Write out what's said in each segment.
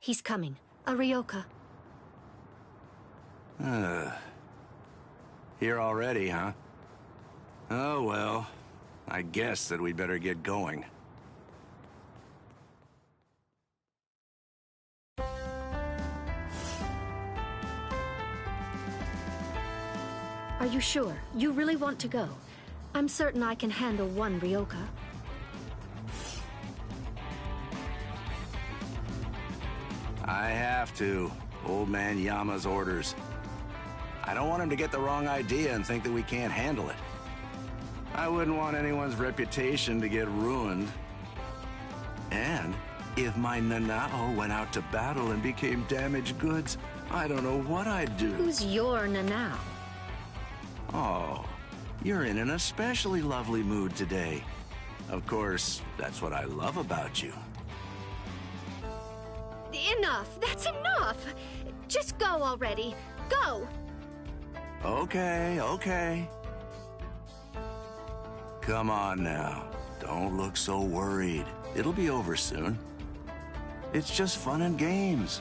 He's coming. A Ryoka. Here already, huh? Oh, well. I guess that we'd better get going. Are you sure? You really want to go? I'm certain I can handle one Ryoka. I have to. Old man Yama's orders. I don't want him to get the wrong idea and think that we can't handle it. I wouldn't want anyone's reputation to get ruined. And if my Nanao went out to battle and became damaged goods, I don't know what I'd do. Who's your Nanao? Oh, you're in an especially lovely mood today. Of course, that's what I love about you. Enough! That's enough! Just go already. Go! Okay, okay. Come on now. Don't look so worried. It'll be over soon. It's just fun and games.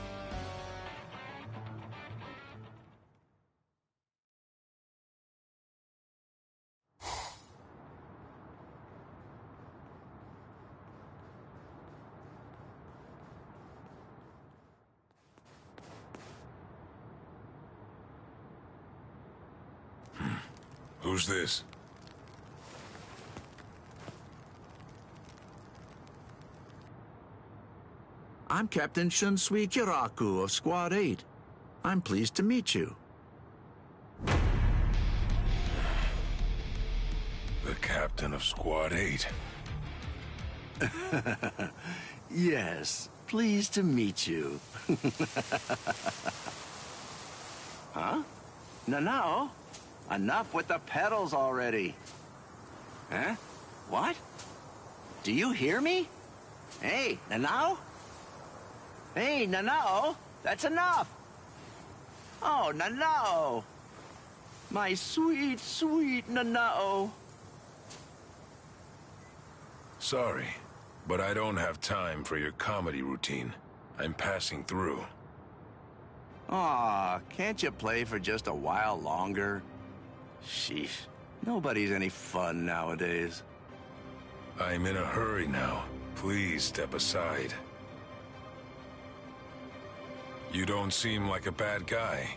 Who's this? I'm Captain Shunsui Kiraku of Squad 8. I'm pleased to meet you. The captain of Squad 8. Yes, pleased to meet you. Huh? No. Enough with the pedals already. Huh? What? Do you hear me? Hey, Nanao? Hey, Nanao, that's enough. Oh, Nanao. My sweet, sweet Nanao. Sorry, but I don't have time for your comedy routine. I'm passing through. Aw, can't you play for just a while longer? Sheesh, nobody's any fun nowadays. I'm in a hurry now. Please step aside. You don't seem like a bad guy.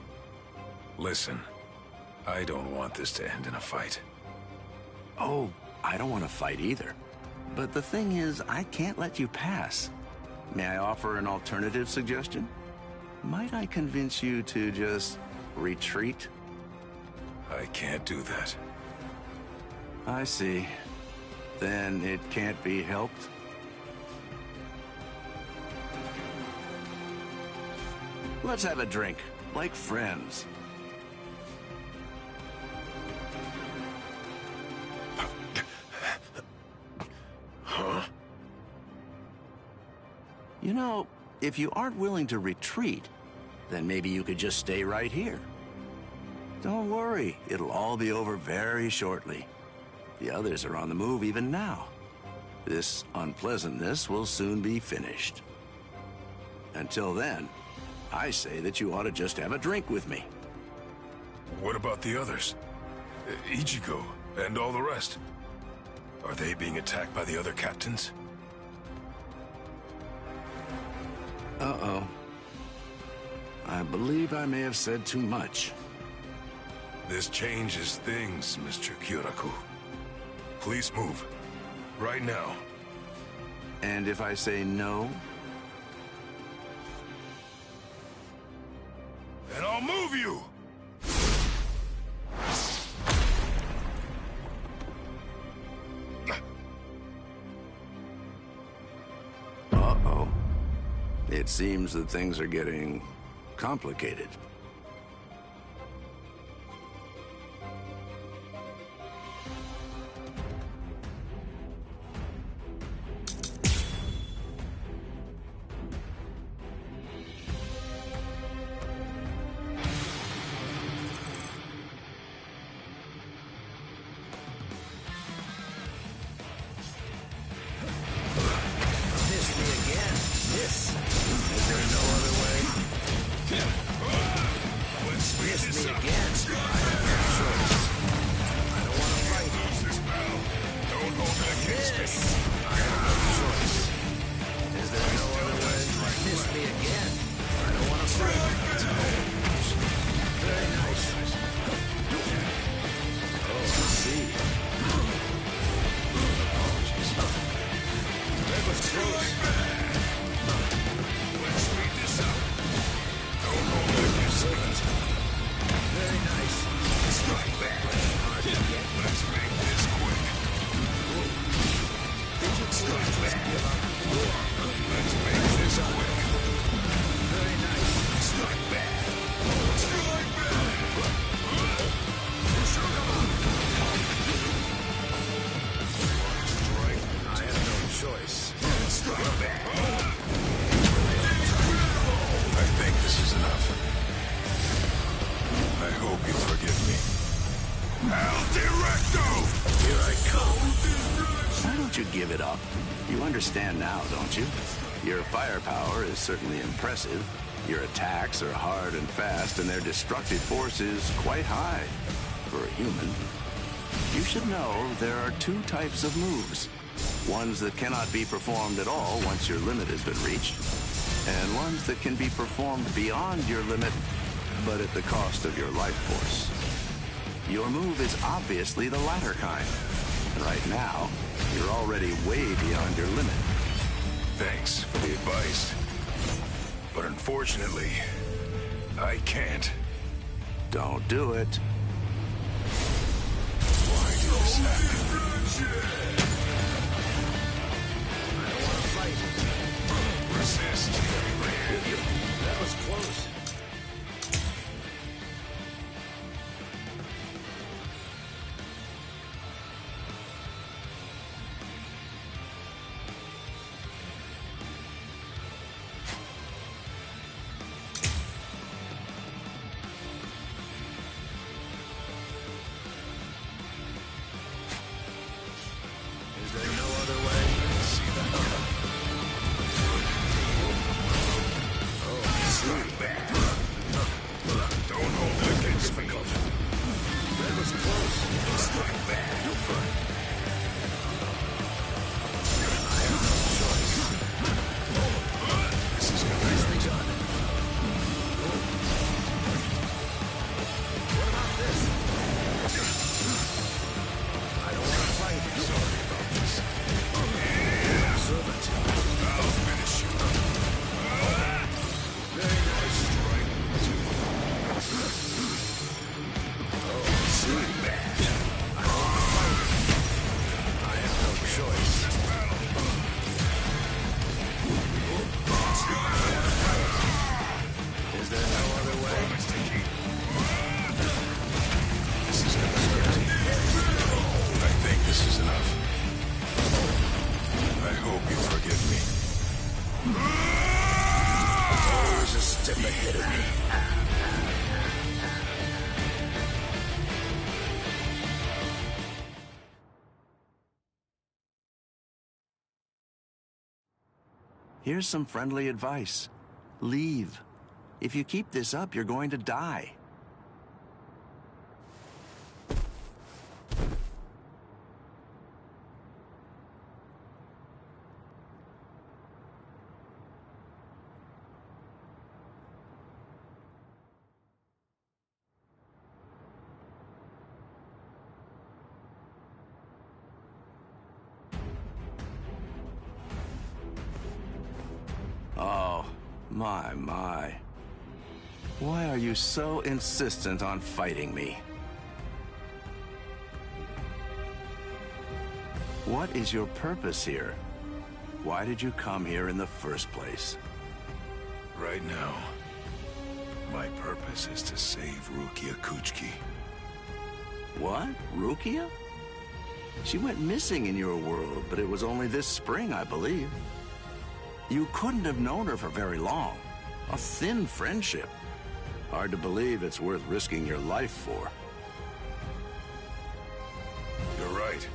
Listen, I don't want this to end in a fight. Oh, I don't want to fight either. But the thing is, I can't let you pass. May I offer an alternative suggestion? Might I convince you to just retreat? I can't do that. I see. Then it can't be helped? Let's have a drink, like friends. Huh? You know, if you aren't willing to retreat, then maybe you could just stay right here. Don't worry, it'll all be over very shortly. The others are on the move even now. This unpleasantness will soon be finished. Until then, I say that you ought to just have a drink with me. What about the others? Ichigo and all the rest? Are they being attacked by the other captains? Uh-oh. I believe I may have said too much. This changes things, Mr. Kyoraku. Please move. Right now. And if I say no? Then I'll move you! Uh-oh. It seems that things are getting complicated. Is there no other this! I have no choice. Is there no other way? Miss me again. I don't want to fight. Very nice. Oh, I see. Apologies. That was close. Let's speed this up. Don't hold back your seconds. Very nice. Strike back. Hard to get. Let's make this quick. Strike back. Let's make this quick. Very nice. Strike back. Strike back. Strike. I have no choice. Strike back. I think this is enough. I hope you forgive me. El Directo! Here I come. Why don't you give it up? You understand now, don't you? Your firepower is certainly impressive. Your attacks are hard and fast, and their destructive force is quite high for a human. You should know there are two types of moves. Ones that cannot be performed at all once your limit has been reached, and ones that can be performed beyond your limit, but at the cost of your life force. Your move is obviously the latter kind. And right now, you're already way beyond your limit. Thanks for the advice. But unfortunately, I can't. Don't do it. Why did this happen? I don't want to fight. Resist. That was close. Here's some friendly advice. Leave. If you keep this up, you're going to die. Oh, my. Why are you so insistent on fighting me? What is your purpose here? Why did you come here in the first place? Right now, my purpose is to save Rukia Kuchiki. What? Rukia? She went missing in your world, but it was only this spring, I believe. You couldn't have known her for very long. A thin friendship. Hard to believe it's worth risking your life for. You're right.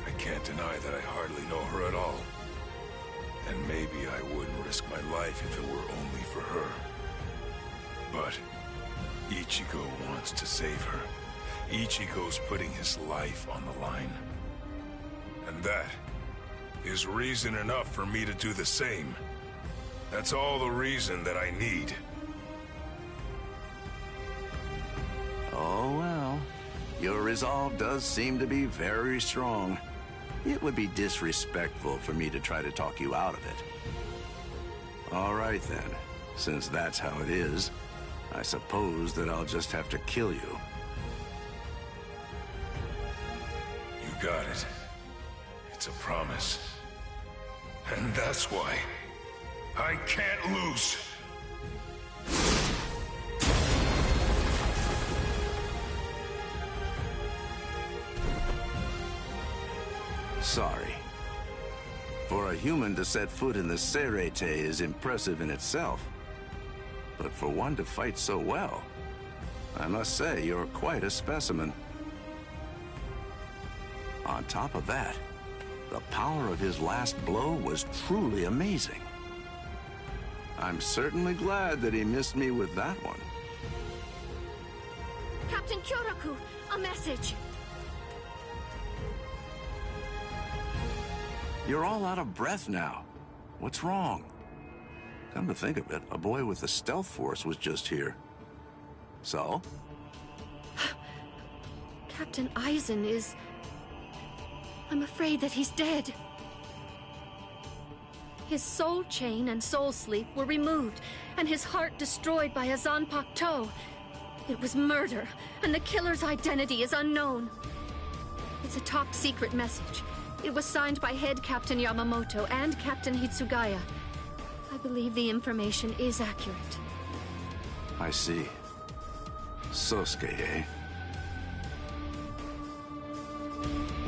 I can't deny that I hardly know her at all. And maybe I wouldn't risk my life if it were only for her. But Ichigo wants to save her. Ichigo's putting his life on the line. And And that is reason enough for me to do the same. That's all the reason that I need. Oh, well. Your resolve does seem to be very strong. It would be disrespectful for me to try to talk you out of it. All right, then. Since that's how it is, I suppose that I'll just have to kill you. You got it. It's a promise. And that's why I can't lose. Sorry. For a human to set foot in the Serete is impressive in itself. But for one to fight so well, I must say you're quite a specimen. On top of that, the power of his last blow was truly amazing. I'm certainly glad that he missed me with that one. Captain Kyoraku, a message. You're all out of breath now. What's wrong? Come to think of it, a boy with the stealth force was just here. So? Captain Aizen is... I'm afraid that he's dead. His soul chain and soul sleep were removed, and his heart destroyed by a Zanpakuto. It was murder, and the killer's identity is unknown. It's a top-secret message. It was signed by Head Captain Yamamoto and Captain Hitsugaya. I believe the information is accurate. I see. Sosuke, eh?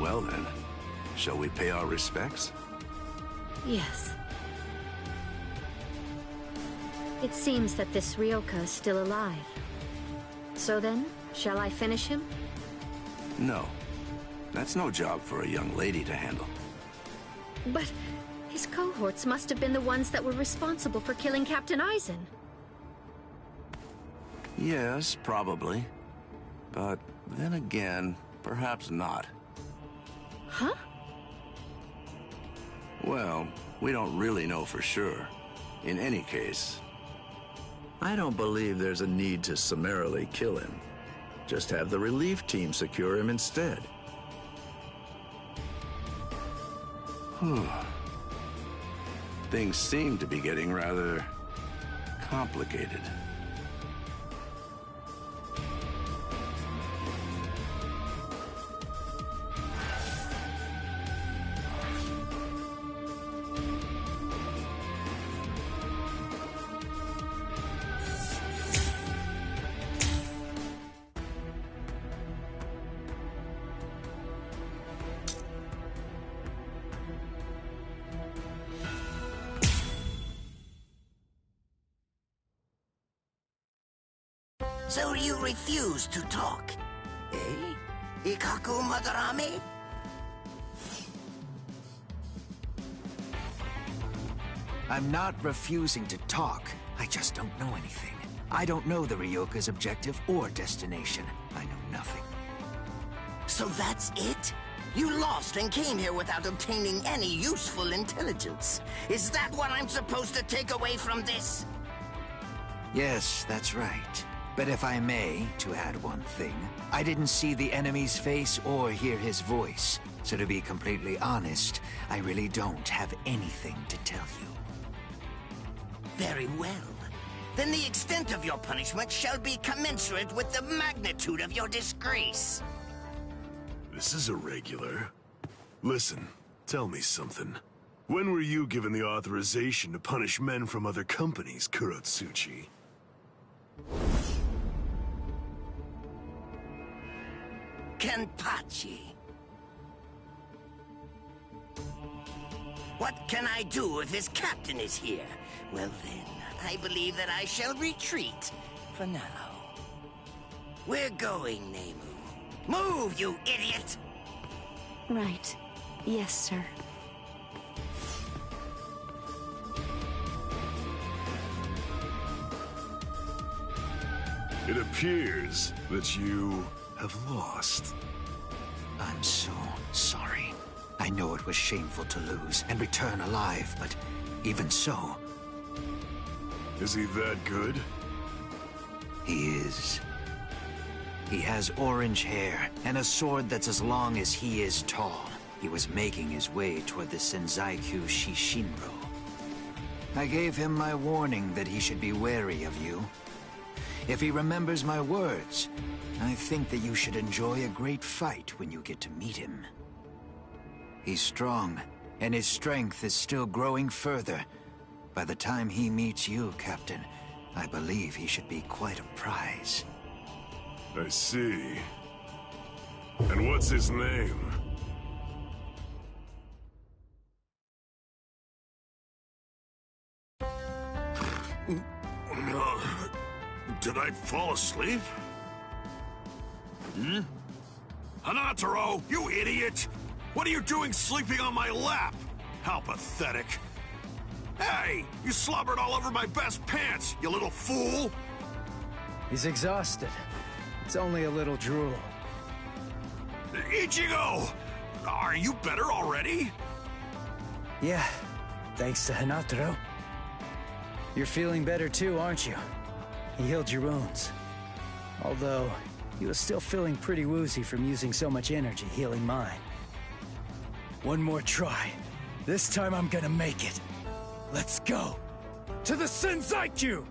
Well then, shall we pay our respects? Yes. It seems that this Ryoka is still alive. So then, shall I finish him? No. That's no job for a young lady to handle. But his cohorts must have been the ones that were responsible for killing Captain Aizen. Yes, probably. But then again, perhaps not. Huh? Well, we don't really know for sure. In any case, I don't believe there's a need to summarily kill him. Just have the relief team secure him instead. Things seem to be getting rather complicated. So you refuse to talk, eh? Ikaku Madarame? I'm not refusing to talk. I just don't know anything. I don't know the Ryoka's objective or destination. I know nothing. So that's it? You lost and came here without obtaining any useful intelligence. Is that what I'm supposed to take away from this? Yes, that's right. But if I may, to add one thing, I didn't see the enemy's face or hear his voice. So to be completely honest, I really don't have anything to tell you. Very well. Then the extent of your punishment shall be commensurate with the magnitude of your disgrace. This is irregular. Listen, tell me something. When were you given the authorization to punish men from other companies, Kurotsuchi? Kenpachi. What can I do if his captain is here? Well then, I believe that I shall retreat for now. We're going, Nemu. Move, you idiot! Right. Yes, sir. It appears that you have lost. I'm so sorry. I know it was shameful to lose and return alive, but even so... Is he that good? He is. He has orange hair and a sword that's as long as he is tall. He was making his way toward the Senzaikyu Shishinro. I gave him my warning that he should be wary of you. If he remembers my words, I think that you should enjoy a great fight when you get to meet him. He's strong, and his strength is still growing further. By the time he meets you, Captain, I believe he should be quite a prize. I see. And what's his name? Did I fall asleep? Hanataro, you idiot! What are you doing sleeping on my lap? How pathetic. Hey, you slobbered all over my best pants, you little fool! He's exhausted. It's only a little drool. Ichigo! Are you better already? Yeah, thanks to Hanataro. You're feeling better too, aren't you? He healed your wounds. Although, he was still feeling pretty woozy from using so much energy healing mine. One more try. This time I'm gonna make it. Let's go! To the Senzaikyu!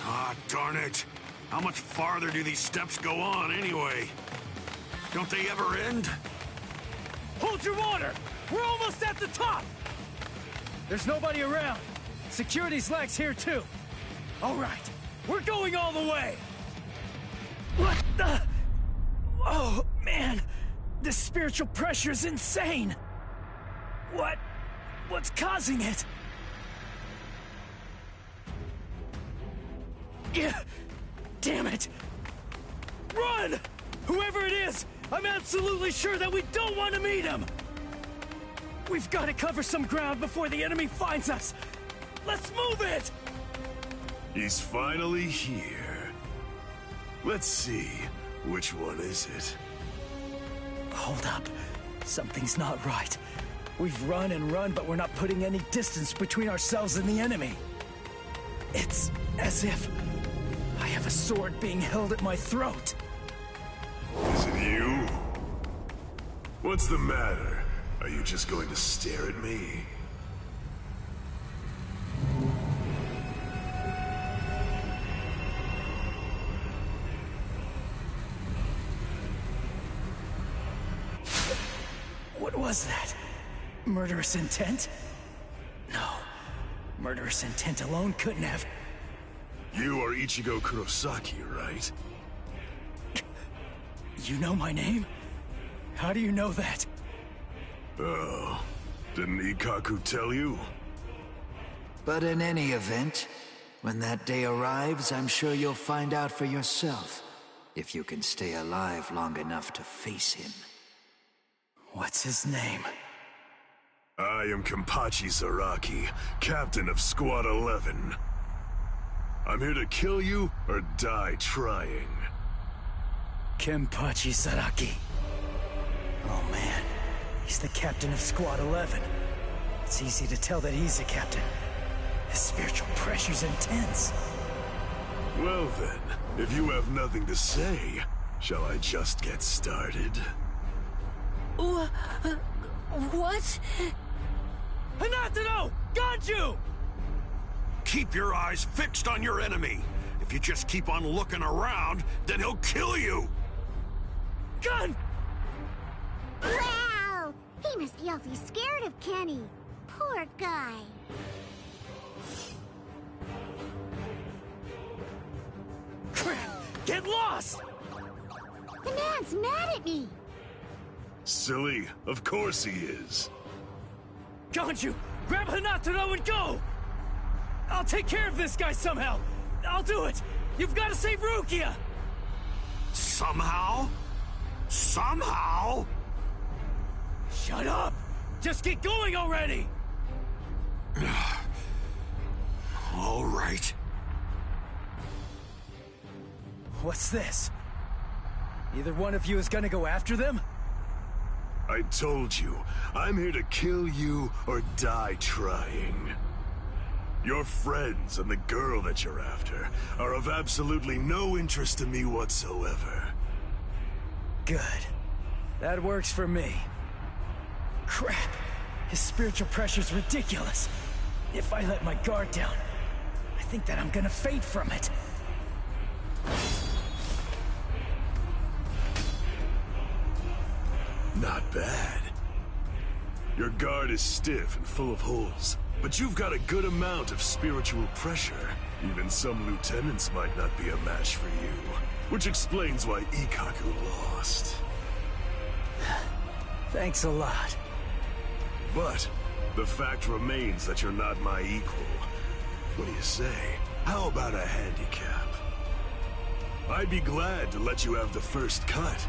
Ah, darn it. How much farther do these steps go on, anyway? Don't they ever end? Hold your water! We're almost at the top! There's nobody around. Security's lax here, too. All right, we're going all the way! What the... Oh, man. This spiritual pressure is insane. What's causing it? Yeah, damn it! Run! Whoever it is, I'm absolutely sure that we don't want to meet him! We've got to cover some ground before the enemy finds us! Let's move it! He's finally here. Let's see, which one is it? Hold up. Something's not right. We've run and run, but we're not putting any distance between ourselves and the enemy. It's as if I have a sword being held at my throat. Is it you? What's the matter? Are you just going to stare at me? What was that? Murderous intent? No. Murderous intent alone couldn't have... You are Ichigo Kurosaki, right? You know my name? How do you know that? Oh, didn't Ikaku tell you? But in any event, when that day arrives, I'm sure you'll find out for yourself, if you can stay alive long enough to face him. What's his name? I am Kenpachi Zaraki, captain of Squad 11. I'm here to kill you or die trying. Kenpachi Zaraki. Oh man, he's the captain of Squad 11. It's easy to tell that he's a captain. His spiritual pressure's intense. Well then, if you have nothing to say, shall I just get started? What? Hanataro! Ganju! Keep your eyes fixed on your enemy. If you just keep on looking around, then he'll kill you! Gun! Wow! He must be awfully scared of Kenny. Poor guy. Crap! Get lost! The man's mad at me. Silly, of course he is. Ganju, grab Hanataro and go! I'll take care of this guy somehow! I'll do it! You've got to save Rukia! Somehow? Somehow? Shut up! Just get going already! All right. What's this? Either one of you is gonna go after them? I told you, I'm here to kill you or die trying. Your friends and the girl that you're after are of absolutely no interest to me whatsoever. Good. That works for me. Crap. His spiritual pressure's ridiculous. If I let my guard down, I think that I'm gonna fade from it. Not bad. Your guard is stiff and full of holes, but you've got a good amount of spiritual pressure. Even some lieutenants might not be a match for you, which explains why Ikkaku lost. Thanks a lot. But the fact remains that you're not my equal. What do you say? How about a handicap? I'd be glad to let you have the first cut.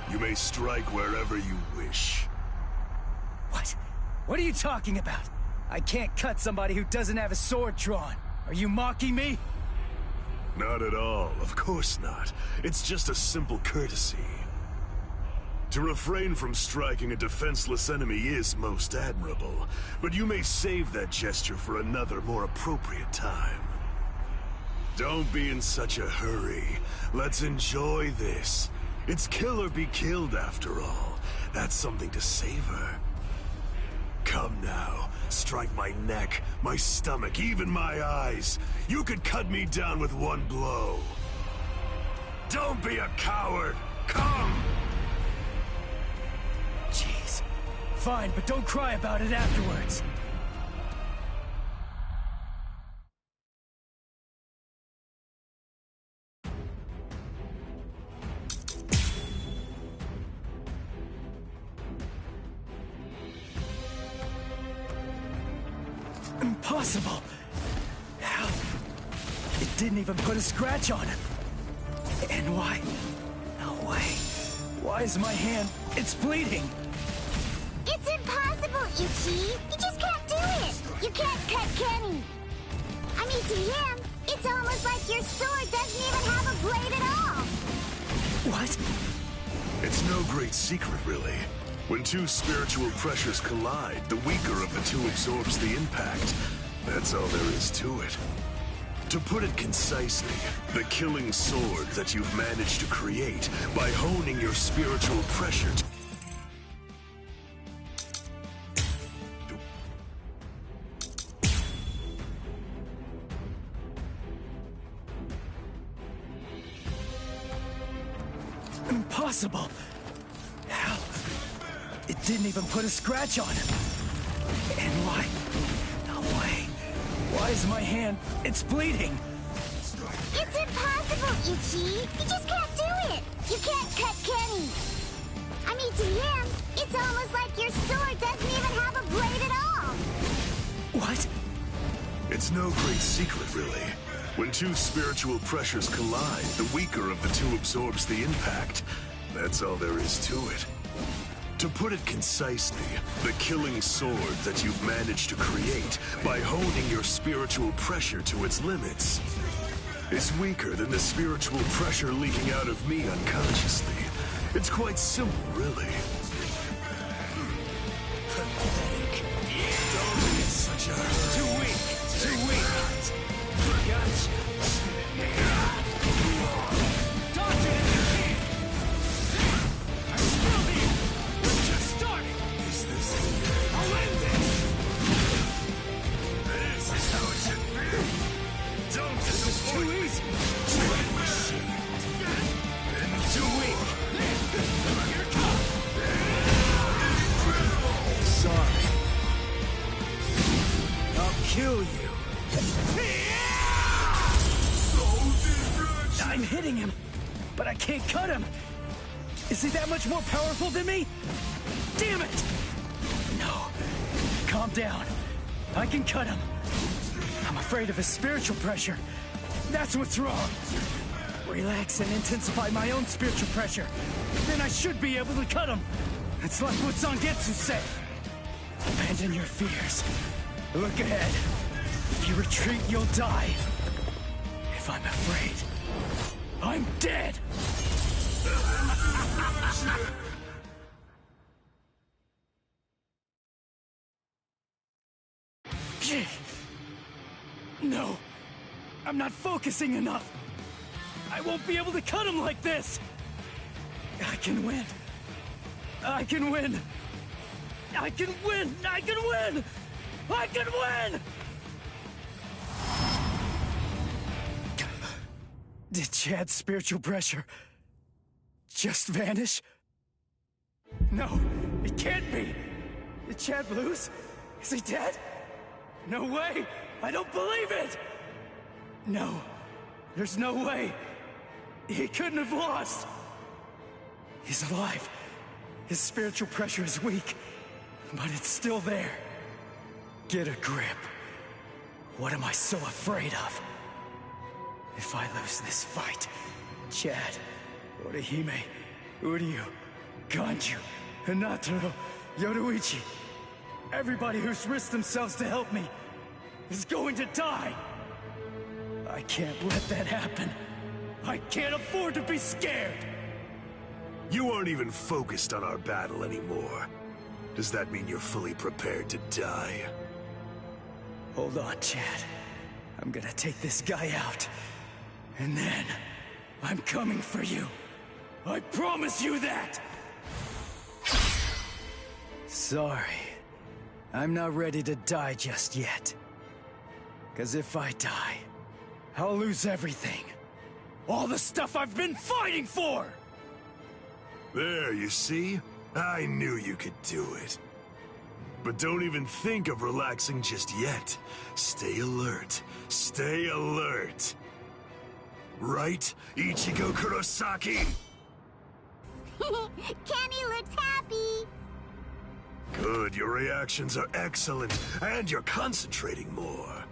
You may strike wherever you wish. What? What are you talking about? I can't cut somebody who doesn't have a sword drawn. Are you mocking me? Not at all, of course not. It's just a simple courtesy. To refrain from striking a defenseless enemy is most admirable, but you may save that gesture for another, more appropriate time. Don't be in such a hurry. Let's enjoy this. It's kill or be killed, after all. That's something to savor. Come now, strike my neck, my stomach, even my eyes. You could cut me down with one blow. Don't be a coward. Come! Jeez. Fine, but don't cry about it afterwards. Impossible! How? It didn't even put a scratch on him. And why? No way. Why is my hand? It's bleeding! It's impossible, Ichi! You just can't do it! You can't cut Kenny! I mean, to him, it's almost like your sword doesn't even have a blade at all! What? It's no great secret, really. When two spiritual pressures collide, the weaker of the two absorbs the impact. That's all there is to it. To put it concisely, the killing sword that you've managed to create by honing your spiritual pressure to... Impossible! How? It didn't even put a scratch on him. And why? No way. Why is my hand? It's bleeding! It's impossible, Ichi! You just can't do it! You can't cut Kenny! I mean, to him, it's almost like your sword doesn't even have a blade at all! What? It's no great secret, really. When two spiritual pressures collide, the weaker of the two absorbs the impact. That's all there is to it. To put it concisely, the killing sword that you've managed to create by honing your spiritual pressure to its limits is weaker than the spiritual pressure leaking out of me unconsciously. It's quite simple, really. Pathetic. Don't be in such a hurry. Too weak! Too weak! Gotcha! Dodge it if you can! I'm still here! We're just starting! Is this... I'll end this! This is how it should be. Don't This is disappoint too me. easy! Dread machine. Too weak! Here it comes! Sorry. I'll kill you! I'm hitting him, but I can't cut him! Is he that much more powerful than me? Damn it! No. Calm down. I can cut him. I'm afraid of his spiritual pressure. That's what's wrong. Relax and intensify my own spiritual pressure. Then I should be able to cut him. It's like what Zangetsu said. Abandon your fears. Look ahead. If you retreat, you'll die. If I'm afraid, I'm dead! No, I'm not focusing enough. I won't be able to cut him like this. I can win. I can win. I can win. I can win. I can win. Did Chad's spiritual pressure just vanish? No, it can't be. Did Chad lose? Is he dead? No way! I don't believe it! No, there's no way. He couldn't have lost. He's alive. His spiritual pressure is weak, but it's still there. Get a grip. What am I so afraid of? If I lose this fight, Chad, Orihime, Uryu, Ganju, Hinataro, Yoruichi, everybody who's risked themselves to help me is going to die. I can't let that happen. I can't afford to be scared. You aren't even focused on our battle anymore. Does that mean you're fully prepared to die? Hold on, Chad. I'm gonna take this guy out. And then, I'm coming for you. I promise you that! Sorry. I'm not ready to die just yet. 'Cause if I die, I'll lose everything. All the stuff I've been fighting for! There, you see? I knew you could do it. But don't even think of relaxing just yet. Stay alert. Stay alert. Right, Ichigo Kurosaki? Kenny looks happy. Good, your reactions are excellent, and you're concentrating more.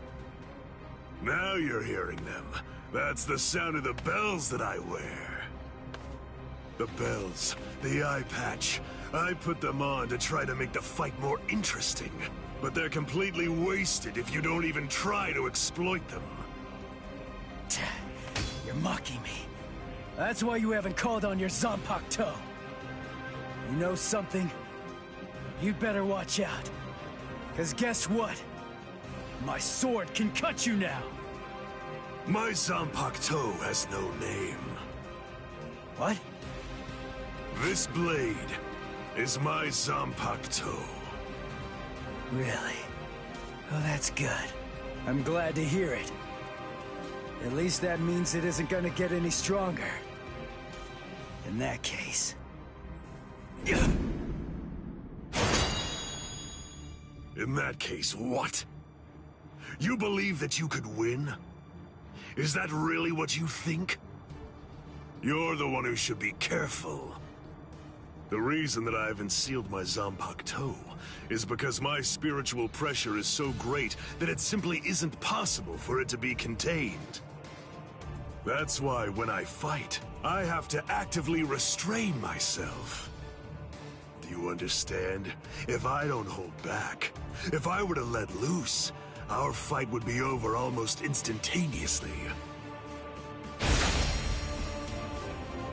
Now you're hearing them. That's the sound of the bells that I wear. The bells, the eye patch. I put them on to try to make the fight more interesting. But they're completely wasted if you don't even try to exploit them. You're mocking me. That's why you haven't called on your Zanpakuto. You know something? You'd better watch out. 'Cause guess what? My sword can cut you now. My Zanpakuto has no name. What? This blade is my Zanpakuto. Really? Oh, that's good. I'm glad to hear it. At least that means it isn't gonna get any stronger. In that case... In that case, what? You believe that you could win? Is that really what you think? You're the one who should be careful. The reason that I haven't sealed my Zanpakuto is because my spiritual pressure is so great that it simply isn't possible for it to be contained. That's why when I fight, I have to actively restrain myself. Do you understand? If I don't hold back, if I were to let loose, our fight would be over almost instantaneously.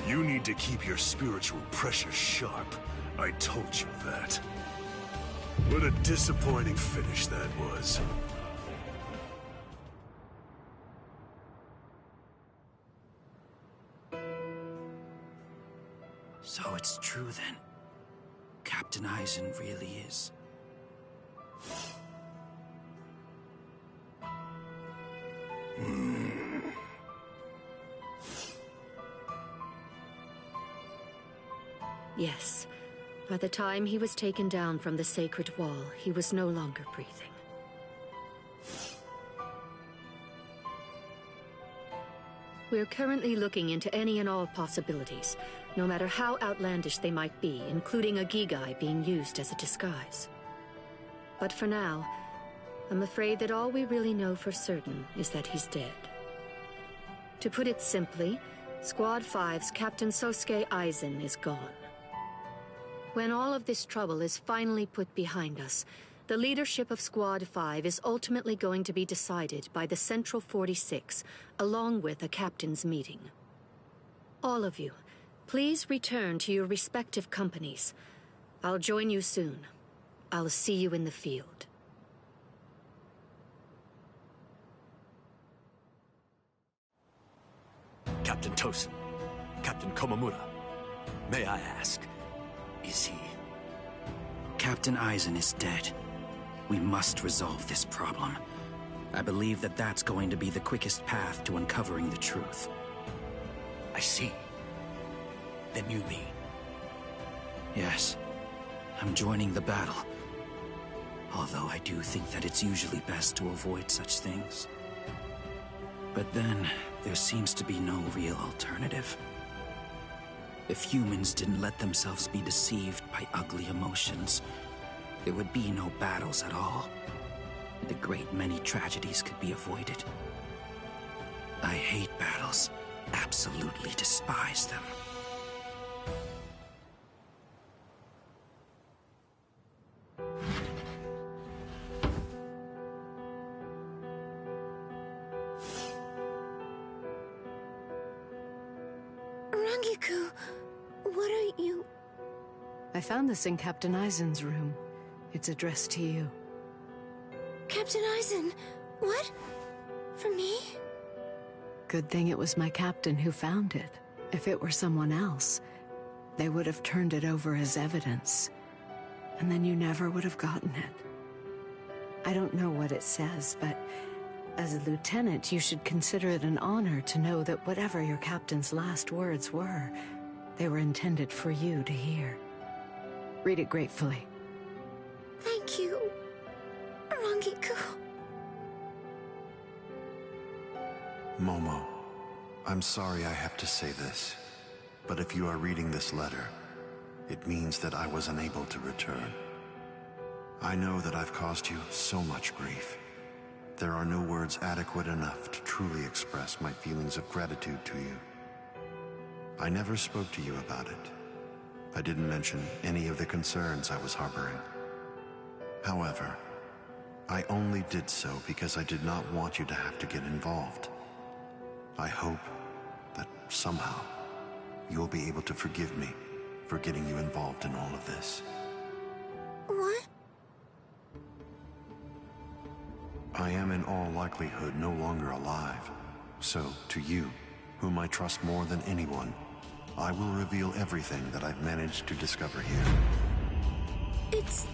You need to keep your spiritual pressure sharp. I told you that. What a disappointing finish that was. So it's true then. Captain Eisen really is. Yes. By the time he was taken down from the sacred wall, he was no longer breathing. We're currently looking into any and all possibilities, no matter how outlandish they might be, including a Gigai being used as a disguise. But for now, I'm afraid that all we really know for certain is that he's dead. To put it simply, Squad 5's Captain Sosuke Aizen is gone. When all of this trouble is finally put behind us, the leadership of Squad 5 is ultimately going to be decided by the Central 46, along with a captain's meeting. All of you, Please return to your respective companies. I'll join you soon. I'll see you in the field. Captain Tosin, Captain Komamura, may I ask, is he? Captain Eisen is dead. We must resolve this problem. I believe that that's going to be the quickest path to uncovering the truth. I see. Then you mean? Yes. I'm joining the battle. Although I do think that it's usually best to avoid such things. But then, there seems to be no real alternative. If humans didn't let themselves be deceived by ugly emotions, there would be no battles at all, and a great many tragedies could be avoided. I hate battles, absolutely despise them. Rangiku, what are you... I found this in Captain Eisen's room. It's addressed to you. Captain Eisen, what? For me? Good thing it was my captain who found it. If it were someone else, they would have turned it over as evidence. And then you never would have gotten it. I don't know what it says, but as a lieutenant, you should consider it an honor to know that whatever your captain's last words were, they were intended for you to hear. Read it gratefully. Thank you, Rangiku. Momo, I'm sorry I have to say this, but if you are reading this letter, it means that I was unable to return. I know that I've caused you so much grief. There are no words adequate enough to truly express my feelings of gratitude to you. I never spoke to you about it. I didn't mention any of the concerns I was harboring. However, I only did so because I did not want you to have to get involved. I hope that somehow you'll be able to forgive me for getting you involved in all of this. What? I am in all likelihood no longer alive. So, to you, whom I trust more than anyone, I will reveal everything that I've managed to discover here. It's...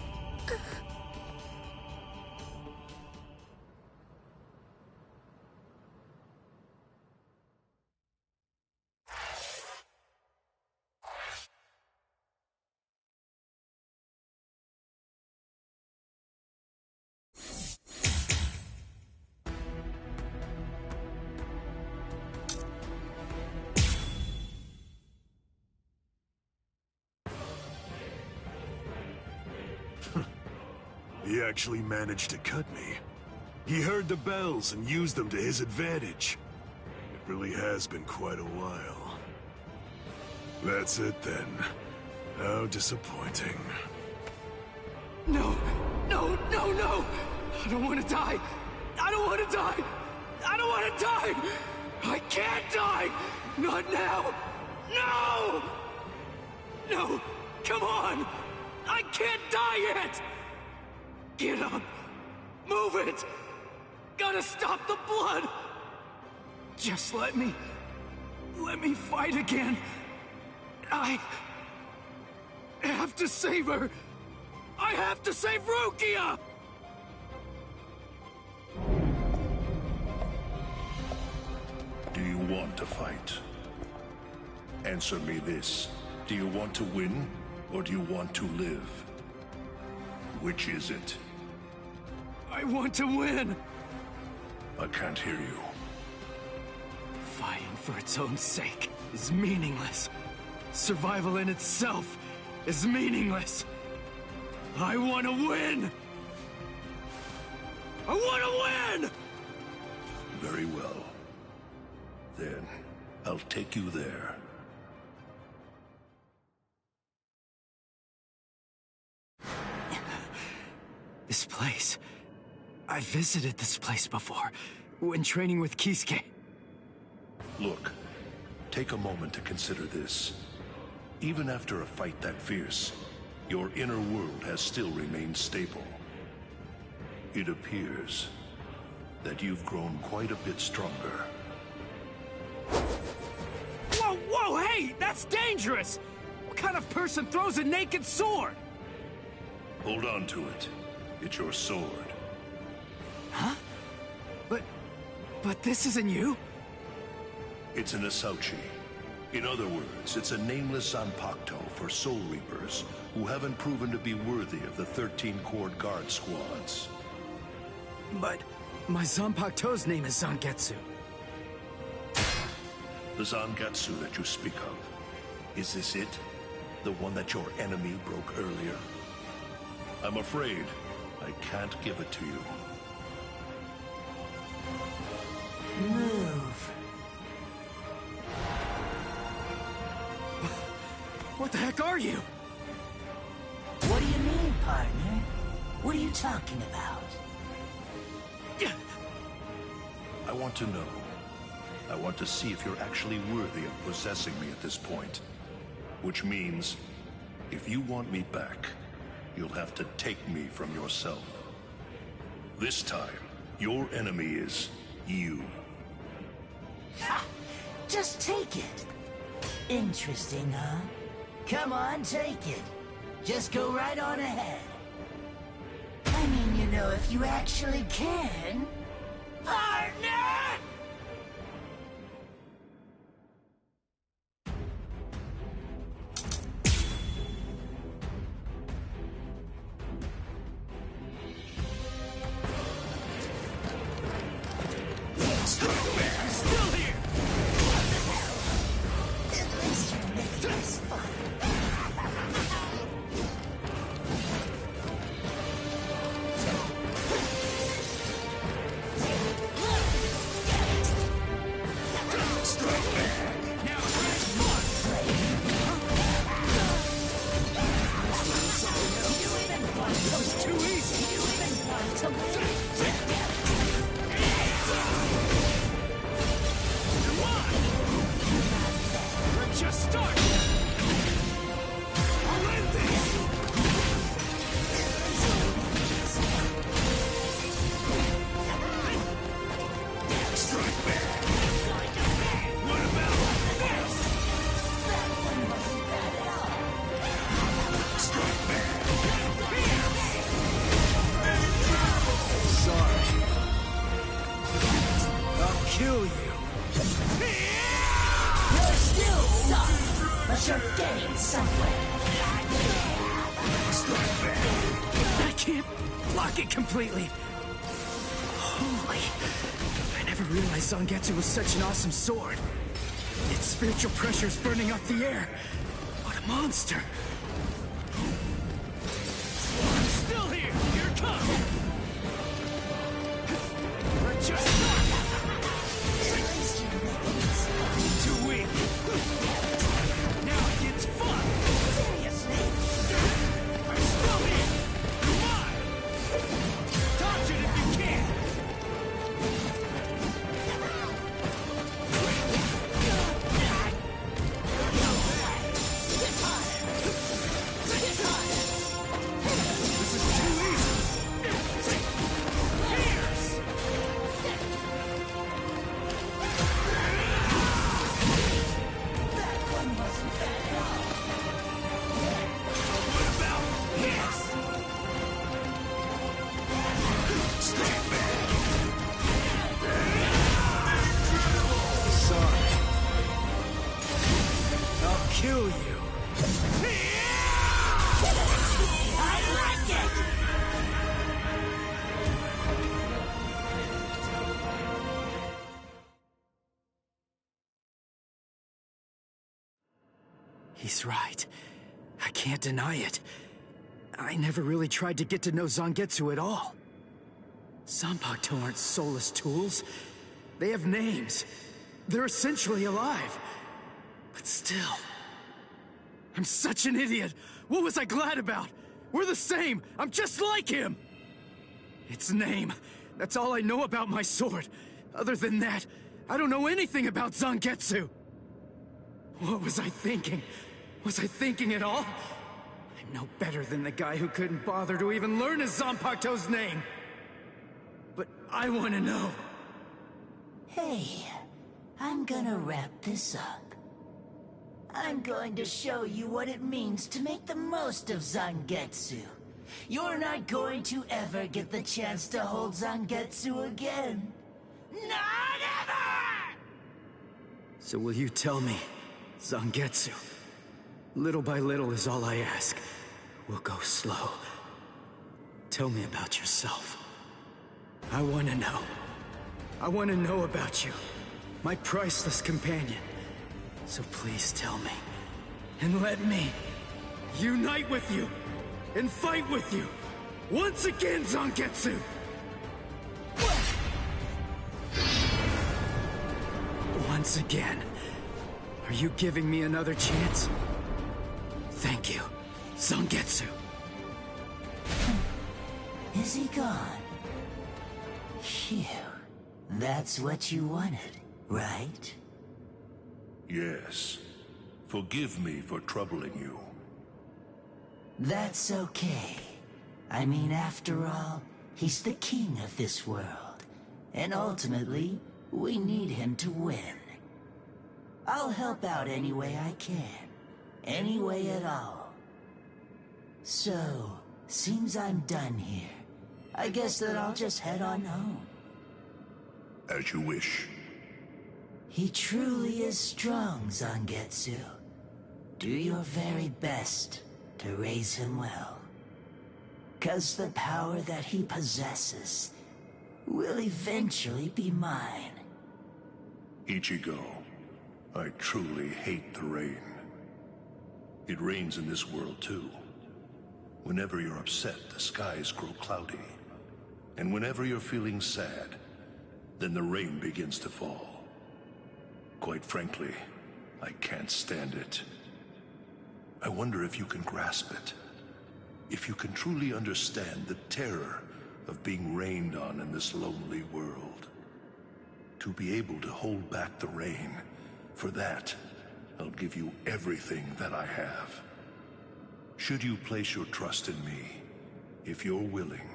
He actually managed to cut me. He heard the bells and used them to his advantage. It really has been quite a while. That's it then. How disappointing. No! No, no, no! I don't want to die! I don't want to die! I don't want to die! I can't die! Not now! No! No! Come on! I can't die yet! Get up! Move it! Gotta stop the blood! Just let me fight again. I have to save her! I have to save Rukia! Do you want to fight? Answer me this. Do you want to win, or do you want to live? Which is it? I want to win! I can't hear you. Fighting for its own sake is meaningless. Survival in itself is meaningless. I want to win! I want to win! Very well. Then, I'll take you there. This place... I visited this place before, when training with Kisuke. Look, take a moment to consider this. Even after a fight that fierce, your inner world has still remained stable. It appears that you've grown quite a bit stronger. Whoa, whoa, hey! That's dangerous! What kind of person throws a naked sword? Hold on to it. It's your sword. Huh? But this isn't you? It's an Asauchi. In other words, it's a nameless Zanpakuto for Soul Reapers who haven't proven to be worthy of the 13-Corps Guard squads. But my Zanpakuto's name is Zangetsu. The Zangetsu that you speak of, is this it? The one that your enemy broke earlier? I'm afraid I can't give it to you. Move. What the heck are you? What do you mean, partner? What are you talking about? I want to know. I want to see if you're actually worthy of possessing me at this point. Which means, if you want me back, you'll have to take me from yourself. This time, your enemy is you. Ha! Just take it. Interesting, huh? Come on, take it. Just go right on ahead. I mean, you know, if you actually can. Partner! I'm still here! At least you're making this fun. Kill you. You're still stuck, but you're getting somewhere. I can't block it completely. Holy. I never realized Zangetsu was such an awesome sword. Its spiritual pressure is burning up the air. What a monster. I'm still here. Here it comes. We're just too weak. Now it gets fun. Seriously? I'm still here. Come on. Dodge it if you can. This is too easy. Pierce. That one wasn't bad at all. What about this? Stay back. Sorry. I'll kill you. I like it! He's right. I can't deny it. I never really tried to get to know Zangetsu at all. Zanpakuto aren't soulless tools. They have names. They're essentially alive. But still... I'm such an idiot! What was I glad about? We're the same! I'm just like him! Its name. That's all I know about my sword. Other than that, I don't know anything about Zangetsu. What was I thinking? Was I thinking at all? I'm no better than the guy who couldn't bother to even learn his Zanpakuto's name. But I want to know. Hey, I'm gonna wrap this up. I'm going to show you what it means to make the most of Zangetsu. You're not going to ever get the chance to hold Zangetsu again. Not ever! So will you tell me, Zangetsu? Little by little is all I ask. We'll go slow. Tell me about yourself. I want to know. I want to know about you, my priceless companion. So please tell me, and let me unite with you, and fight with you, once again, Zangetsu! Once again. Are you giving me another chance? Thank you, Zangetsu. Is he gone? Phew. That's what you wanted, right? Yes. Forgive me for troubling you. That's okay. I mean, after all, he's the king of this world. And ultimately, we need him to win. I'll help out any way I can. Any way at all. So, seems I'm done here. I guess that I'll just head on home. As you wish. He truly is strong, Zangetsu. Do your very best to raise him well. 'Cause the power that he possesses will eventually be mine. Ichigo, I truly hate the rain. It rains in this world too. Whenever you're upset, the skies grow cloudy. And whenever you're feeling sad, then the rain begins to fall. Quite frankly, I can't stand it. I wonder if you can grasp it. If you can truly understand the terror of being rained on in this lonely world. To be able to hold back the rain, for that, I'll give you everything that I have. Should you place your trust in me, if you're willing,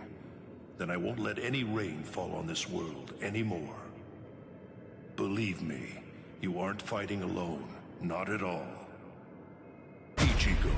then I won't let any rain fall on this world anymore. Believe me, you aren't fighting alone, not at all. Ichigo.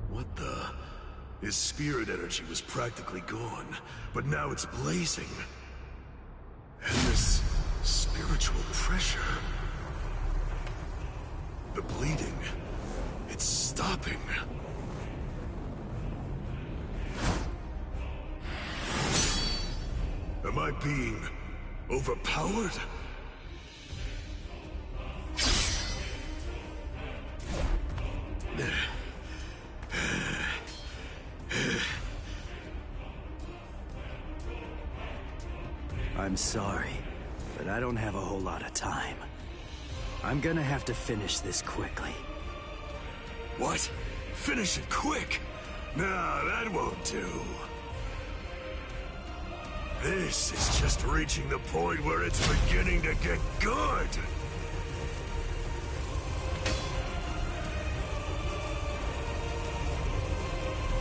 What the? His spirit energy was practically gone, but now it's blazing. And this spiritual pressure... The bleeding... It's stopping. Am I being overpowered? I'm sorry, but I don't have a whole lot of time. I'm gonna have to finish this quickly. What? Finish it quick? Nah, that won't do. This is just reaching the point where it's beginning to get good.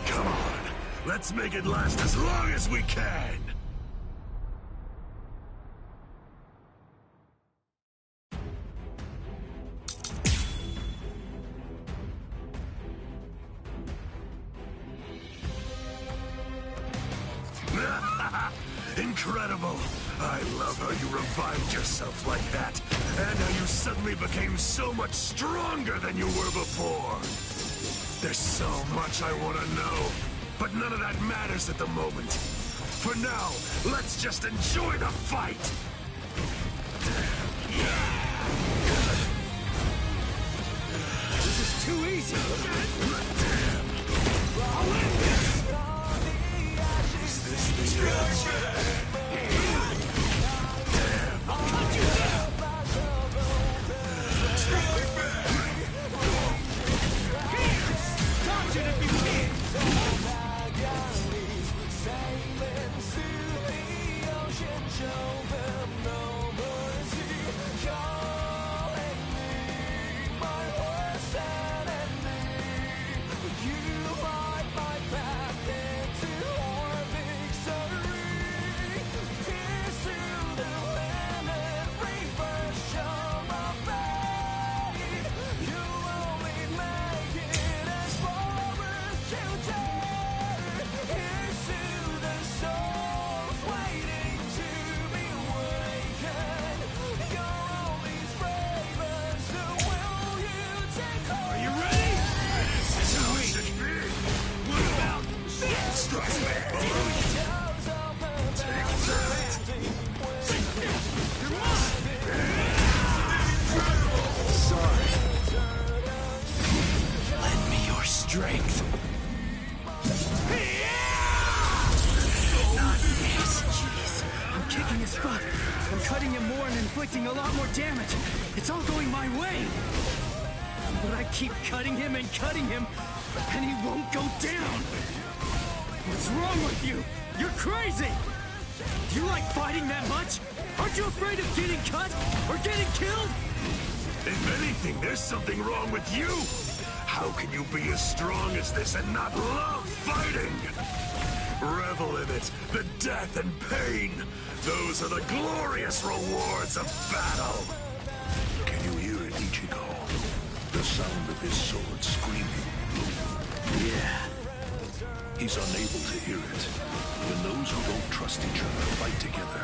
Come on, let's make it last as long as we can. Incredible! I love how you revived yourself like that, and how you suddenly became so much stronger than you were before. There's so much I want to know, but none of that matters at the moment. For now, let's just enjoy the fight! good. It's all going my way. But I keep cutting him, and he won't go down. What's wrong with you? You're crazy! Do you like fighting that much? Aren't you afraid of getting cut or getting killed? If anything, there's something wrong with you. How can you be as strong as this and not love fighting? Revel in it, the death and pain. Those are the glorious rewards of battle. Can you hear it, Ichigo? The sound of his sword screaming. Yeah. He's unable to hear it. When those who don't trust each other fight together,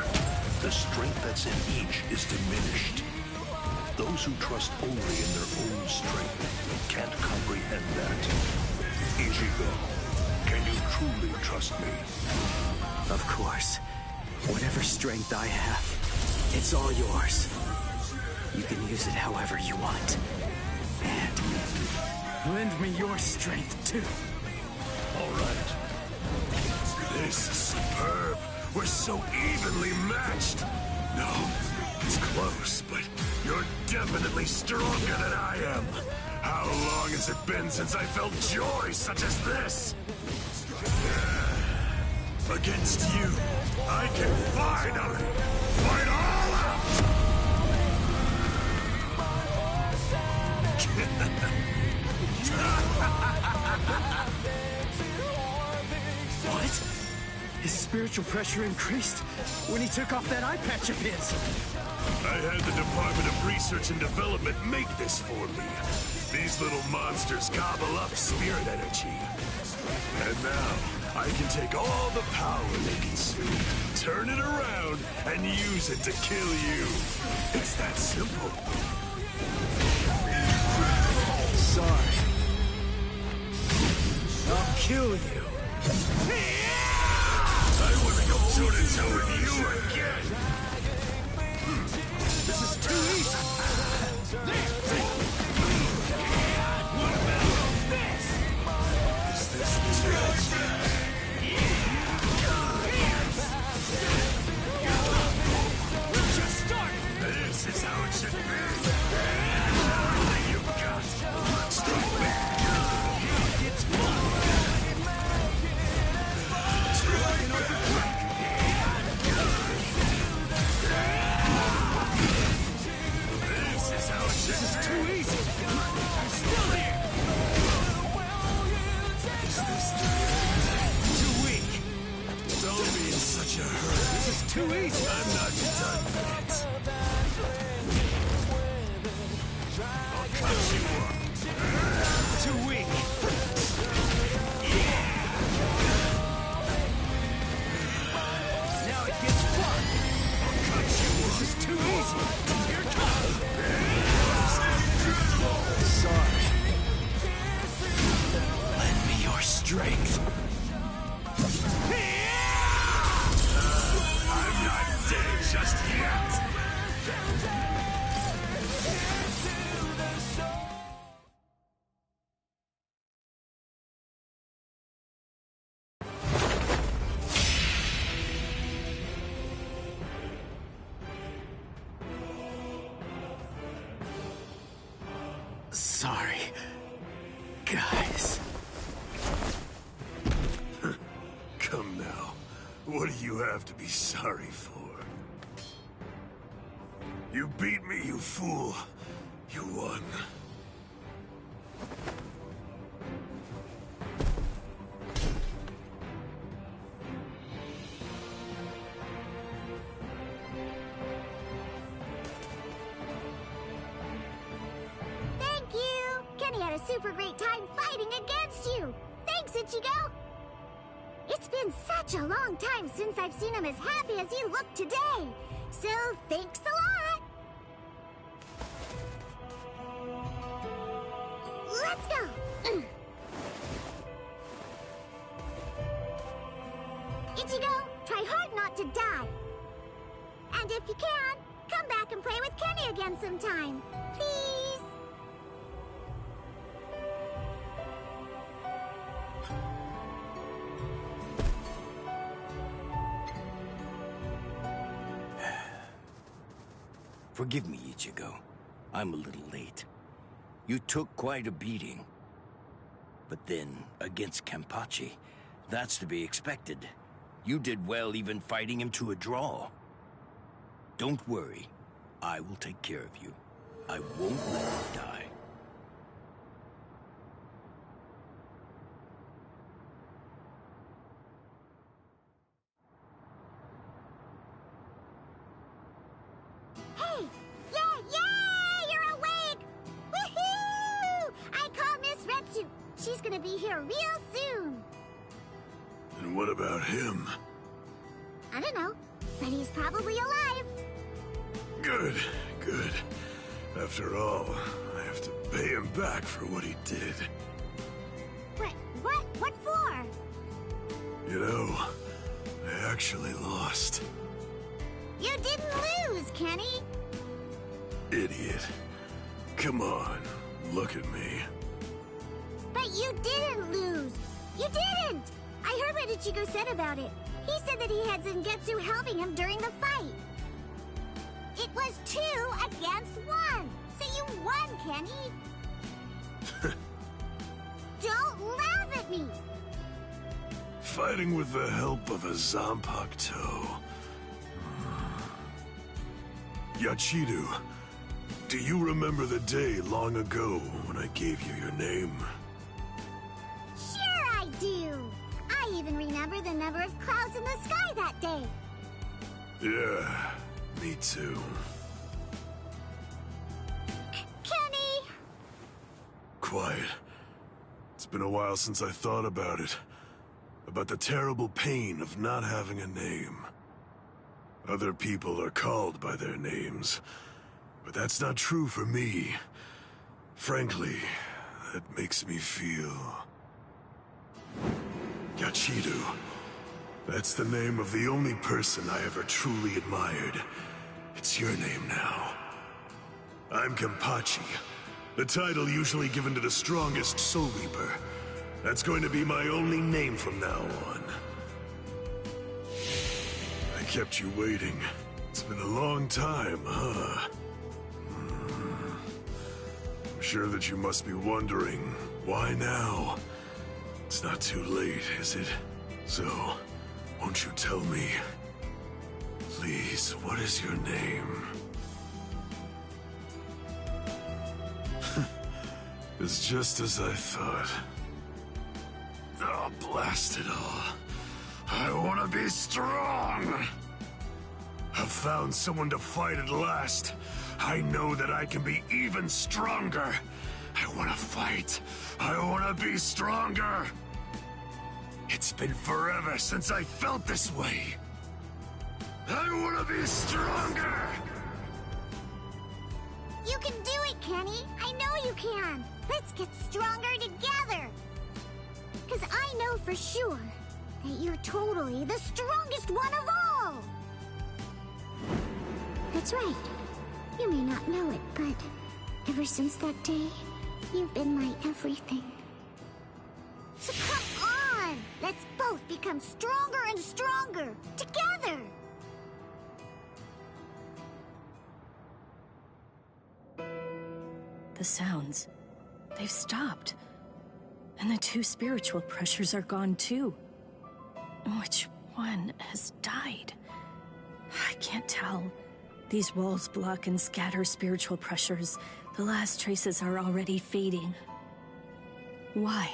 the strength that's in each is diminished. Those who trust only in their own strength can't comprehend that. Ichigo, can you truly trust me? Of course. Whatever strength I have, it's all yours. You can use it however you want. And lend me your strength, too. All right. This is superb. We're so evenly matched. No, it's close, but you're definitely stronger than I am. How long has it been since I felt joy such as this? Against you, I can finally fight all out! What? His spiritual pressure increased when he took off that eye patch of his. I had the Department of Research and Development make this for me. These little monsters gobble up spirit energy. And now, I can take all the power they consume, turn it around, and use it to kill you. It's that simple. Sorry. I'll kill you. I want to go toe-to-toe with you again. This is too easy. What about this? Is this the We're just starting. This is how it should be. You got strike back. It's fun. This is too easy. I'm still here. Is this Too weak. Don't be in such a hurry. This is too easy. I'm not done yet. I'll cut you up. Too weak. Now it gets fun. I'll cut you up. This is too easy. Here it comes. Sorry. Lend me your strength. I'm not dead just yet. Sorry, guys. Come now. What do you have to be sorry for? You beat me, you fool. You won. Thank you! Kenny had a super great time fighting against you! Thanks, Ichigo! It's been such a long time since I've seen him as happy as he looked today! So, thanks a lot! Let's go! Ichigo, try hard not to die! And if you can, come back and play with Kenny again sometime! Please! Forgive me, Ichigo. I'm a little late. You took quite a beating. But then, against Kenpachi, that's to be expected. You did well even fighting him to a draw. Don't worry. I will take care of you. I won't let you die. Hey! Yeah! You're awake! Woohoo! I call Miss Retsu. She's gonna be here real soon. And what about him? I don't know, but he's probably alive. Good, good. After all, I have to pay him back for what he did. What for? You know, I actually lost. You didn't lose, Kenny. Idiot. Come on, look at me. But you didn't lose. You didn't! I heard what Ichigo said about it. He said that he had Zangetsu helping him during the fight. It was 2 against 1. So you won, Kenny. Don't laugh at me. Fighting with the help of a Zanpakuto. Yachiru, do you remember the day long ago when I gave you your name? Sure I do. I even remember the number of clouds in the sky that day. Yeah, me too. Kenny! Quiet. It's been a while since I thought about it. About the terrible pain of not having a name. Other people are called by their names, but that's not true for me. Frankly, that makes me feel... Yachiru. That's the name of the only person I ever truly admired. It's your name now. I'm Kenpachi, the title usually given to the strongest Soul Reaper. That's going to be my only name from now on. I kept you waiting. It's been a long time, huh? I'm sure that you must be wondering, why now? It's not too late, is it? So, won't you tell me? Please, what is your name? It's just as I thought. Oh, blast it all. I want to be strong! I've found someone to fight at last. I know that I can be even stronger. I want to fight. I want to be stronger. It's been forever since I felt this way. I want to be stronger! You can do it, Kenny. I know you can. Let's get stronger together. Because I know for sure that you're totally the strongest one of all. That's right. You may not know it, but ever since that day, you've been my everything. So come on! Let's both become stronger and stronger, together! The sounds, they've stopped. And the 2 spiritual pressures are gone too. Which one has died? I can't tell. These walls block and scatter spiritual pressures. The last traces are already fading. Why?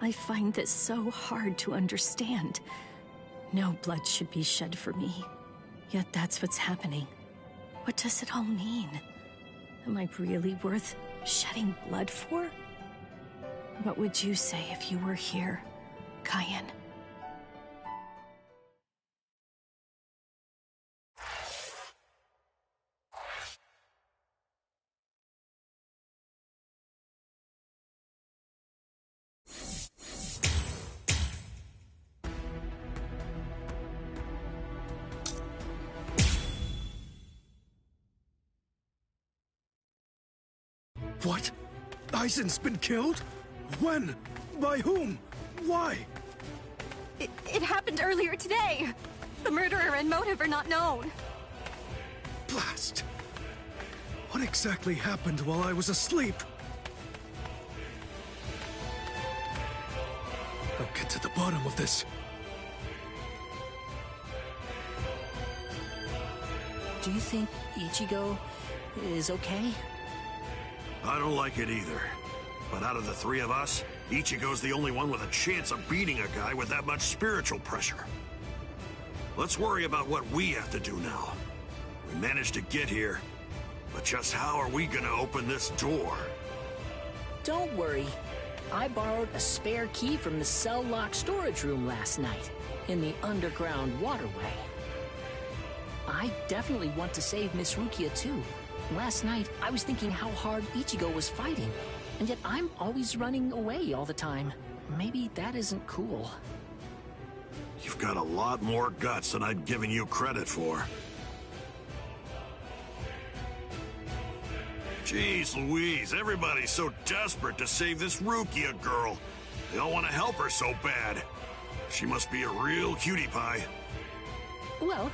I find this so hard to understand. No blood should be shed for me. Yet that's what's happening. What does it all mean? Am I really worth shedding blood for? What would you say if you were here, Kaien? What? Aizen's been killed? When? By whom? Why? It happened earlier today. The murderer and motive are not known. Blast! What exactly happened while I was asleep? I'll get to the bottom of this. Do you think Ichigo is okay? I don't like it either. But out of the three of us, Ichigo's the only one with a chance of beating a guy with that much spiritual pressure. Let's worry about what we have to do now. We managed to get here, but just how are we gonna open this door? Don't worry. I borrowed a spare key from the cell lock storage room last night, in the underground waterway. I definitely want to save Miss Rukia too. Last night, I was thinking how hard Ichigo was fighting, and yet I'm always running away all the time. Maybe that isn't cool. You've got a lot more guts than I'd given you credit for. Jeez Louise, everybody's so desperate to save this Rukia girl. They all want to help her so bad. She must be a real cutie pie. Well,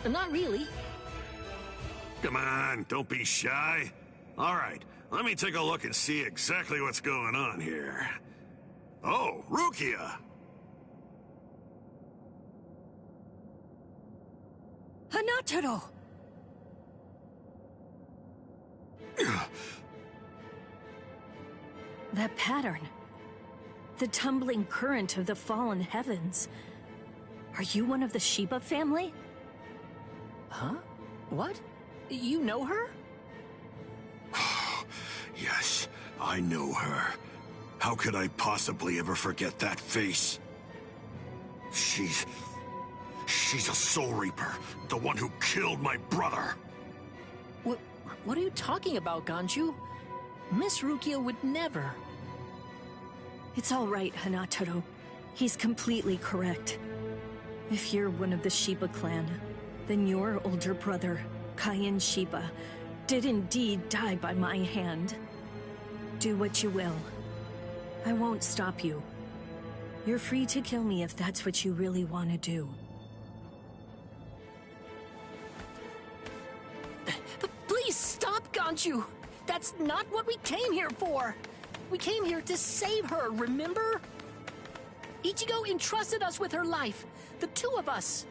not really. Come on, don't be shy. All right, let me take a look and see exactly what's going on here. Oh, Rukia! Hanataro! That pattern. The tumbling current of the fallen heavens. Are you one of the Shiba family? Huh? What? You know her? Yes, I know her. How could I possibly ever forget that face? She's a Soul Reaper, the one who killed my brother. What are you talking about, Ganju? Miss Rukia would never. It's all right, Hanataro. He's completely correct. If you're one of the Shiba clan, then your older brother, Kaien Shiba, did indeed die by my hand. Do what you will. I won't stop you. You're free to kill me if that's what you really want to do. Please stop, Ganju! That's not what we came here for! We came here to save her, remember? Ichigo entrusted us with her life, the two of us.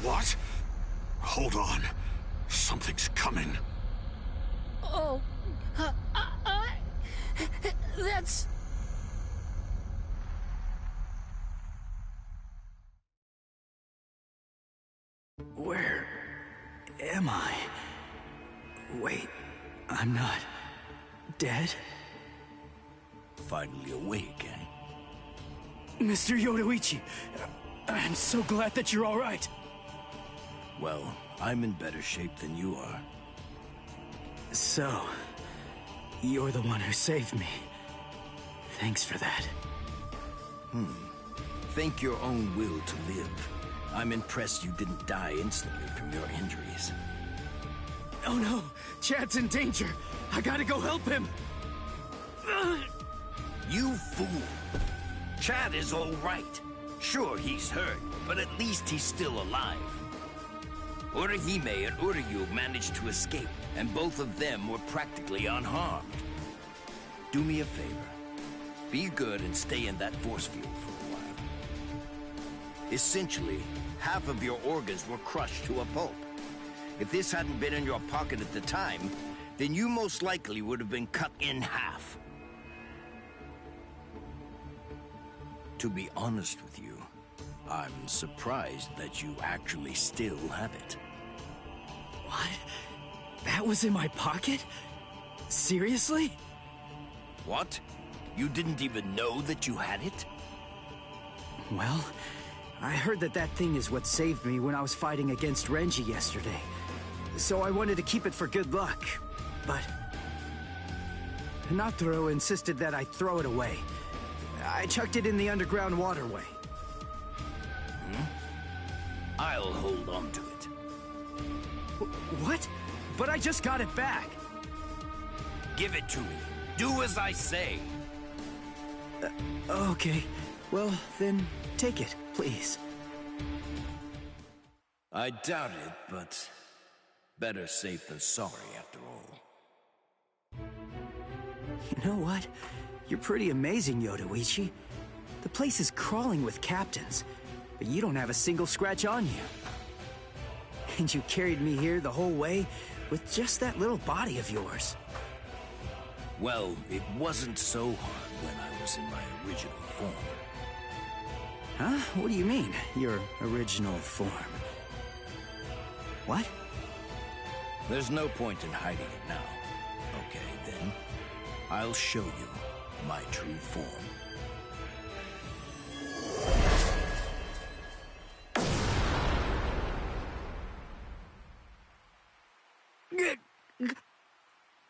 What? Hold on. Something's coming. Oh, that's... Where am I? Wait, I'm not dead? Finally awake, eh? Mr. Yoruichi, I'm so glad that you're all right. Well, I'm in better shape than you are. So, you're the one who saved me. Thanks for that. Think your own will to live. I'm impressed you didn't die instantly from your injuries. Oh no! Chad's in danger! I gotta go help him! You fool! Chad is all right. Sure, he's hurt, but at least he's still alive. Orihime and Uryu managed to escape, and both of them were practically unharmed. Do me a favor. Be good and stay in that force field for a while. Essentially, half of your organs were crushed to a pulp. If this hadn't been in your pocket at the time, then you most likely would have been cut in half. To be honest with you, I'm surprised that you actually still have it. What? That was in my pocket? Seriously? What? You didn't even know that you had it? Well, I heard that thing is what saved me when I was fighting against Renji yesterday. So I wanted to keep it for good luck, but... Hinataro insisted that I throw it away. I chucked it in the underground waterway. I'll hold on to it. What? But I just got it back. Give it to me. Do as I say. Okay. Well, then take it, please. I doubt it, but better safe than sorry after all. You know what? You're pretty amazing, Yodoichi. The place is crawling with captains, but you don't have a single scratch on you. And you carried me here the whole way with just that little body of yours. Well, it wasn't so hard when I was in my original form. Huh? What do you mean, your original form? What? There's no point in hiding it now. Okay, then. I'll show you my true form.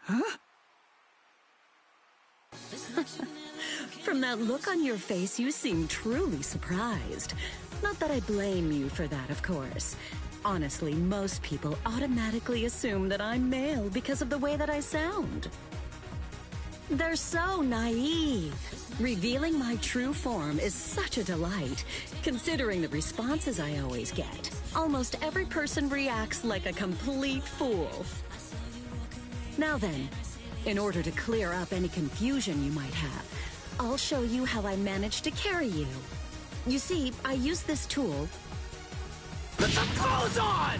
Huh? From that look on your face, you seem truly surprised. Not that I blame you for that, of course. Honestly, most people automatically assume that I'm male because of the way that I sound. They're so naive. Revealing my true form is such a delight, considering the responses I always get. Almost every person reacts like a complete fool. Now then, in order to clear up any confusion you might have, I'll show you how I managed to carry you. You see, I use this tool. Put some clothes on!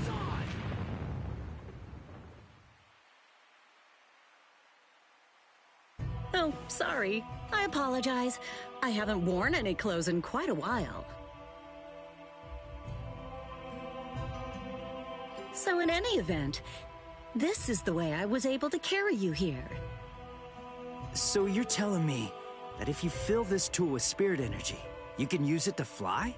Oh, sorry. I apologize. I haven't worn any clothes in quite a while. So in any event, this is the way I was able to carry you here. So you're telling me that if you fill this tool with spirit energy, you can use it to fly?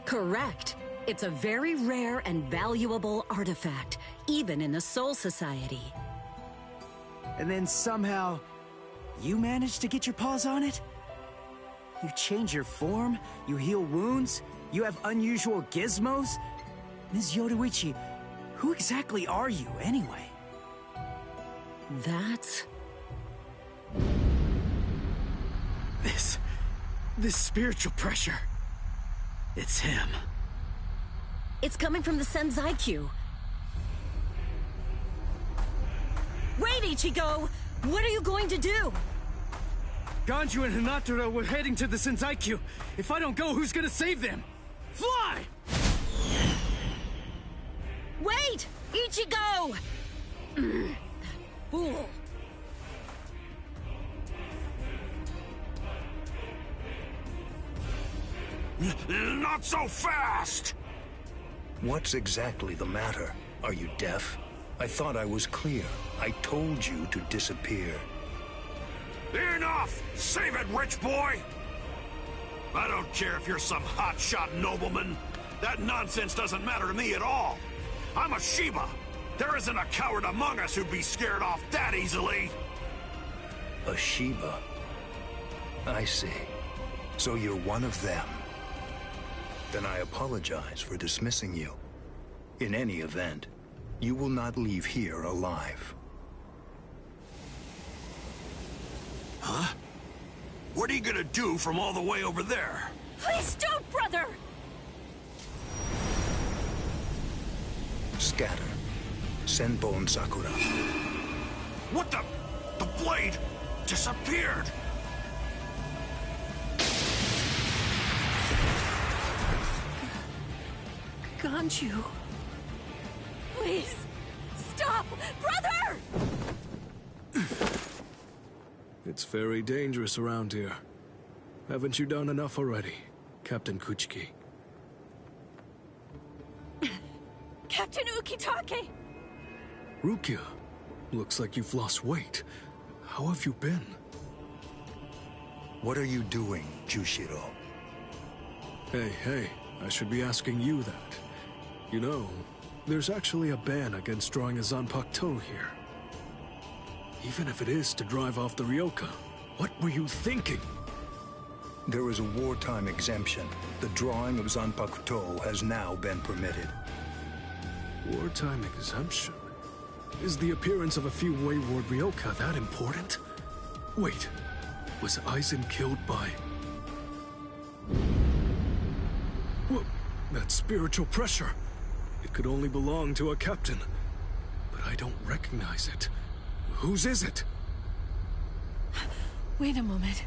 Correct. It's a very rare and valuable artifact, even in the Soul Society. And then somehow, you managed to get your paws on it? You change your form, you heal wounds, you have unusual gizmos? Ms. Yodoichi, who exactly are you, anyway? That's... This spiritual pressure. It's him. It's coming from the Senzaikyu. Wait, Ichigo! What are you going to do? Ganju and Hinataro were heading to the Senzaikyu. If I don't go, who's gonna save them? Fly! Wait! Ichigo! That fool. Not so fast! What's exactly the matter? Are you deaf? I thought I was clear. I told you to disappear. Enough! Save it, rich boy! I don't care if you're some hotshot nobleman. That nonsense doesn't matter to me at all. I'm a Shiba. There isn't a coward among us who'd be scared off that easily. A Shiba? I see. So you're one of them. Then I apologize for dismissing you. In any event, you will not leave here alive. Huh? What are you gonna do from all the way over there? Please don't, brother! Scatter. Senbon Sakura. What the? The blade disappeared! Ganju. Please, stop! Brother! It's very dangerous around here. Haven't you done enough already, Captain Kuchiki? Captain Ukitake! Rukia, looks like you've lost weight. How have you been? What are you doing, Jushiro? Hey, I should be asking you that. You know, there's actually a ban against drawing a Zanpakuto here. Even if it is to drive off the Ryoka, what were you thinking? There is a wartime exemption. The drawing of Zanpakuto has now been permitted. Wartime exemption? Is the appearance of a few wayward Ryoka that important? Wait, was Aizen killed by... spiritual pressure. It could only belong to a captain. But I don't recognize it. Whose is it? Wait a moment.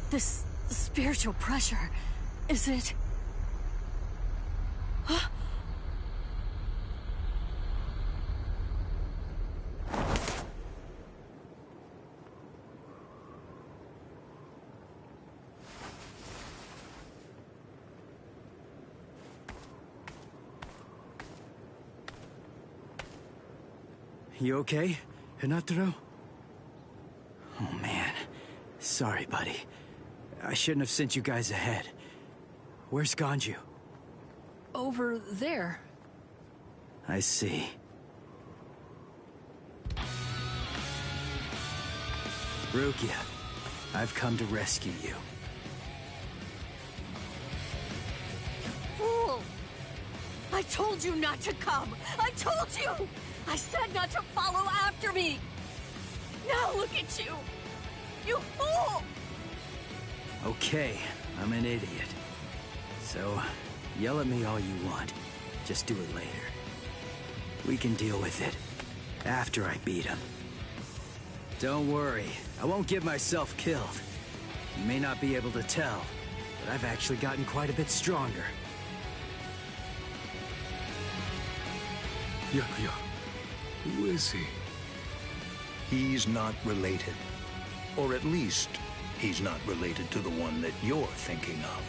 This spiritual pressure, is it... Huh? You okay, Hinataro? Oh man, sorry buddy. I shouldn't have sent you guys ahead. Where's Ganju? Over there. I see. Rukia, I've come to rescue you. Fool! I told you not to come! I told you! I said not to follow after me! Now look at you! You fool! Okay, I'm an idiot. So, yell at me all you want. Just do it later. We can deal with it after I beat him. Don't worry, I won't get myself killed. You may not be able to tell, but I've actually gotten quite a bit stronger. Yakuya, who is he? He's not related. Or at least, he's not related to the one that you're thinking of.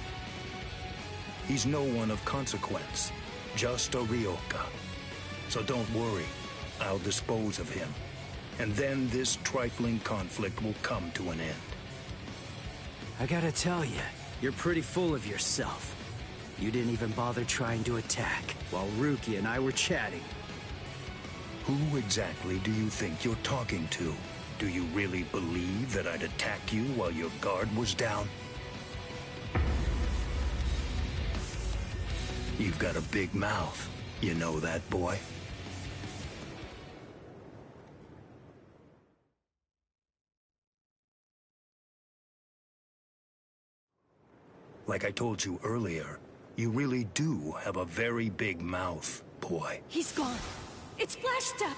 He's no one of consequence, just a Ryoka. So don't worry, I'll dispose of him. And then this trifling conflict will come to an end. I gotta tell you, you're pretty full of yourself. You didn't even bother trying to attack, while Rukia and I were chatting. Who exactly do you think you're talking to? Do you really believe that I'd attack you while your guard was down? You've got a big mouth. You know that, boy? Like I told you earlier, you really do have a very big mouth, boy. He's gone. It's Flash Step.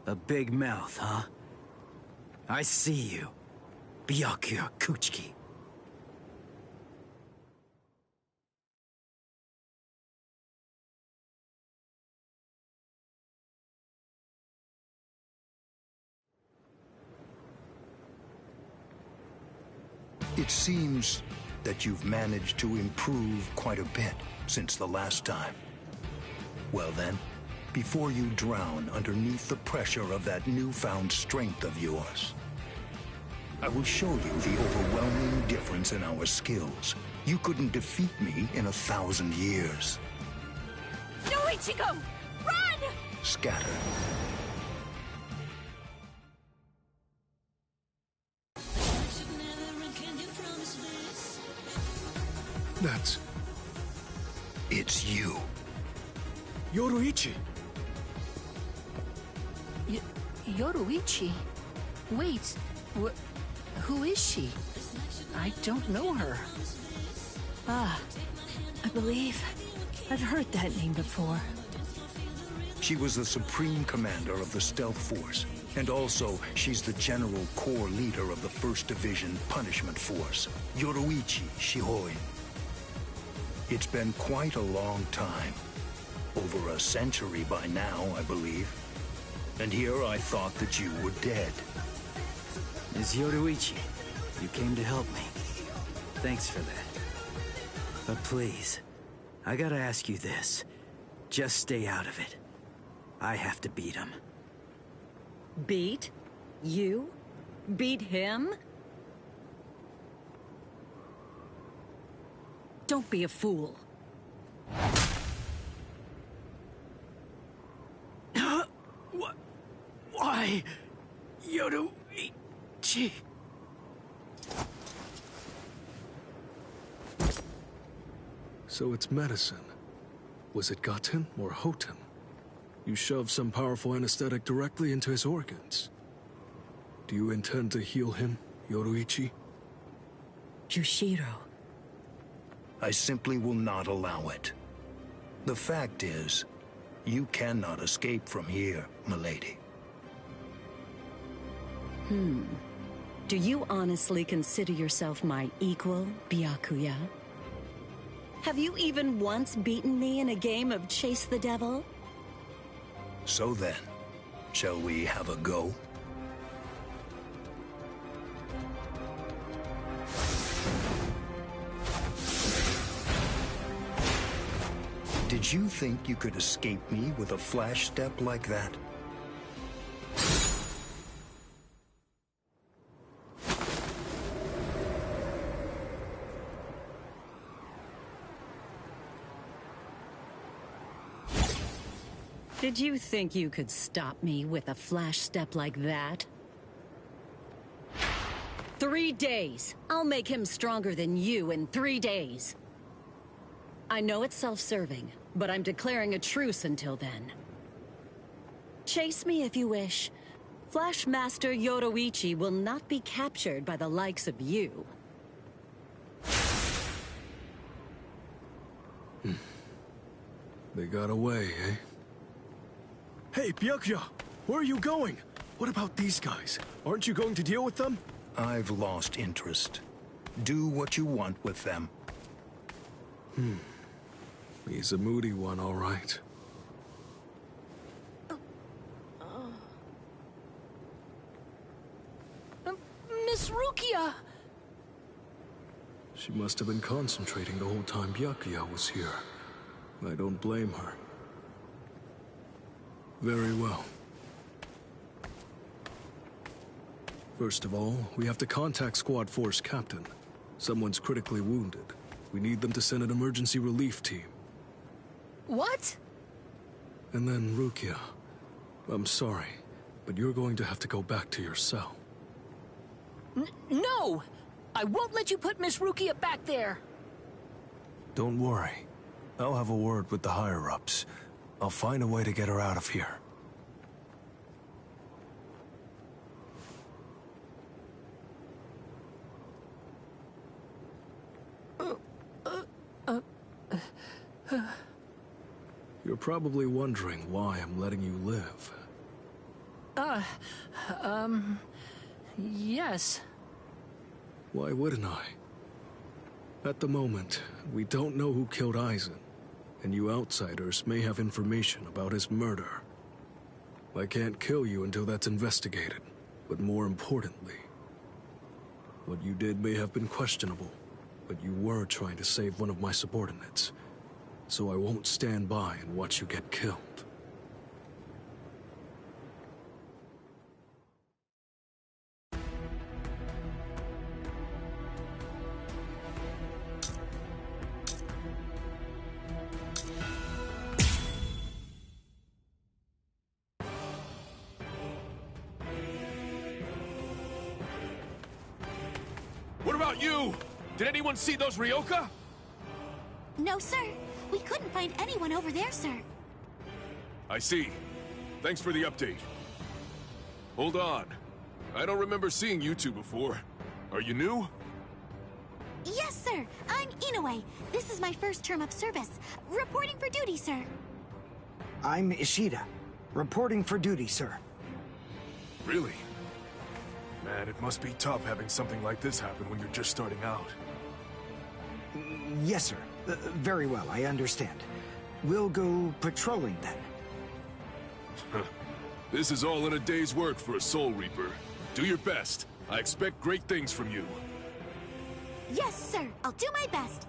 A big mouth, huh? I see you. Byakuya Kuchiki. It seems that you've managed to improve quite a bit since the last time. Well then, before you drown underneath the pressure of that newfound strength of yours, I will show you the overwhelming difference in our skills. You couldn't defeat me in 1,000 years. No, Ichigo! Run! Scatter. It's you. Yoruichi. Yoruichi? Wait, who is she? I don't know her. Ah, I believe I've heard that name before. She was the supreme commander of the Stealth Force, and also she's the general corps leader of the 1st Division Punishment Force, Yoruichi Shihoin. It's been quite a long time. Over a century by now, I believe. And here I thought that you were dead. Ms. Yoruichi, you came to help me. Thanks for that. But please, I gotta ask you this. Just stay out of it. I have to beat him. Beat? You? Beat him? Don't be a fool. Why? Yoruichi. So it's medicine. Was it Gaten or Hoten? You shoved some powerful anesthetic directly into his organs. Do you intend to heal him, Yoruichi? Jushiro. I simply will not allow it. The fact is, you cannot escape from here, milady. Do you honestly consider yourself my equal, Byakuya? Have you even once beaten me in a game of Chase the Devil? So then, shall we have a go? Did you think you could escape me with a flash step like that? Did you think you could stop me with a flash step like that? 3 days. I'll make him stronger than you in 3 days. I know it's self-serving, but I'm declaring a truce until then. Chase me if you wish. Flash Master Yoruichi will not be captured by the likes of you. They got away, eh? Hey, Byakuya! Where are you going? What about these guys? Aren't you going to deal with them? I've lost interest. Do what you want with them. He's a moody one, all right. Miss Rukia! She must have been concentrating the whole time Byakuya was here. I don't blame her. Very well. First of all, we have to contact Squad Force Captain. Someone's critically wounded. We need them to send an emergency relief team. What? And then, Rukia, I'm sorry, but you're going to have to go back to your cell. No! I won't let you put Miss Rukia back there! Don't worry. I'll have a word with the higher-ups. I'll find a way to get her out of here. You're probably wondering why I'm letting you live. Yes. Why wouldn't I? At the moment, we don't know who killed Aizen, and you outsiders may have information about his murder. I can't kill you until that's investigated, but more importantly, what you did may have been questionable, but you were trying to save one of my subordinates, so I won't stand by and watch you get killed. What about you? Did anyone see those Ryoka? No, sir. We couldn't find anyone over there, sir. I see. Thanks for the update. Hold on. I don't remember seeing you two before. Are you new? Yes, sir. I'm Inoue. This is my first term of service. Reporting for duty, sir. I'm Ishida. Reporting for duty, sir. Really? Man, it must be tough having something like this happen when you're just starting out. Yes, sir. Very well, I understand. We'll go patrolling then. This is all in a day's work for a Soul Reaper. Do your best. I expect great things from you. Yes, sir. I'll do my best.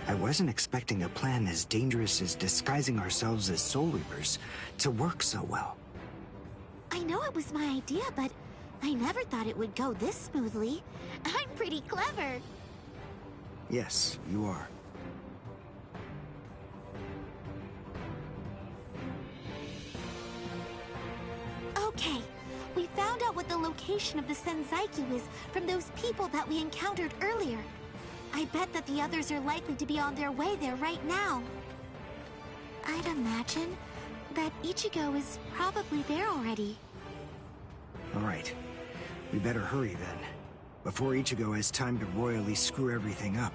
I wasn't expecting a plan as dangerous as disguising ourselves as Soul Reapers to work so well. I know it was my idea, but I never thought it would go this smoothly. I'm pretty clever. Yes, you are. Okay, we found out what the location of the Senzaiku is from those people that we encountered earlier. I bet that the others are likely to be on their way there right now. I'd imagine that Ichigo is probably there already. All right. We better hurry then, before Ichigo has time to royally screw everything up.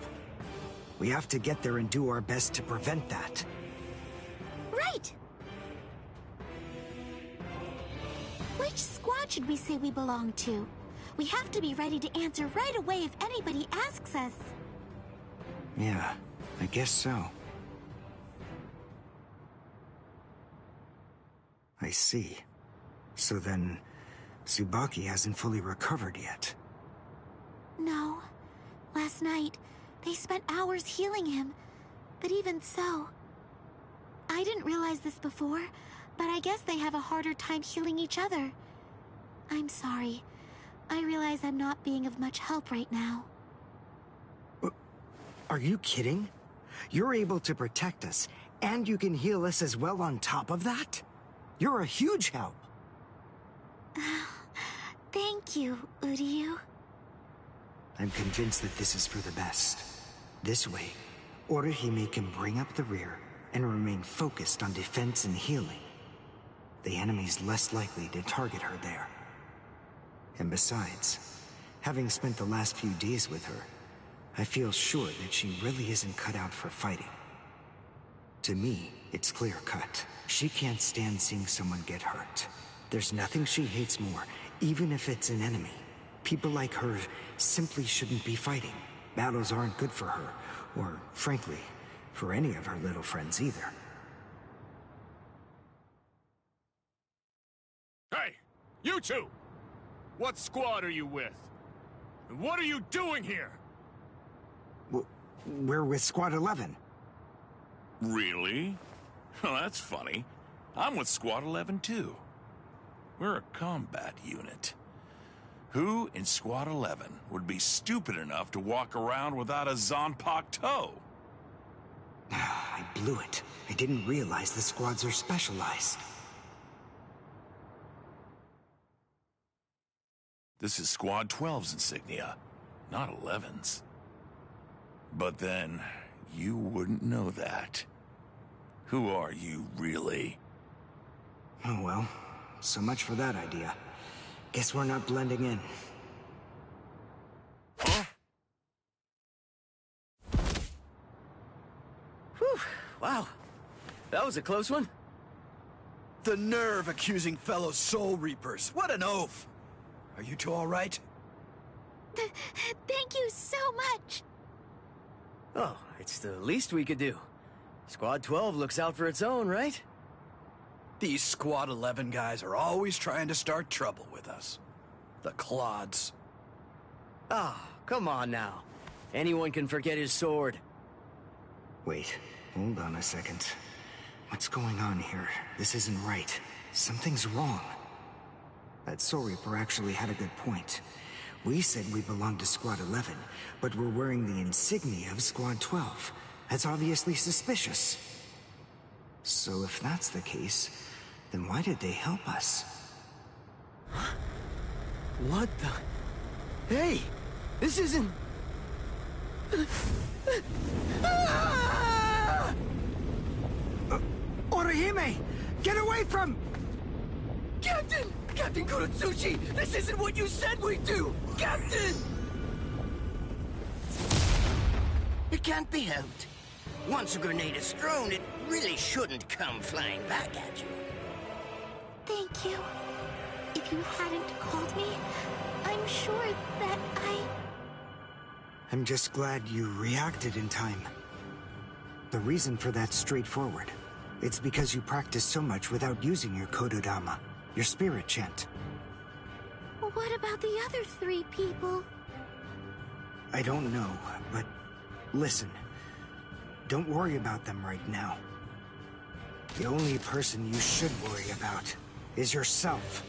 We have to get there and do our best to prevent that. Right! Which squad should we say we belong to? We have to be ready to answer right away if anybody asks us. Yeah, I guess so. I see. So then, Tsubaki hasn't fully recovered yet. No. Last night, they spent hours healing him. But even so... I didn't realize this before, but I guess they have a harder time healing each other. I'm sorry. I realize I'm not being of much help right now. Are you kidding? You're able to protect us, and you can heal us as well on top of that? You're a huge help. Thank you, Uryu. I'm convinced that this is for the best. This way, Orihime can bring up the rear and remain focused on defense and healing. The enemy's less likely to target her there. And besides, having spent the last few days with her, I feel sure that she really isn't cut out for fighting. To me, it's clear-cut. She can't stand seeing someone get hurt. There's nothing she hates more, even if it's an enemy. People like her simply shouldn't be fighting. Battles aren't good for her, or, frankly, for any of her little friends either. Hey, you two! What squad are you with? And what are you doing here? We're with Squad 11. Really? Well, that's funny. I'm with Squad 11 too. We're a combat unit. Who in Squad 11 would be stupid enough to walk around without a Zanpakuto toe? I blew it. I didn't realize the squads are specialized. This is Squad 12's insignia, not 11's. But then, you wouldn't know that. Who are you, really? Oh well, so much for that idea. Guess we're not blending in. Whew, wow. That was a close one. The nerve accusing fellow Soul Reapers. What an oaf! Are you two all right? Thank you so much! Oh, it's the least we could do. Squad 12 looks out for its own, right? These Squad 11 guys are always trying to start trouble with us. The clods. Ah, come on now. Anyone can forget his sword. Wait, hold on a second. What's going on here? This isn't right. Something's wrong. That Soul Reaper actually had a good point. We said we belonged to Squad 11, but we're wearing the insignia of Squad 12. That's obviously suspicious. So if that's the case, then why did they help us? What the... Hey! This isn't... Orihime! Get away from... Captain! Captain Kurotsuchi! This isn't what you said we'd do! Captain! It can't be helped. Once a grenade is thrown, it really shouldn't come flying back at you. Thank you. If you hadn't called me, I'm sure that I'm just glad you reacted in time. The reason for that's straightforward. It's because you practice so much without using your Kododama, your spirit chant. What about the other 3 people? I don't know, but listen. Don't worry about them right now. The only person you should worry about is yourself.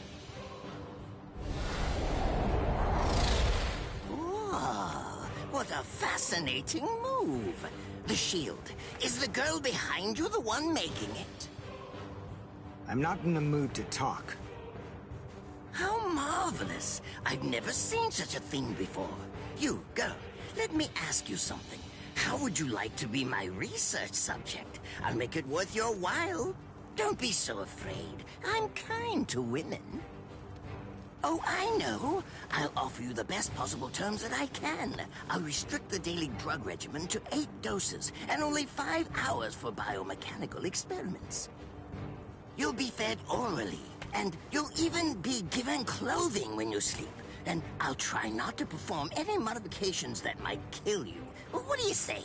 Oh, what a fascinating move. The shield. Is the girl behind you the one making it? I'm not in the mood to talk. How marvelous. I've never seen such a thing before. You, girl, let me ask you something. How would you like to be my research subject? I'll make it worth your while. Don't be so afraid. I'm kind to women. Oh, I know. I'll offer you the best possible terms that I can. I'll restrict the daily drug regimen to 8 doses and only 5 hours for biomechanical experiments. You'll be fed orally, and you'll even be given clothing when you sleep. And I'll try not to perform any modifications that might kill you. What do you say?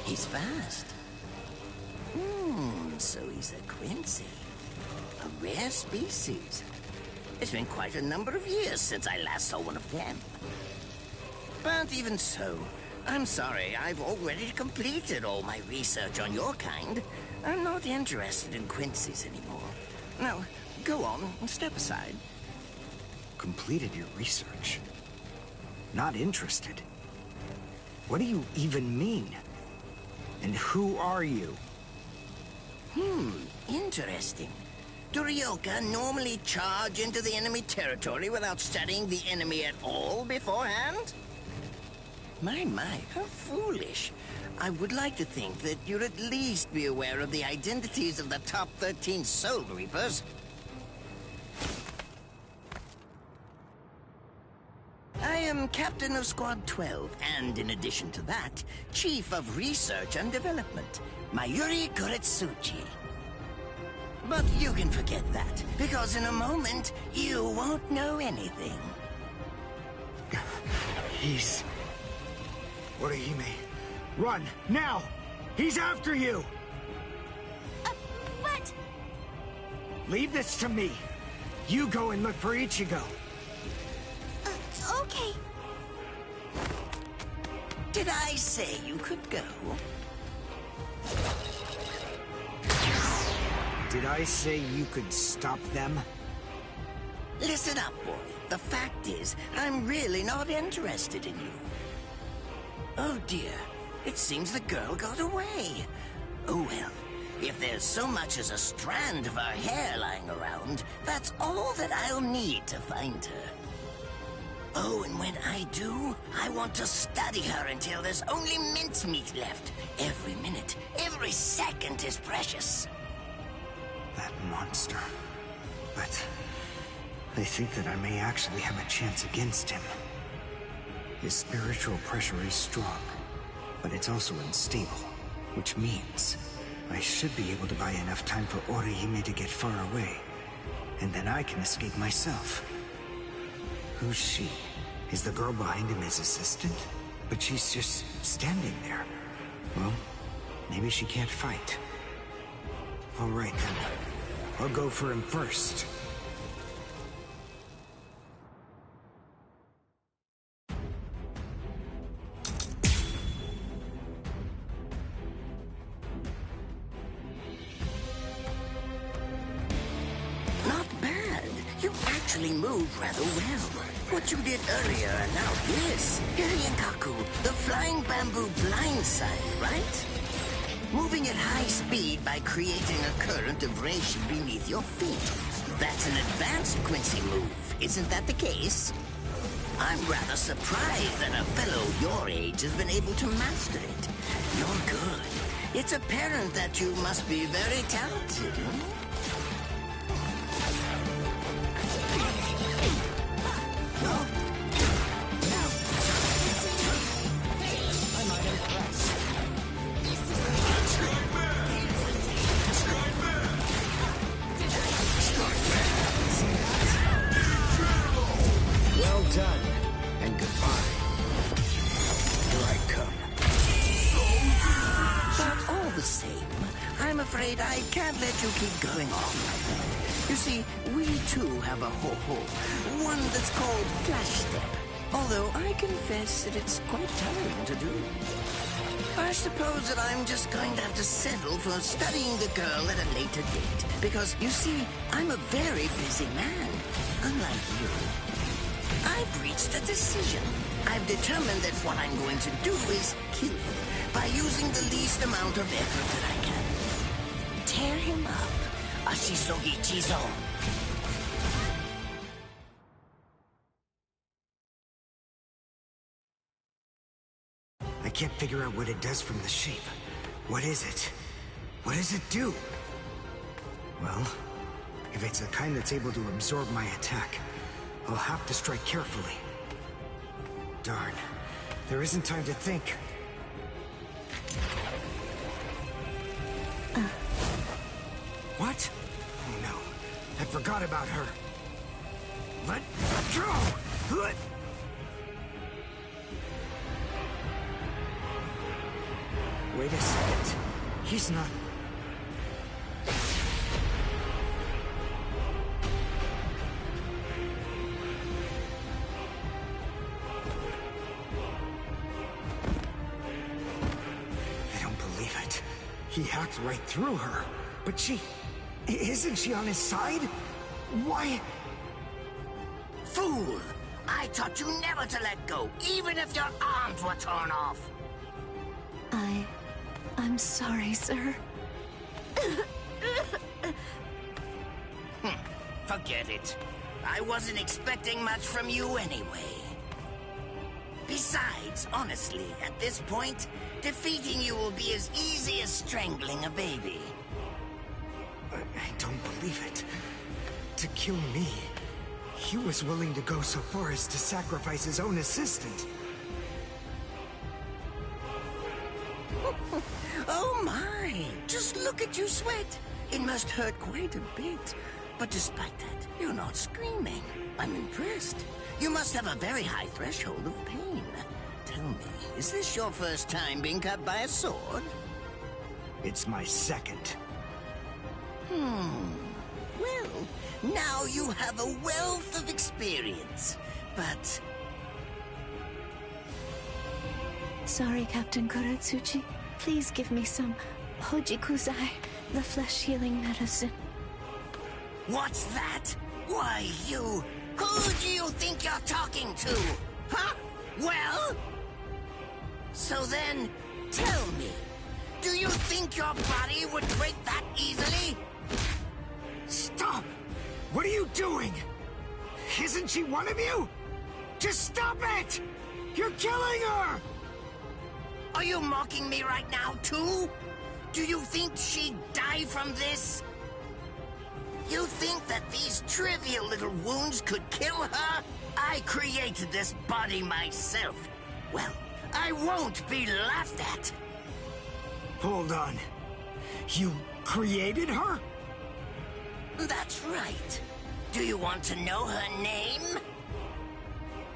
He's fast. So he's a Quincy. A rare species. It's been quite a number of years since I last saw one of them. But even so, I'm sorry, I've already completed all my research on your kind. I'm not interested in Quincy's anymore. Now, go on and step aside. Completed your research? Not interested? What do you even mean? And who are you? Interesting. Do Ryoka normally charge into the enemy territory without studying the enemy at all beforehand? My, how foolish. I would like to think that you'd at least be aware of the identities of the top 13 Soul Reapers. I am Captain of Squad 12, and in addition to that, Chief of Research and Development, Mayuri Kuretsuchi. But you can forget that, because in a moment, you won't know anything. He's... Orihime, run, now! He's after you! But... Leave this to me. You go and look for Ichigo. Okay. Did I say you could go? Did I say you could stop them? Listen up, boy. The fact is, I'm really not interested in you. Oh dear, it seems the girl got away. Oh well, if there's so much as a strand of her hair lying around, that's all that I'll need to find her. Oh, and when I do, I want to study her until there's only mincemeat left. Every minute, every second is precious. That monster. But I think that I may actually have a chance against him. His spiritual pressure is strong, but it's also unstable, which means I should be able to buy enough time for Orihime to get far away, and then I can escape myself. Who's she? Is the girl behind him his assistant? But she's just standing there. Well, maybe she can't fight. All right then. I'll go for him first. Not bad. You actually moved rather well. What you did earlier and now this. Hiryankaku, the flying bamboo blindside, right? Moving at high speed by creating a current of reishi beneath your feet. That's an advanced Quincy move, isn't that the case? I'm rather surprised that a fellow your age has been able to master it. You're good. It's apparent that you must be very talented, Well done, and goodbye. Here I come. But all the same, I'm afraid I can't let you keep going on like that. You see, we too have a ho-ho, one that's called Flash Step. Although I confess that it's quite tiring to do. I suppose that I'm just going to have to settle for studying the girl at a later date. Because, you see, I'm a very busy man, unlike you. I've reached a decision. I've determined that what I'm going to do is kill him by using the least amount of effort that I can. Tear him up. Ashisogi Chizo. can't figure out what it does from the shape. What is it? What does it do? Well, if it's the kind that's able to absorb my attack, I'll have to strike carefully. Darn. There isn't time to think. What? Oh no. I forgot about her. Let go! Wait a second. He's not... I don't believe it. He hacked right through her. But she... Isn't she on his side? Why... Fool! I taught you never to let go, even if your arms were torn off. I'm sorry, sir. Forget it. I wasn't expecting much from you anyway. Besides, honestly, at this point, defeating you will be as easy as strangling a baby. I don't believe it. To kill me, he was willing to go so far as to sacrifice his own assistant. Oh my! Just look at you sweat! It must hurt quite a bit. But despite that, you're not screaming. I'm impressed. You must have a very high threshold of pain. Tell me, is this your first time being cut by a sword? It's my second. Well, now you have a wealth of experience, but... Sorry, Captain Kuratsuchi. Please give me some Hojikuzai, the flesh-healing medicine. What's that? Why, you... Who do you think you're talking to? Huh? Well? So then, tell me, do you think your body would break that easily? Stop! What are you doing? Isn't she one of you? Just stop it! You're killing her! Are you mocking me right now, too? Do you think she'd die from this? You think that these trivial little wounds could kill her? I created this body myself. Well, I won't be laughed at. Hold on. You created her? That's right. Do you want to know her name?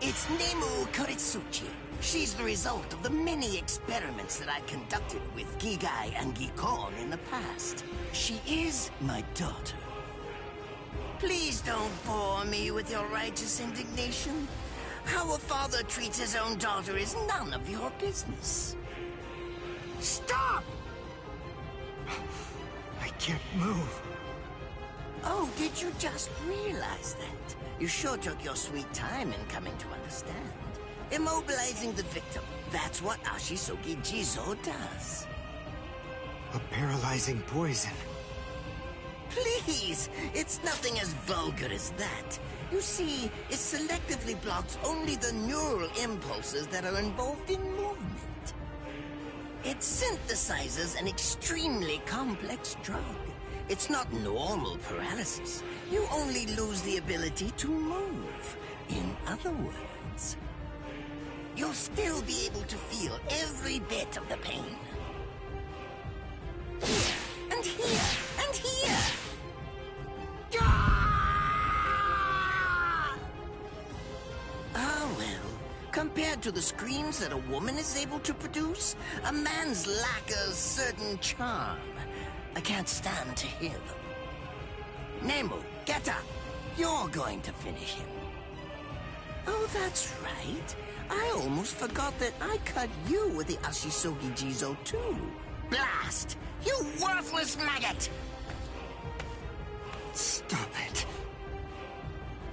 It's Nemu Kuritsuchi. She's the result of the many experiments that I conducted with Gigai and Gikon in the past. She is my daughter. Please don't bore me with your righteous indignation. How a father treats his own daughter is none of your business. Stop! I can't move. Oh, did you just realize that? You sure took your sweet time in coming to understand. Immobilizing the victim, that's what Ashisogi Jizo does. A paralyzing poison. Please, it's nothing as vulgar as that. You see, it selectively blocks only the neural impulses that are involved in movement. It synthesizes an extremely complex drug. It's not normal paralysis. You only lose the ability to move. In other words, you'll still be able to feel every bit of the pain. Here, and here, and here! Ah, well, compared to the screams that a woman is able to produce, a man's lack a certain charm. I can't stand to hear them. Nemu, get up. You're going to finish him. Oh, that's right. I almost forgot that I cut you with the Ashisogi Jizo too. Blast! You worthless maggot! Stop it.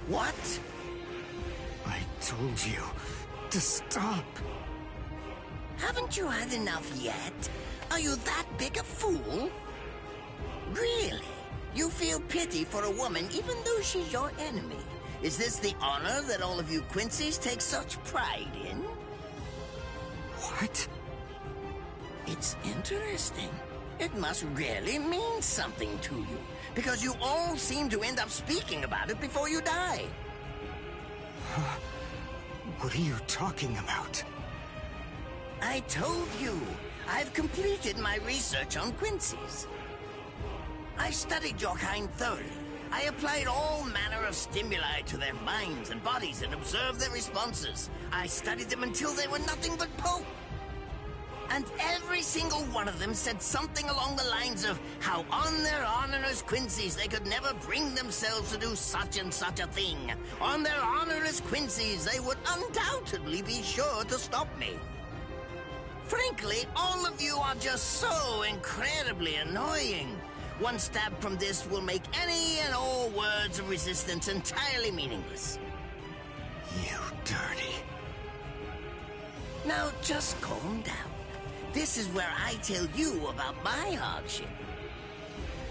What? I told you to stop. Haven't you had enough yet? Are you that big a fool? Really? You feel pity for a woman even though she's your enemy? Is this the honor that all of you Quincy's take such pride in? What? It's interesting. It must really mean something to you, because you all seem to end up speaking about it before you die. What are you talking about? I told you, I've completed my research on Quincy's. I studied your kind thoroughly. I applied all manner of stimuli to their minds and bodies and observed their responses. I studied them until they were nothing but pulp. And every single one of them said something along the lines of how on their honor as Quincy's they could never bring themselves to do such and such a thing. On their honor as Quincy's they would undoubtedly be sure to stop me. Frankly, all of you are just so incredibly annoying. One stab from this will make any and all words of resistance entirely meaningless. You dirty. Now just calm down. This is where I tell you about my hardship.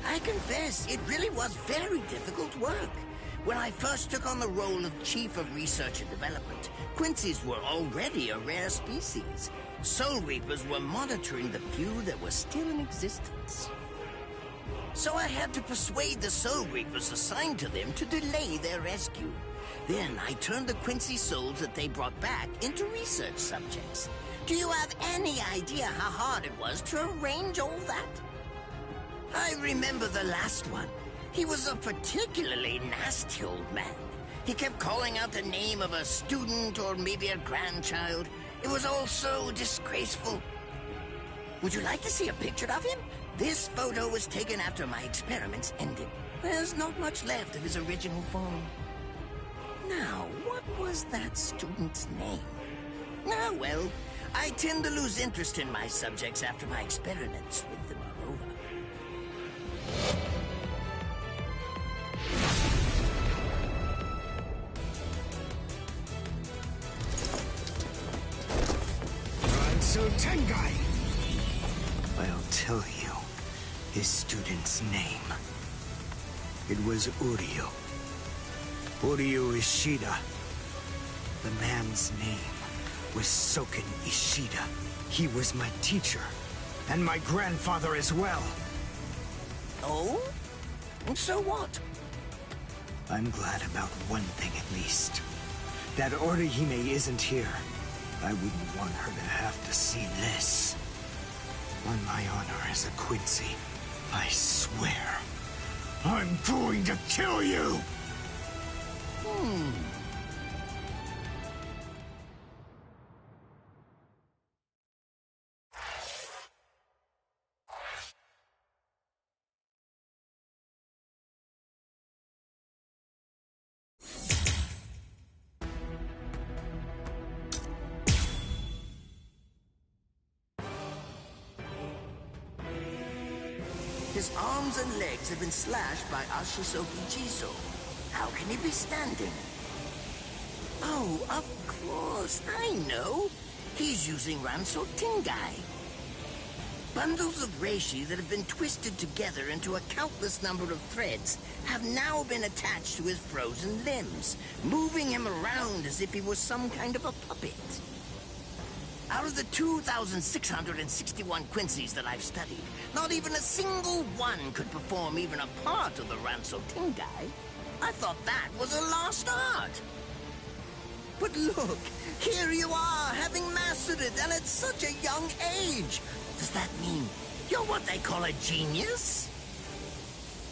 I confess, it really was very difficult work. When I first took on the role of Chief of Research and Development, Quincy's were already a rare species. Soul Reapers were monitoring the few that were still in existence. So I had to persuade the Soul Reapers assigned to them to delay their rescue. Then I turned the Quincy souls that they brought back into research subjects. Do you have any idea how hard it was to arrange all that? I remember the last one. He was a particularly nasty old man. He kept calling out the name of a student or maybe a grandchild. It was all so disgraceful. Would you like to see a picture of him? This photo was taken after my experiments ended. There's not much left of his original form. Now, what was that student's name? Ah, well, I tend to lose interest in my subjects after my experiments with them are over. Ranso Tengai! I'll tell you his student's name. It was Uryu. Uryu Ishida. The man's name was Soken Ishida. He was my teacher, and my grandfather as well. Oh? And so what? I'm glad about one thing at least. That Orihime isn't here. I wouldn't want her to have to see this. On my honor as a Quincy, I swear, I'm going to kill you! His arms and legs have been slashed by Ashisoki Jiso. How can he be standing? Oh, of course, I know. He's using Ranso Tengai. Bundles of reishi that have been twisted together into a countless number of threads have now been attached to his frozen limbs, moving him around as if he was some kind of a puppet. Out of the 2,661 Quincy's that I've studied, not even a single one could perform even a part of the Ranso Tengai. I thought that was a lost art. But look, here you are, having mastered it, and at such a young age. Does that mean you're what they call a genius?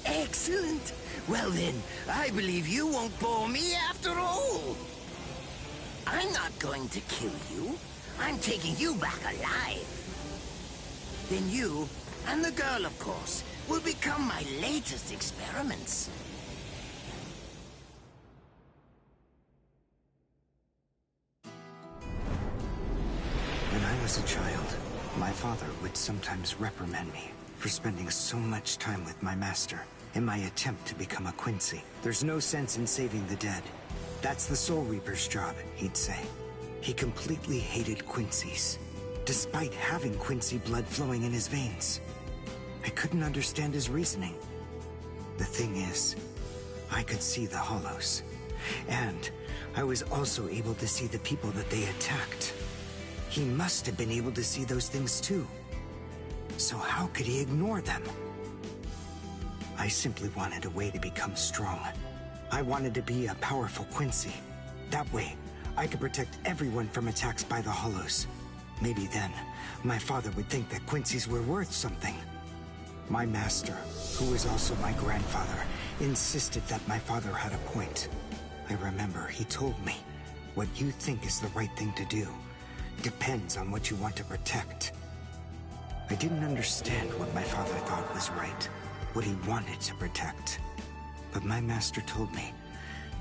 Excellent. Well then, I believe you won't bore me after all. I'm not going to kill you. I'm taking you back alive. Then you, and the girl, of course, will become my latest experiments. When I was a child, my father would sometimes reprimand me for spending so much time with my master in my attempt to become a Quincy. There's no sense in saving the dead. That's the Soul Reaper's job, he'd say. He completely hated Quincy's, despite having Quincy blood flowing in his veins. I couldn't understand his reasoning. The thing is, I could see the hollows, and I was also able to see the people that they attacked. He must have been able to see those things too. So how could he ignore them? I simply wanted a way to become strong. I wanted to be a powerful Quincy. That way, I could protect everyone from attacks by the Hollows. Maybe then, my father would think that Quincy's were worth something. My master, who was also my grandfather, insisted that my father had a point. I remember he told me, what you think is the right thing to do depends on what you want to protect. I didn't understand what my father thought was right, what he wanted to protect. But my master told me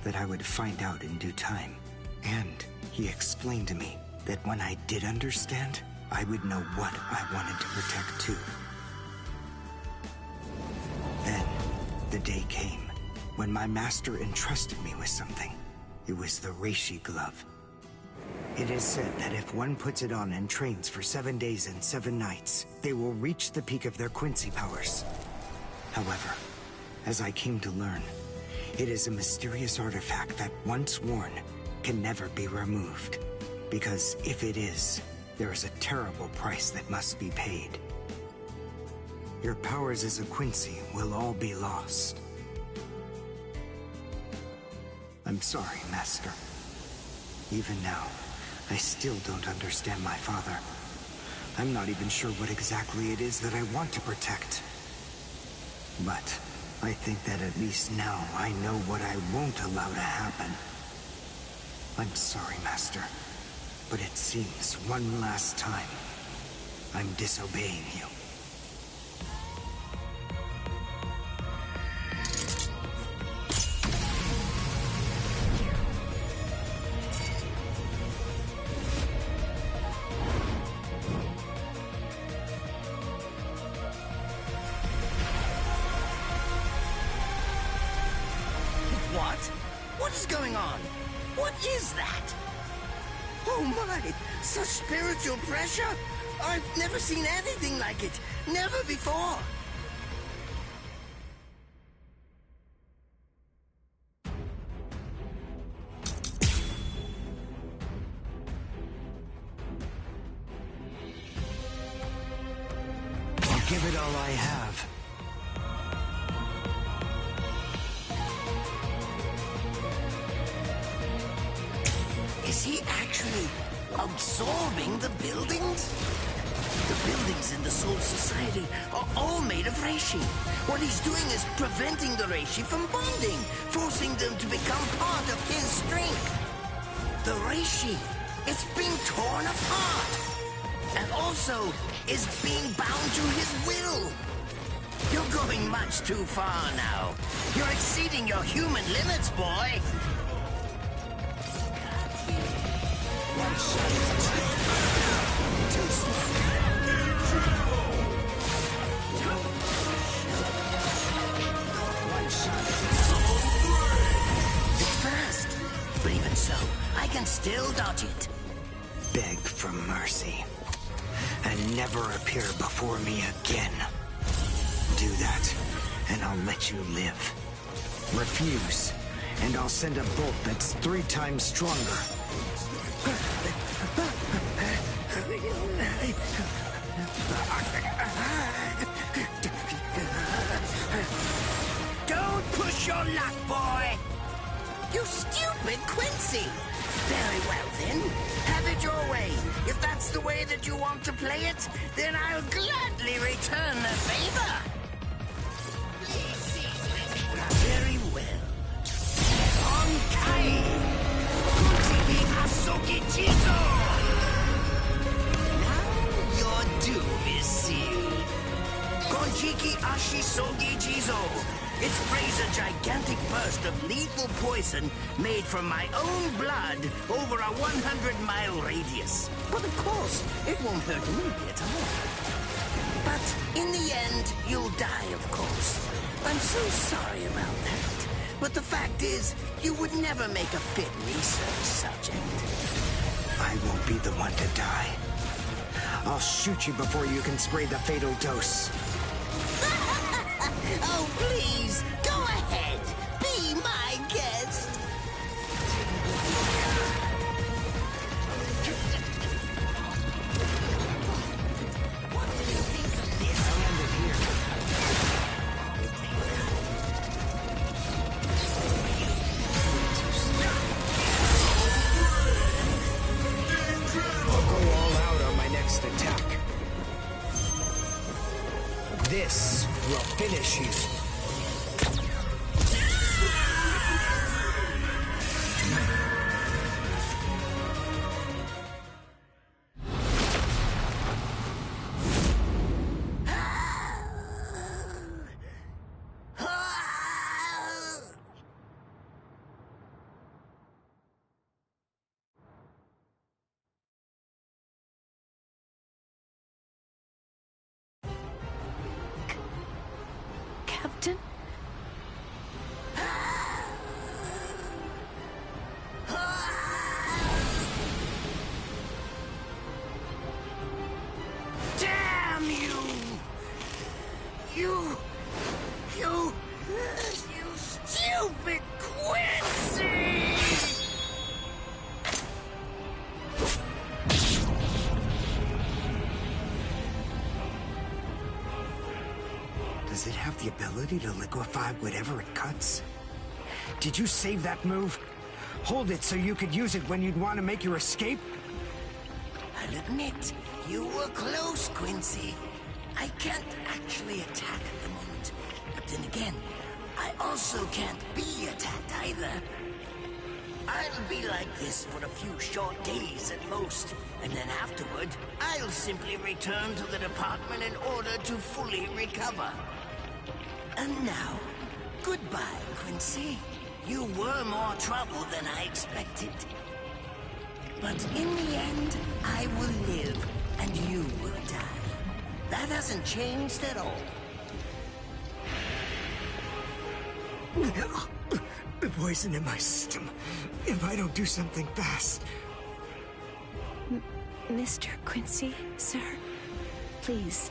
that I would find out in due time. And he explained to me that when I did understand, I would know what I wanted to protect too. Then, the day came when my master entrusted me with something. It was the Reishi glove. It is said that if one puts it on and trains for 7 days and 7 nights, they will reach the peak of their Quincy powers. However, as I came to learn, it is a mysterious artifact that, once worn, can never be removed. Because if it is, there is a terrible price that must be paid. Your powers as a Quincy will all be lost. I'm sorry, Master. Even now, I still don't understand my father. I'm not even sure what exactly it is that I want to protect. But I think that at least now I know what I won't allow to happen. I'm sorry, Master, but it seems one last time I'm disobeying you. What? What is going on? What is that? Oh my! Such spiritual pressure? I've never seen anything like it. Never before. I'll give it all I have. Is he actually absorbing the buildings? The buildings in the Soul Society are all made of Reishi. What he's doing is preventing the Reishi from bonding, forcing them to become part of his strength. The Reishi, it's being torn apart. And also is being bound to his will. You're going much too far now. You're exceeding your human limits, boy. It's fast, but even so, I can still dodge it. Beg for mercy, and never appear before me again. Do that, and I'll let you live. Refuse, and I'll send a bolt that's 3 times stronger. Don't push your luck, boy! You stupid Quincy! Very well, then. Have it your way. If that's the way that you want to play it, then I'll gladly return the favor. Very well. Onkai! Kuchiki Asoki Jizo! Now your doom is sealed. Konjiki Ashisogi Jizo. It sprays a gigantic burst of lethal poison made from my own blood over a 100-mile radius. But of course, it won't hurt me at all. But in the end, you'll die, of course. I'm so sorry about that. But the fact is, you would never make a fit research subject. I won't be the one to die. I'll shoot you before you can spray the fatal dose. Oh, please, go ahead. Be my guest. What do you think of this? this will finish you. Captain? Damn you! You stupid Quincy! Does it have the ability to liquefy whatever it cuts? Did you save that move? Hold it so you could use it when you'd want to make your escape? I'll admit, you were close, Quincy. I can't actually attack at the moment. But then again, I also can't be attacked either. I'll be like this for a few short days at most, and then afterward, I'll simply return to the department in order to fully recover. And now, goodbye, Quincy. You were more trouble than I expected. But in the end, I will live, and you will die. That hasn't changed at all. The poison in my system. If I don't do something fast. Mr. Quincy, sir, please,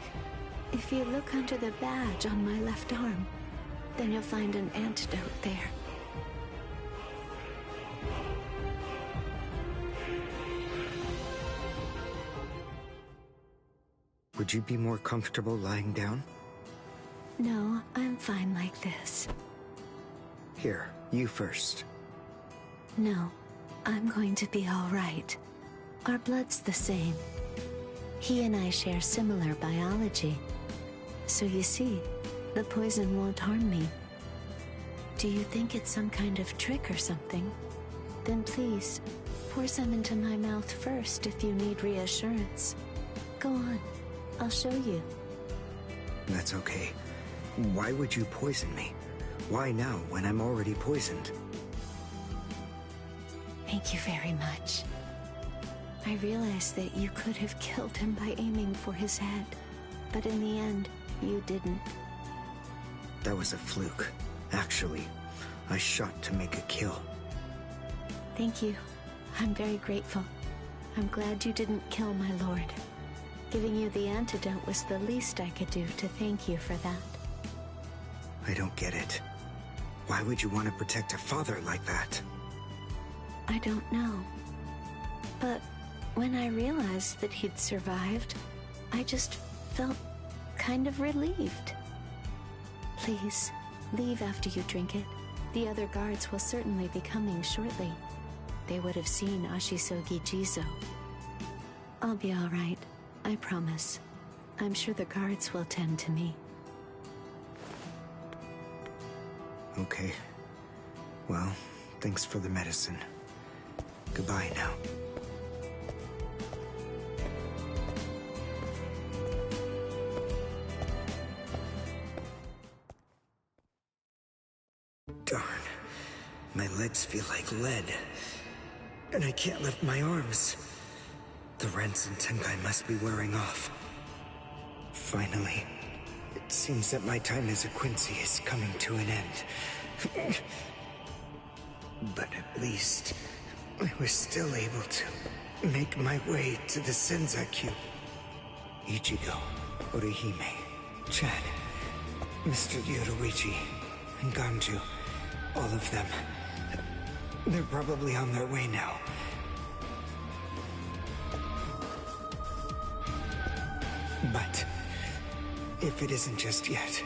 if you look under the badge on my left arm, then you'll find an antidote there. Would you be more comfortable lying down? No, I'm fine like this. Here, you first. No, I'm going to be all right. Our blood's the same. He and I share similar biology. So you see, the poison won't harm me. Do you think it's some kind of trick or something? Then please, pour some into my mouth first if you need reassurance. Go on, I'll show you. That's okay. Why would you poison me? Why now, when I'm already poisoned? Thank you very much. I realized that you could have killed him by aiming for his head, but in the end, you didn't. That was a fluke. Actually, I shot to make a kill. Thank you. I'm very grateful. I'm glad you didn't kill my lord. Giving you the antidote was the least I could do to thank you for that. I don't get it. Why would you want to protect a father like that? I don't know. But when I realized that he'd survived, I just felt kind of relieved. Please, leave after you drink it. The other guards will certainly be coming shortly. They would have seen Ashisogi Jizo. I'll be all right, I promise. I'm sure the guards will tend to me. Okay. Well, thanks for the medicine. Goodbye now. Darn. My legs feel like lead. And I can't lift my arms. The rents in Tenkai must be wearing off. Finally. It seems that my time as a Quincy is coming to an end. But at least, I was still able to make my way to the Senzakyu. Ichigo, Orihime, Chad, Mr. Yoruichi, and Ganju. All of them. They're probably on their way now. But if it isn't just yet,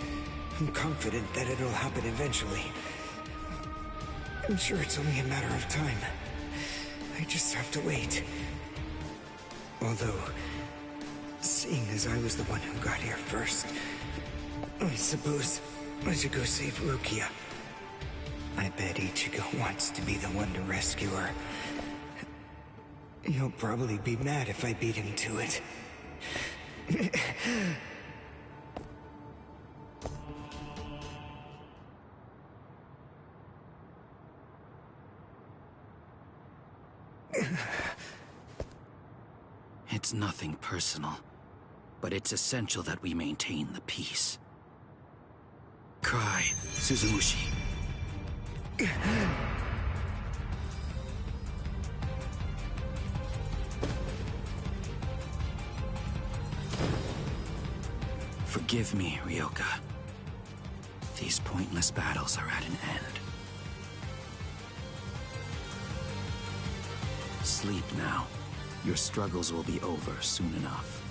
I'm confident that it'll happen eventually. I'm sure it's only a matter of time. I just have to wait. Although, seeing as I was the one who got here first, I suppose I should go save Rukia. I bet Ichigo wants to be the one to rescue her. He'll probably be mad if I beat him to it. It's nothing personal, but it's essential that we maintain the peace. Cry, Suzumushi. Forgive me, Ryoka. These pointless battles are at an end. Sleep now. Your struggles will be over soon enough.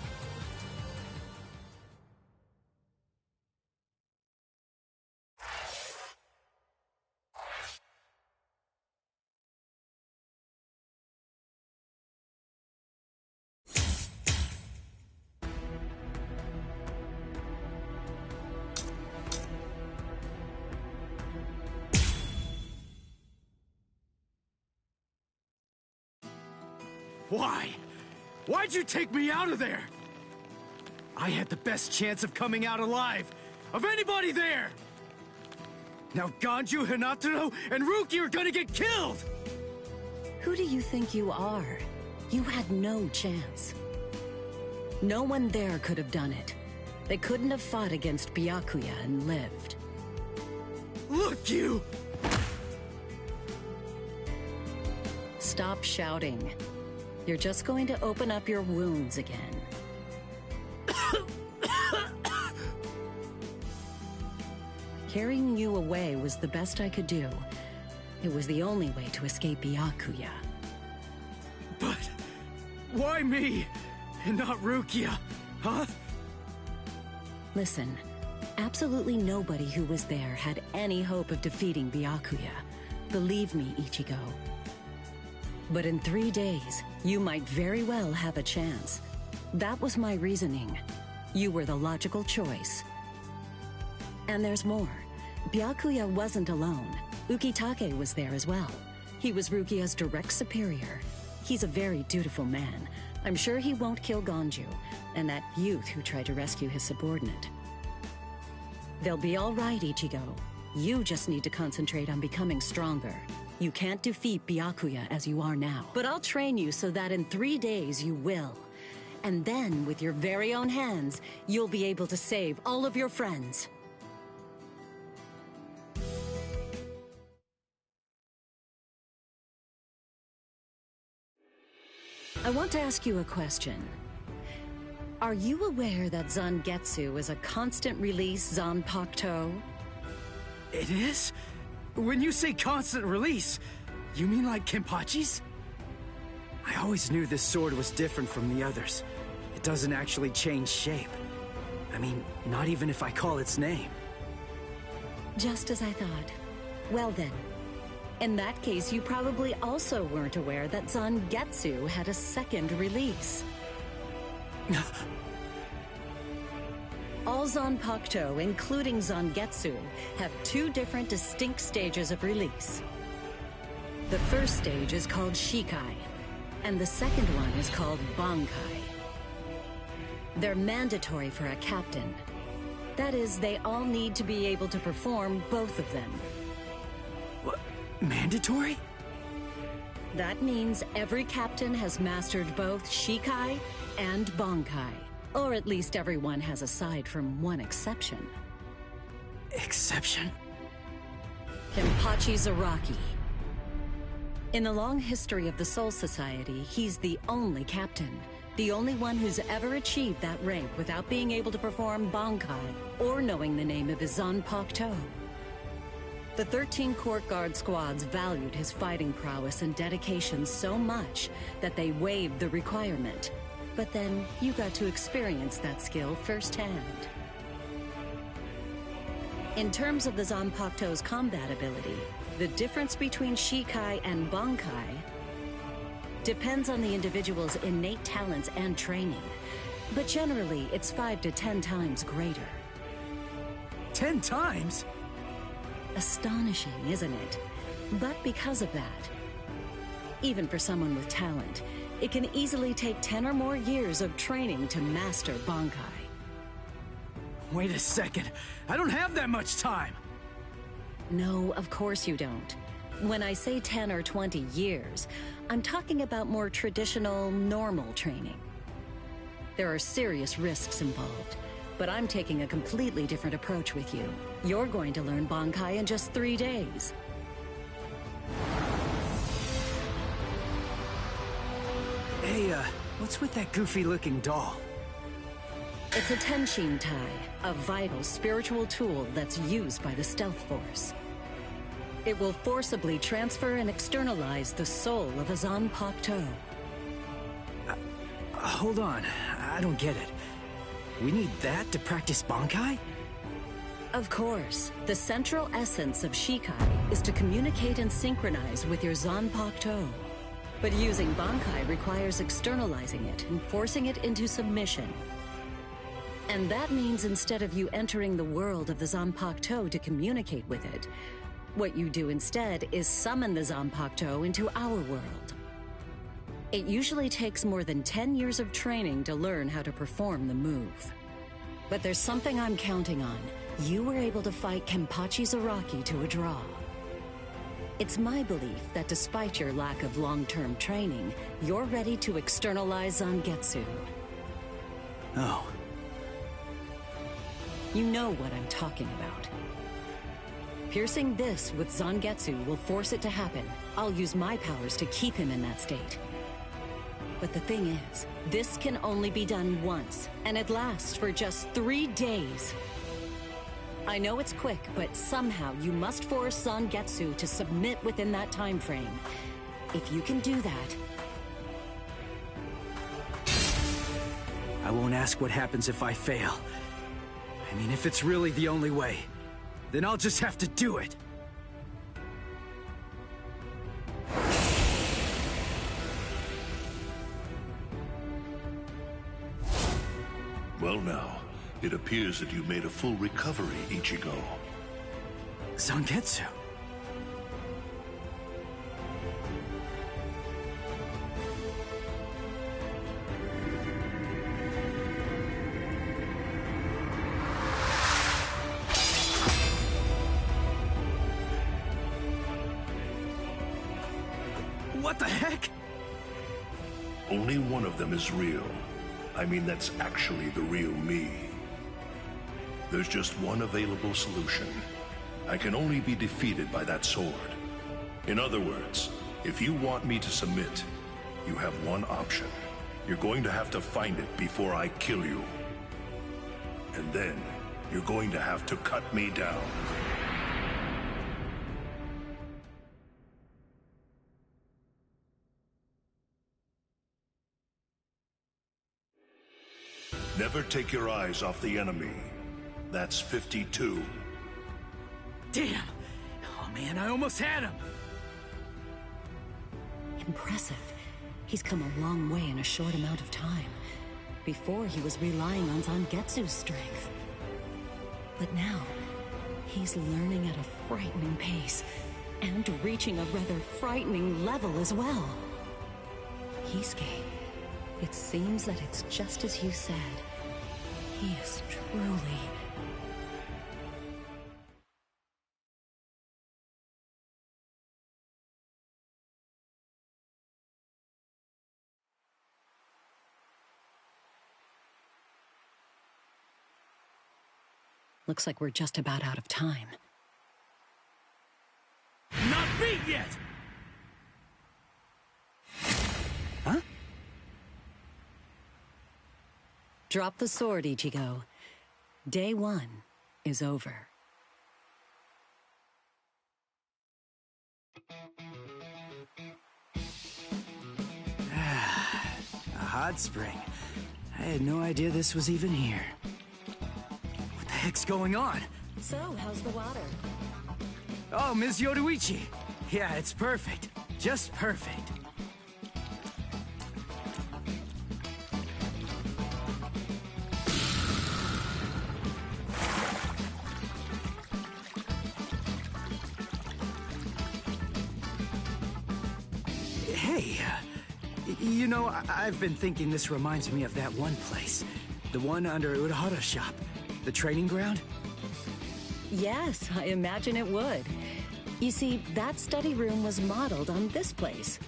Why? Why'd you take me out of there? I had the best chance of coming out alive, of anybody there! Now Ganju, Hinataro, and Ruki are gonna get killed! Who do you think you are? You had no chance. No one there could have done it. They couldn't have fought against Byakuya and lived. Look, you! Stop shouting. You're just going to open up your wounds again. Carrying you away was the best I could do. It was the only way to escape Byakuya. But why me and not Rukia, huh? Listen, absolutely nobody who was there had any hope of defeating Byakuya. Believe me, Ichigo. But in 3 days, you might very well have a chance. That was my reasoning. You were the logical choice. And there's more. Byakuya wasn't alone. Ukitake was there as well. He was Rukia's direct superior. He's a very dutiful man. I'm sure he won't kill Ganju, and that youth who tried to rescue his subordinate. They'll be all right, Ichigo. You just need to concentrate on becoming stronger. You can't defeat Byakuya as you are now. But I'll train you so that in 3 days you will. And then, with your very own hands, you'll be able to save all of your friends. I want to ask you a question. Are you aware that Zangetsu is a constant release Zanpakuto? It is? When you say constant release, you mean like Kenpachi's? I always knew this sword was different from the others. It doesn't actually change shape. I mean, not even if I call its name. Just as I thought. Well then, in that case, you probably also weren't aware that Zangetsu had a second release. All Zanpakuto, including Zangetsu, have 2 different distinct stages of release. The first stage is called Shikai, and the second one is called Bankai. They're mandatory for a captain. That is, they all need to be able to perform both of them. What? Mandatory? That means every captain has mastered both Shikai and Bankai. Or at least everyone has, aside from one exception. Exception? Kenpachi Zaraki. In the long history of the Soul Society, he's the only captain. The only one who's ever achieved that rank without being able to perform Bankai, or knowing the name of his Zanpakuto. The 13 court guard squads valued his fighting prowess and dedication so much that they waived the requirement. But then, you got to experience that skill firsthand. In terms of the Zanpakuto's combat ability, the difference between Shikai and Bankai depends on the individual's innate talents and training, but generally it's 5 to 10 times greater. 10 times? Astonishing, isn't it? But because of that, even for someone with talent, it can easily take 10 or more years of training to master Bankai. Wait a second. I don't have that much time. No, of course you don't. When I say 10 or 20 years, I'm talking about more traditional, normal training. There are serious risks involved, but I'm taking a completely different approach with you. You're going to learn Bankai in just 3 days. Hey, what's with that goofy-looking doll? It's a Tenshin Tai, a vital spiritual tool that's used by the Stealth Force. It will forcibly transfer and externalize the soul of a Zanpakuto. Hold on, I don't get it. We need that to practice Bankai? Of course. The central essence of Shikai is to communicate and synchronize with your Zanpakuto. But using Bankai requires externalizing it and forcing it into submission. And that means instead of you entering the world of the Zanpakuto to communicate with it, what you do instead is summon the Zanpakuto into our world. It usually takes more than 10 years of training to learn how to perform the move. But there's something I'm counting on. You were able to fight Kenpachi Zaraki to a draw. It's my belief that despite your lack of long-term training, you're ready to externalize Zangetsu. Oh. You know what I'm talking about. Piercing this with Zangetsu will force it to happen. I'll use my powers to keep him in that state. But the thing is, this can only be done once, and it lasts for just 3 days. I know it's quick, but somehow you must force Zangetsu to submit within that time frame. If you can do that... I won't ask what happens if I fail. I mean, if it's really the only way, then I'll just have to do it. Well now, it appears that you made a full recovery, Ichigo. Zangetsu. What the heck? Only one of them is real. I mean, that's actually the real me. There's just one available solution. I can only be defeated by that sword. In other words, if you want me to submit, you have one option. You're going to have to find it before I kill you. And then, you're going to have to cut me down. Never take your eyes off the enemy. That's 52. Damn! Oh man, I almost had him! Impressive. He's come a long way in a short amount of time. Before, he was relying on Zangetsu's strength. But now, he's learning at a frightening pace, and reaching a rather frightening level as well. Kisuke, it seems that it's just as you said. He is truly... Looks like we're just about out of time. Not beat yet! Huh? Drop the sword, Ichigo. Day 1 is over. A hot spring. I had no idea this was even here. What the heck's going on? So, how's the water? Oh, Ms. Yoruichi. Yeah, it's perfect. Just perfect. Hey, you know, I've been thinking this reminds me of that one place. The one under Urahara's shop. The training ground? Yes, I imagine it would. You see, that study room was modeled on this place.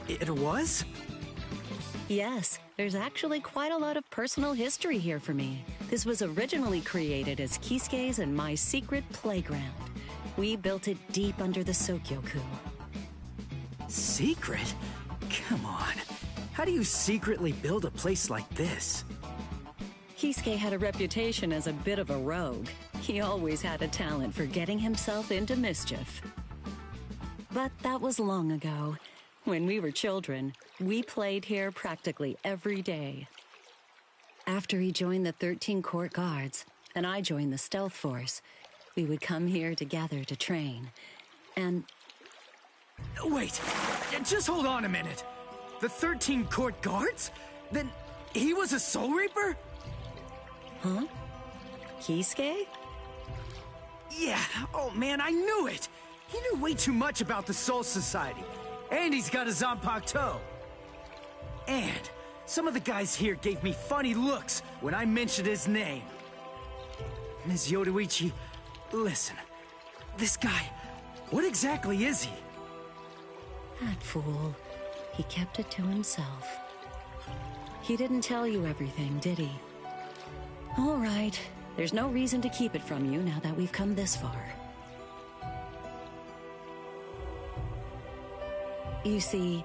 It was? Yes, there's actually quite a lot of personal history here for me. This was originally created as Kisuke's and my secret playground. We built it deep under the Sokyoku. Secret? Come on. How do you secretly build a place like this? Kisuke had a reputation as a bit of a rogue. He always had a talent for getting himself into mischief. But that was long ago. When we were children, we played here practically every day. After he joined the 13 Court Guards, and I joined the Stealth Force, we would come here together to train. And... Wait, just hold on a minute. The 13 Court Guards? Then he was a Soul Reaper? Huh? Kisuke? Yeah, oh man, I knew it! He knew way too much about the Soul Society. And he's got a Zanpakuto. And some of the guys here gave me funny looks when I mentioned his name. Ms. Yoruichi, listen. This guy, what exactly is he? That fool. He kept it to himself. He didn't tell you everything, did he? All right. There's no reason to keep it from you now that we've come this far. You see,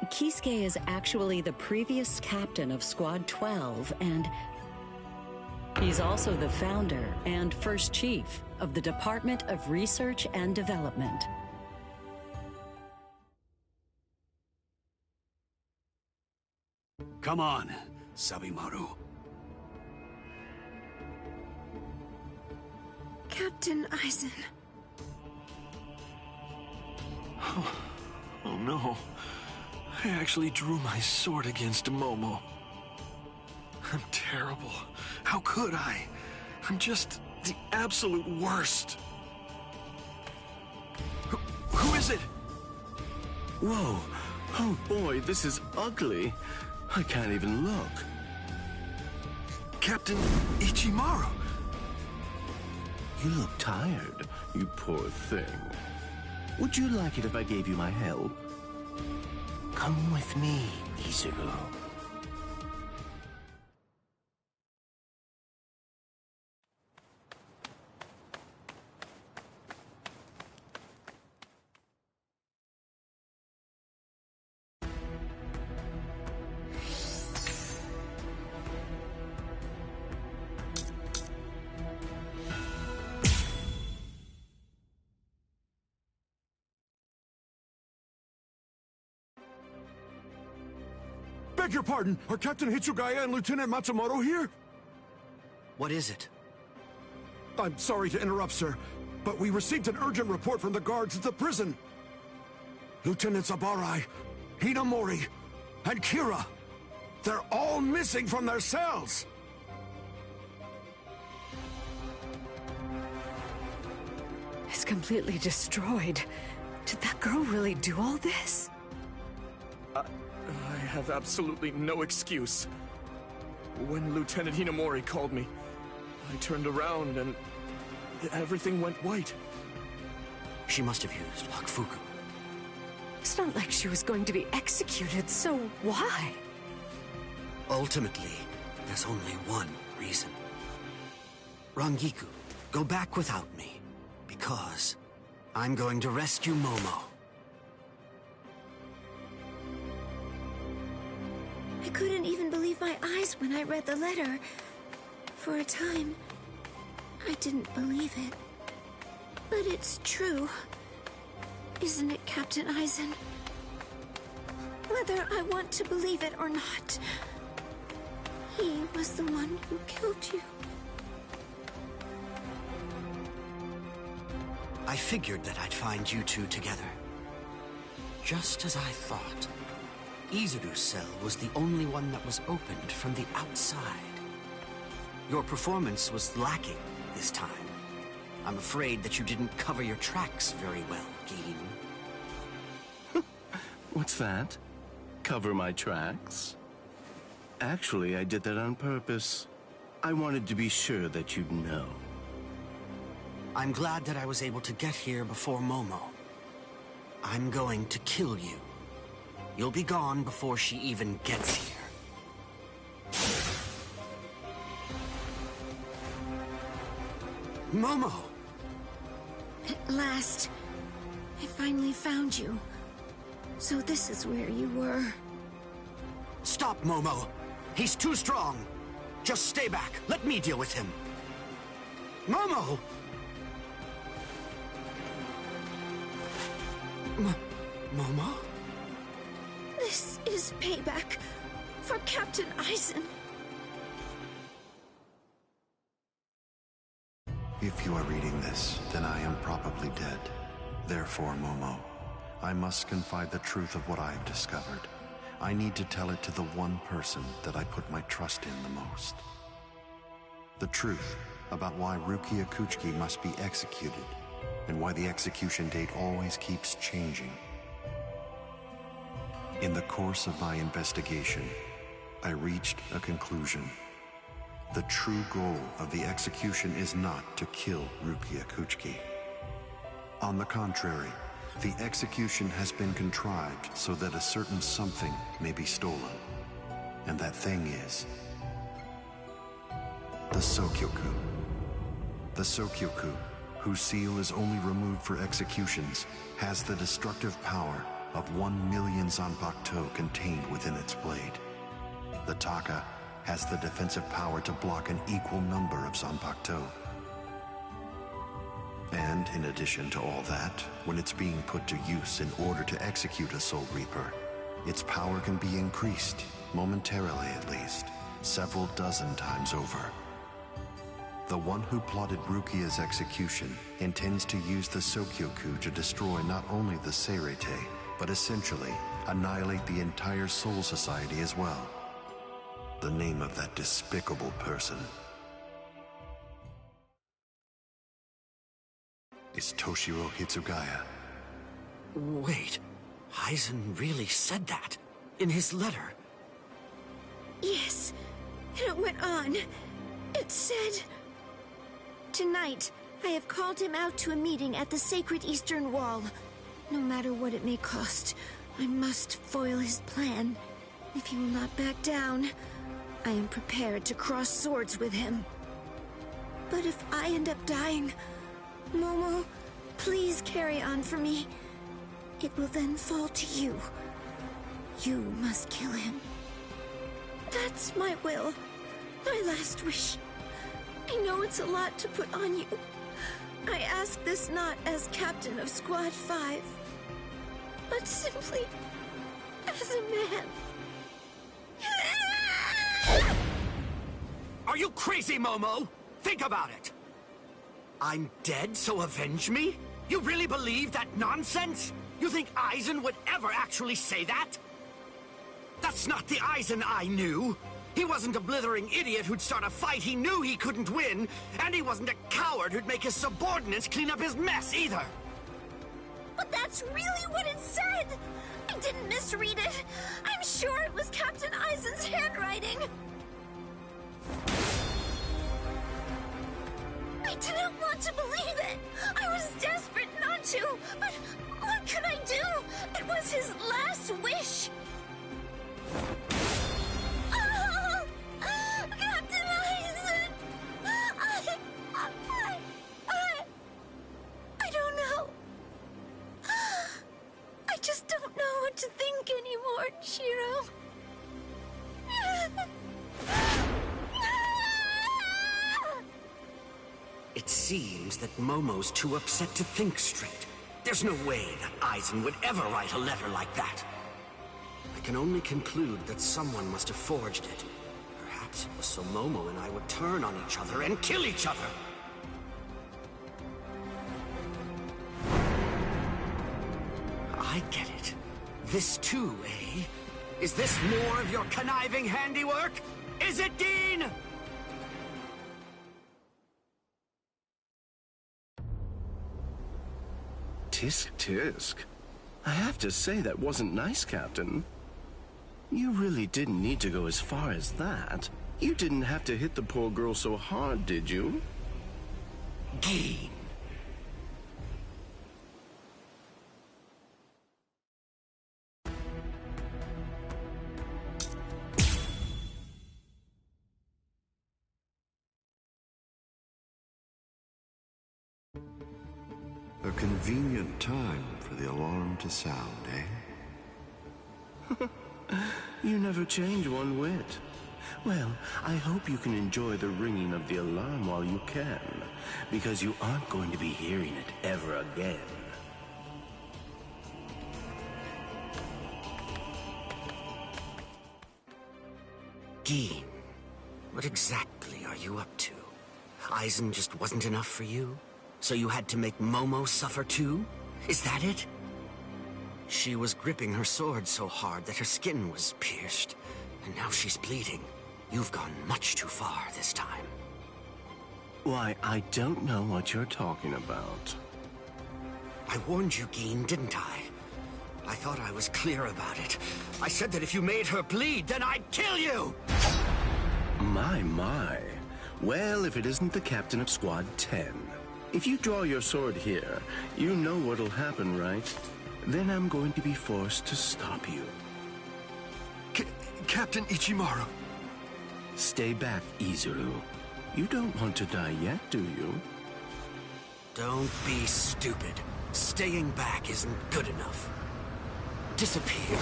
Kisuke is actually the previous captain of Squad 12, and he's also the founder and first chief of the Department of Research and Development. Come on, Sabimaru. Captain Aizen. Oh no. I actually drew my sword against Momo. I'm terrible. How could I? I'm just the absolute worst. Who is it? Whoa. Oh boy, this is ugly. I can't even look. Captain Ichimaru. You look tired, you poor thing. Would you like it if I gave you my help? Come with me, Izuru. Beg your pardon, are Captain Hitsugaya and Lieutenant Matsumoto here? What is it? I'm sorry to interrupt, sir, but we received an urgent report from the guards at the prison. Lieutenant Zabarai, Hinamori, and Kira, they're all missing from their cells! It's completely destroyed. Did that girl really do all this? I have absolutely no excuse. When Lieutenant Hinamori called me, I turned around and everything went white. She must have used Hakufuku. It's not like she was going to be executed, so why? Ultimately, there's only one reason. Rangiku, go back without me, because I'm going to rescue Momo. I couldn't even believe my eyes when I read the letter. For a time, I didn't believe it. But it's true. Isn't it, Captain Aizen? Whether I want to believe it or not, he was the one who killed you. I figured that I'd find you two together. Just as I thought. Izuru's cell was the only one that was opened from the outside. Your performance was lacking this time. I'm afraid that you didn't cover your tracks very well, Gin. What's that? Cover my tracks? Actually, I did that on purpose. I wanted to be sure that you'd know. I'm glad that I was able to get here before Momo. I'm going to kill you. You'll be gone before she even gets here. Momo! At last, I finally found you. So this is where you were. Stop, Momo! He's too strong! Just stay back. Let me deal with him. Momo! Momo? This is payback for Captain Eisen. If you are reading this, then I am probably dead. Therefore, Momo, I must confide the truth of what I have discovered. I need to tell it to the one person that I put my trust in the most. The truth about why Rukia Kuchiki must be executed, and why the execution date always keeps changing. In the course of my investigation, I reached a conclusion. The true goal of the execution is not to kill Rukia Kuchiki. On the contrary, the execution has been contrived so that a certain something may be stolen. And that thing is the Sokyoku. The Sokyoku, whose seal is only removed for executions, has the destructive power of 1 million Zanpakuto contained within its blade. The Taka has the defensive power to block an equal number of Zanpakuto. And in addition to all that, when it's being put to use in order to execute a Soul Reaper, its power can be increased, momentarily at least, several dozen times over. The one who plotted Rukia's execution intends to use the Sokyoku to destroy not only the Seirete, but essentially annihilate the entire Soul Society as well. The name of that despicable person is Toshiro Hitsugaya. Wait, Eisen really said that in his letter? Yes, and it went on. It said, "Tonight, I have called him out to a meeting at the Sacred Eastern Wall. No matter what it may cost, I must foil his plan. If he will not back down, I am prepared to cross swords with him. But if I end up dying, Momo, please carry on for me. It will then fall to you. You must kill him. That's my will, my last wish. I know it's a lot to put on you. I ask this not as captain of Squad 5, but simply as a man." Are you crazy, Momo? Think about it. I'm dead, so avenge me? You really believe that nonsense? You think Eisen would ever actually say that? That's not the Eisen I knew. He wasn't a blithering idiot who'd start a fight he knew he couldn't win, and he wasn't a coward who'd make his subordinates clean up his mess either. But that's really what it said! I didn't misread it. I'm sure it was Captain Eisen's handwriting. I didn't want to believe it. I was desperate not to, but what could I do? It was his last wish. Oh, Captain Eisen! I don't know. I just don't know what to think anymore, Shiro. It seems that Momo's too upset to think straight. There's no way that Eisen would ever write a letter like that. I can only conclude that someone must have forged it. Perhaps it was so Momo and I would turn on each other and kill each other. I get it. This too, eh? Is this more of your conniving handiwork? Is it, Dean? Tisk tisk. I have to say that wasn't nice, Captain. You really didn't need to go as far as that. You didn't have to hit the poor girl so hard, did you? Gene. A convenient time for the alarm to sound, eh? You never change one whit. Well, I hope you can enjoy the ringing of the alarm while you can, because you aren't going to be hearing it ever again. Gene, what exactly are you up to? Aizen just wasn't enough for you? So you had to make Momo suffer too? Is that it? She was gripping her sword so hard that her skin was pierced, and now she's bleeding. You've gone much too far this time. Why, I don't know what you're talking about. I warned you, Gene, didn't I? I thought I was clear about it. I said that if you made her bleed, then I'd kill you! My. Well, if it isn't the captain of Squad 10. If you draw your sword here, you know what'll happen, right? Then I'm going to be forced to stop you. Captain Ichimaru. Stay back, Izuru. You don't want to die yet, do you? Don't be stupid. Staying back isn't good enough. Disappear.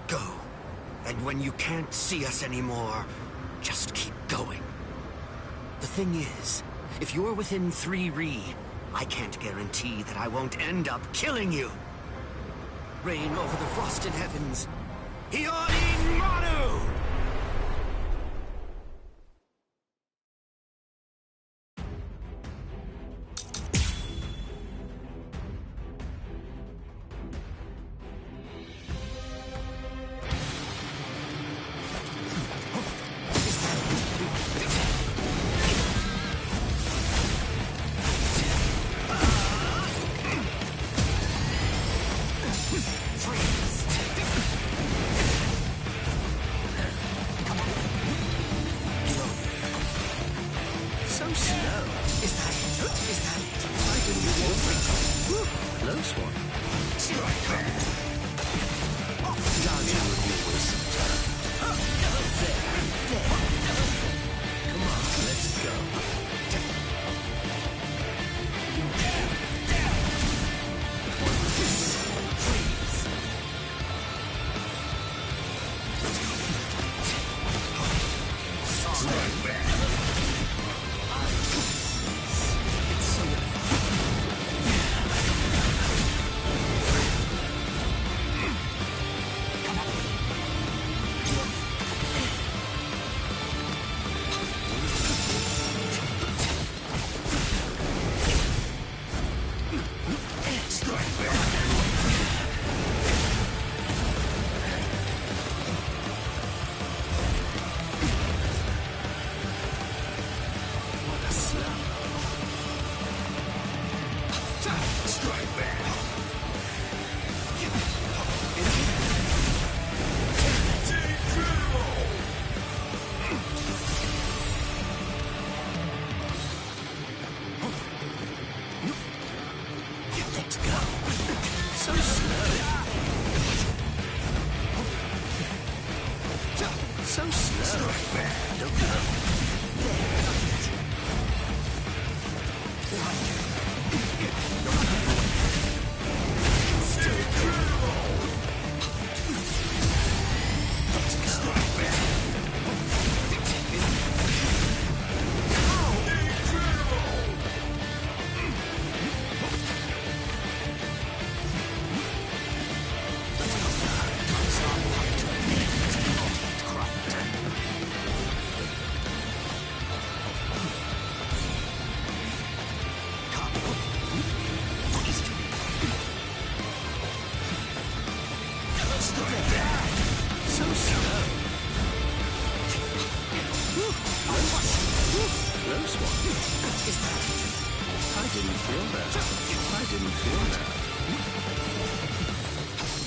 Go. And when you can't see us anymore, just keep going. The thing is, if you're within 3 Ri, I can't guarantee that I won't end up killing you. Reign over the frosted heavens. Hiyori Maru!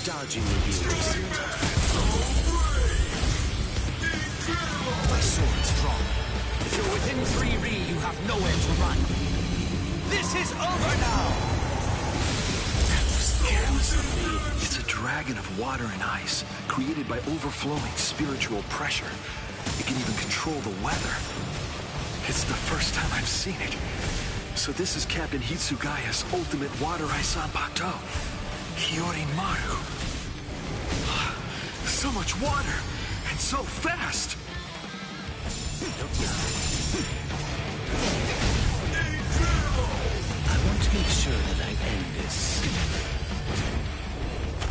dodging the heels. My sword's drawn. If you're within 3 Ri, you have nowhere to run. This is over now! It's a dragon of water and ice, created by overflowing spiritual pressure. It can even control the weather. It's the first time I've seen it. So this is Captain Hitsugaya's ultimate water ice Zanpakuto. Hiyorimaru. So much water, and so fast! I want to make sure that I end this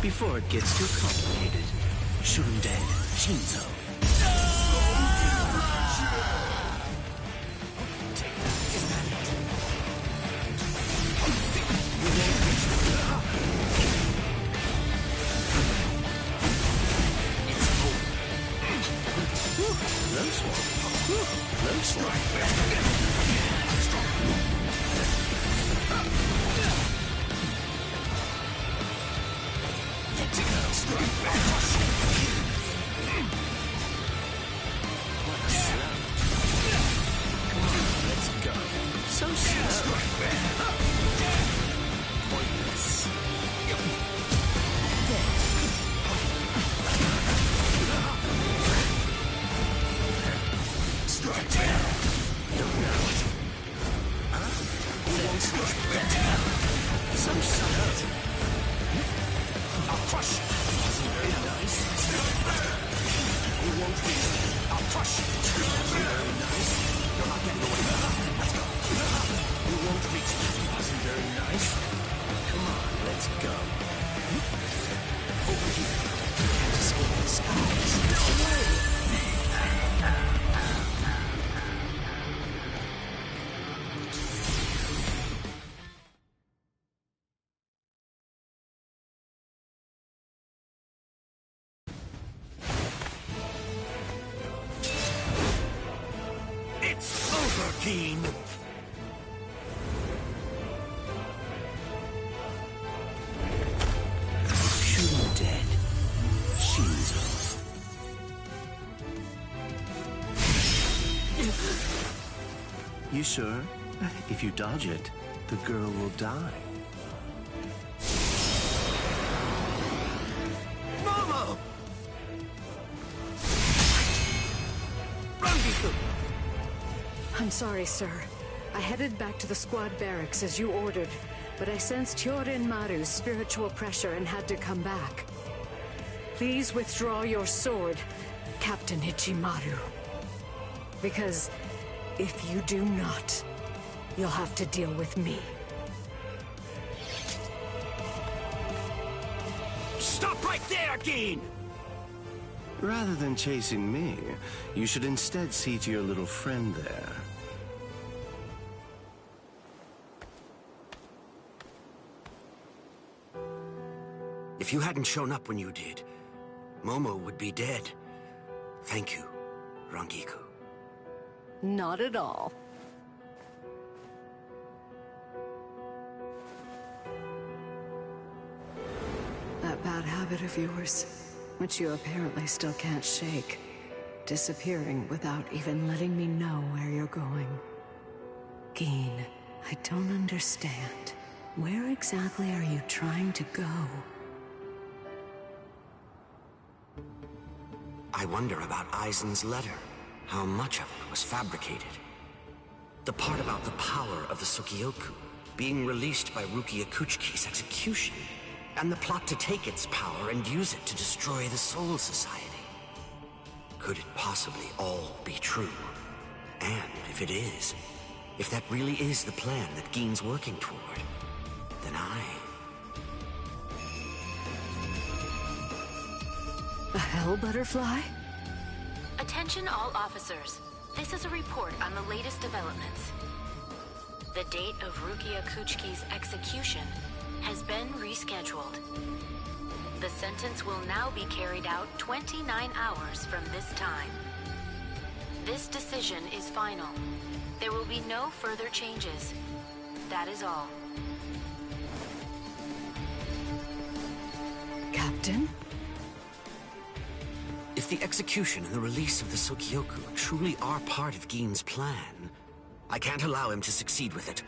before it gets too complicated. Shunde Shinzo. You sure? If you dodge it, the girl will die. Momo! I'm sorry, sir. I headed back to the squad barracks as you ordered, but I sensed Hiyorimaru's spiritual pressure and had to come back. Please withdraw your sword, Captain Ichimaru. Because if you do not, you'll have to deal with me. Stop right there, Gin! Rather than chasing me, you should instead see to your little friend there. If you hadn't shown up when you did, Momo would be dead. Thank you, Rangiku. Not at all. That bad habit of yours, which you apparently still can't shake. Disappearing without even letting me know where you're going. Gin, I don't understand. Where exactly are you trying to go? I wonder about Aizen's letter. How much of it was fabricated? The part about the power of the Sukioku being released by Rukia Kuchiki's execution, and the plot to take its power and use it to destroy the Soul Society. Could it possibly all be true? And if it is, if that really is the plan that Gin's working toward, then A hell butterfly? Attention all officers. This is a report on the latest developments. The date of Rukia Kuchiki's execution has been rescheduled. The sentence will now be carried out 29 hours from this time. This decision is final. There will be no further changes. That is all. Captain. Captain? If the execution and the release of the Sokyoku truly are part of Gin's plan, I can't allow him to succeed with it.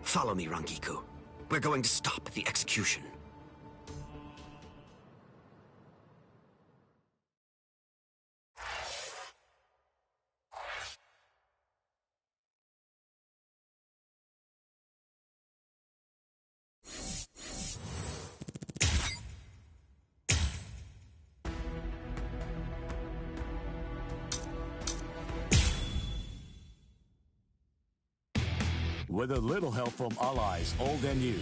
Follow me, Rangiku. We're going to stop the execution. With a little help from allies old and new,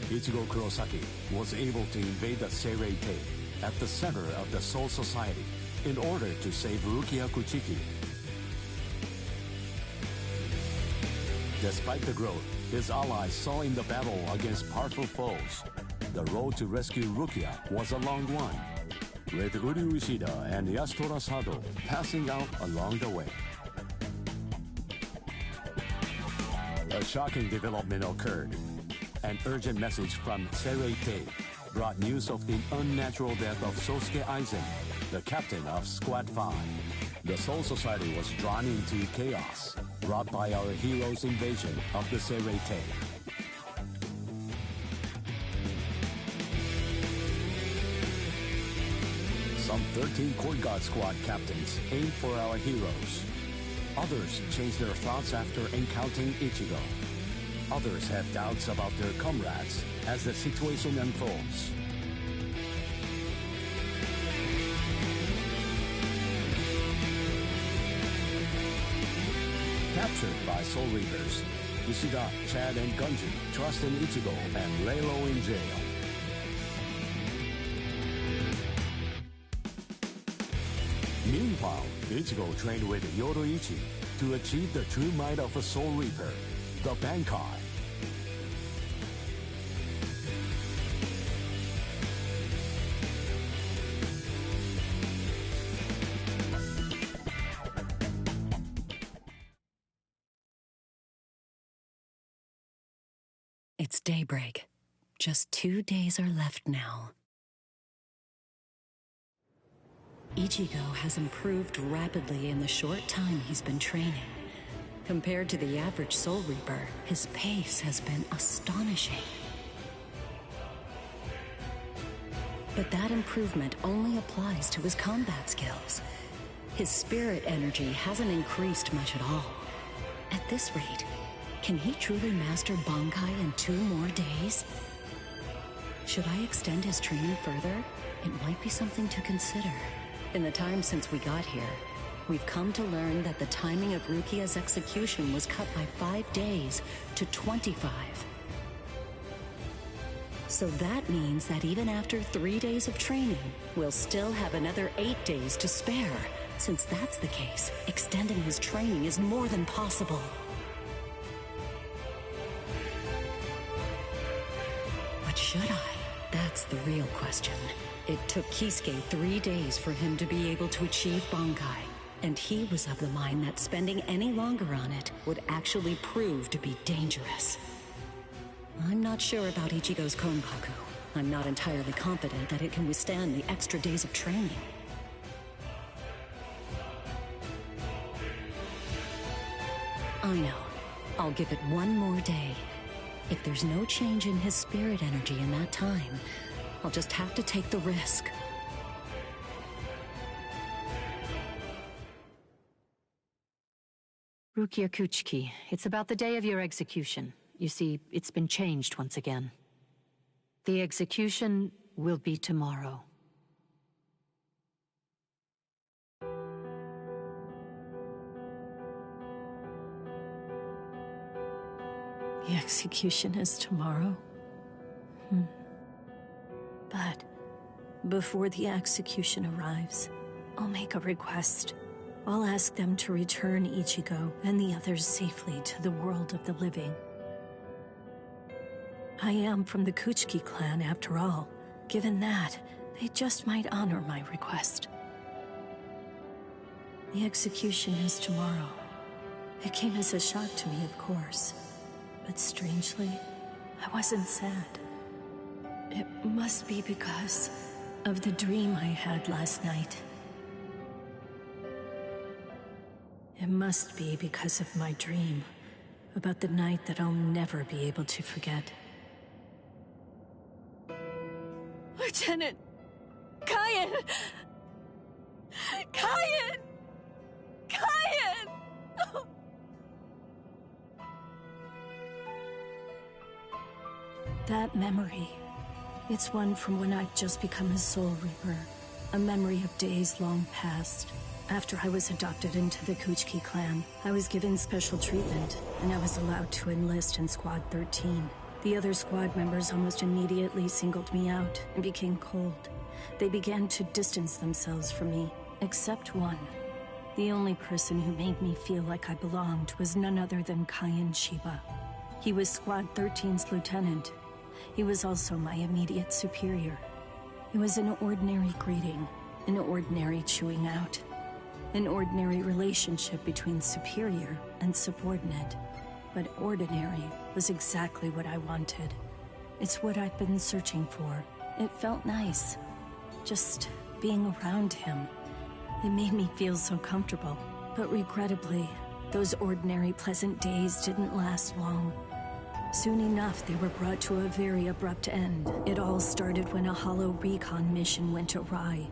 Ichigo Kurosaki was able to invade the Seirei-tei at the center of the Soul Society in order to save Rukia Kuchiki. Despite the growth his allies saw in the battle against powerful foes, the road to rescue Rukia was a long one, with Uryu Ishida and Yasutora Sado passing out along the way. A shocking development occurred. An urgent message from Seirei-tei brought news of the unnatural death of Sosuke Aizen, the captain of Squad 5. The Soul Society was drawn into chaos brought by our hero's invasion of the Seirei-tei. Some 13 Court Guard Squad captains aimed for our heroes. Others changed their thoughts after encountering Ichigo. Others have doubts about their comrades as the situation unfolds. Captured by Soul Reapers, Ishida, Chad, and Gunji trust in Ichigo and lay low in jail. Meanwhile, Ichigo trained with Yoruichi to achieve the true might of a Soul Reaper, the Bankai. It's daybreak. Just 2 days are left now. Ichigo has improved rapidly in the short time he's been training. Compared to the average Soul Reaper, his pace has been astonishing. But that improvement only applies to his combat skills. His spirit energy hasn't increased much at all. At this rate, can he truly master Bankai in 2 more days? Should I extend his training further? It might be something to consider. In the time since we got here, we've come to learn that the timing of Rukia's execution was cut by 5 days to 25. So that means that even after 3 days of training, we'll still have another 8 days to spare. Since that's the case, extending his training is more than possible. But should I? That's the real question. It took Kisuke 3 days for him to be able to achieve Bankai, and he was of the mind that spending any longer on it would actually prove to be dangerous. I'm not sure about Ichigo's Konpaku. I'm not entirely confident that it can withstand the extra days of training. I know. I'll give it 1 more day. If there's no change in his spirit energy in that time, I'll just have to take the risk. Rukia Kuchiki, it's about the day of your execution. You see, it's been changed once again. The execution will be tomorrow. The execution is tomorrow? But before the execution arrives, I'll make a request. I'll ask them to return Ichigo and the others safely to the world of the living. I am from the Kuchiki clan after all. Given that, they just might honor my request. The execution is tomorrow. It came as a shock to me, of course. But strangely, I wasn't sad. It must be because of the dream I had last night. It must be because of my dream about the night that I'll never be able to forget. Lieutenant! Kyan! Kyan! Kyan! That memory, it's one from when I'd just become a Soul Reaper. A memory of days long past. After I was adopted into the Kuchiki clan, I was given special treatment, and I was allowed to enlist in Squad 13. The other squad members almost immediately singled me out and became cold. They began to distance themselves from me, except one. The only person who made me feel like I belonged was none other than Kyan Shiba. He was Squad 13's lieutenant. He was also my immediate superior. It was an ordinary greeting, an ordinary chewing out, an ordinary relationship between superior and subordinate. But ordinary was exactly what I wanted. It's what I'd been searching for. It felt nice, just being around him. It made me feel so comfortable. But regrettably, those ordinary pleasant days didn't last long. Soon enough, they were brought to a very abrupt end. It all started when a hollow recon mission went awry.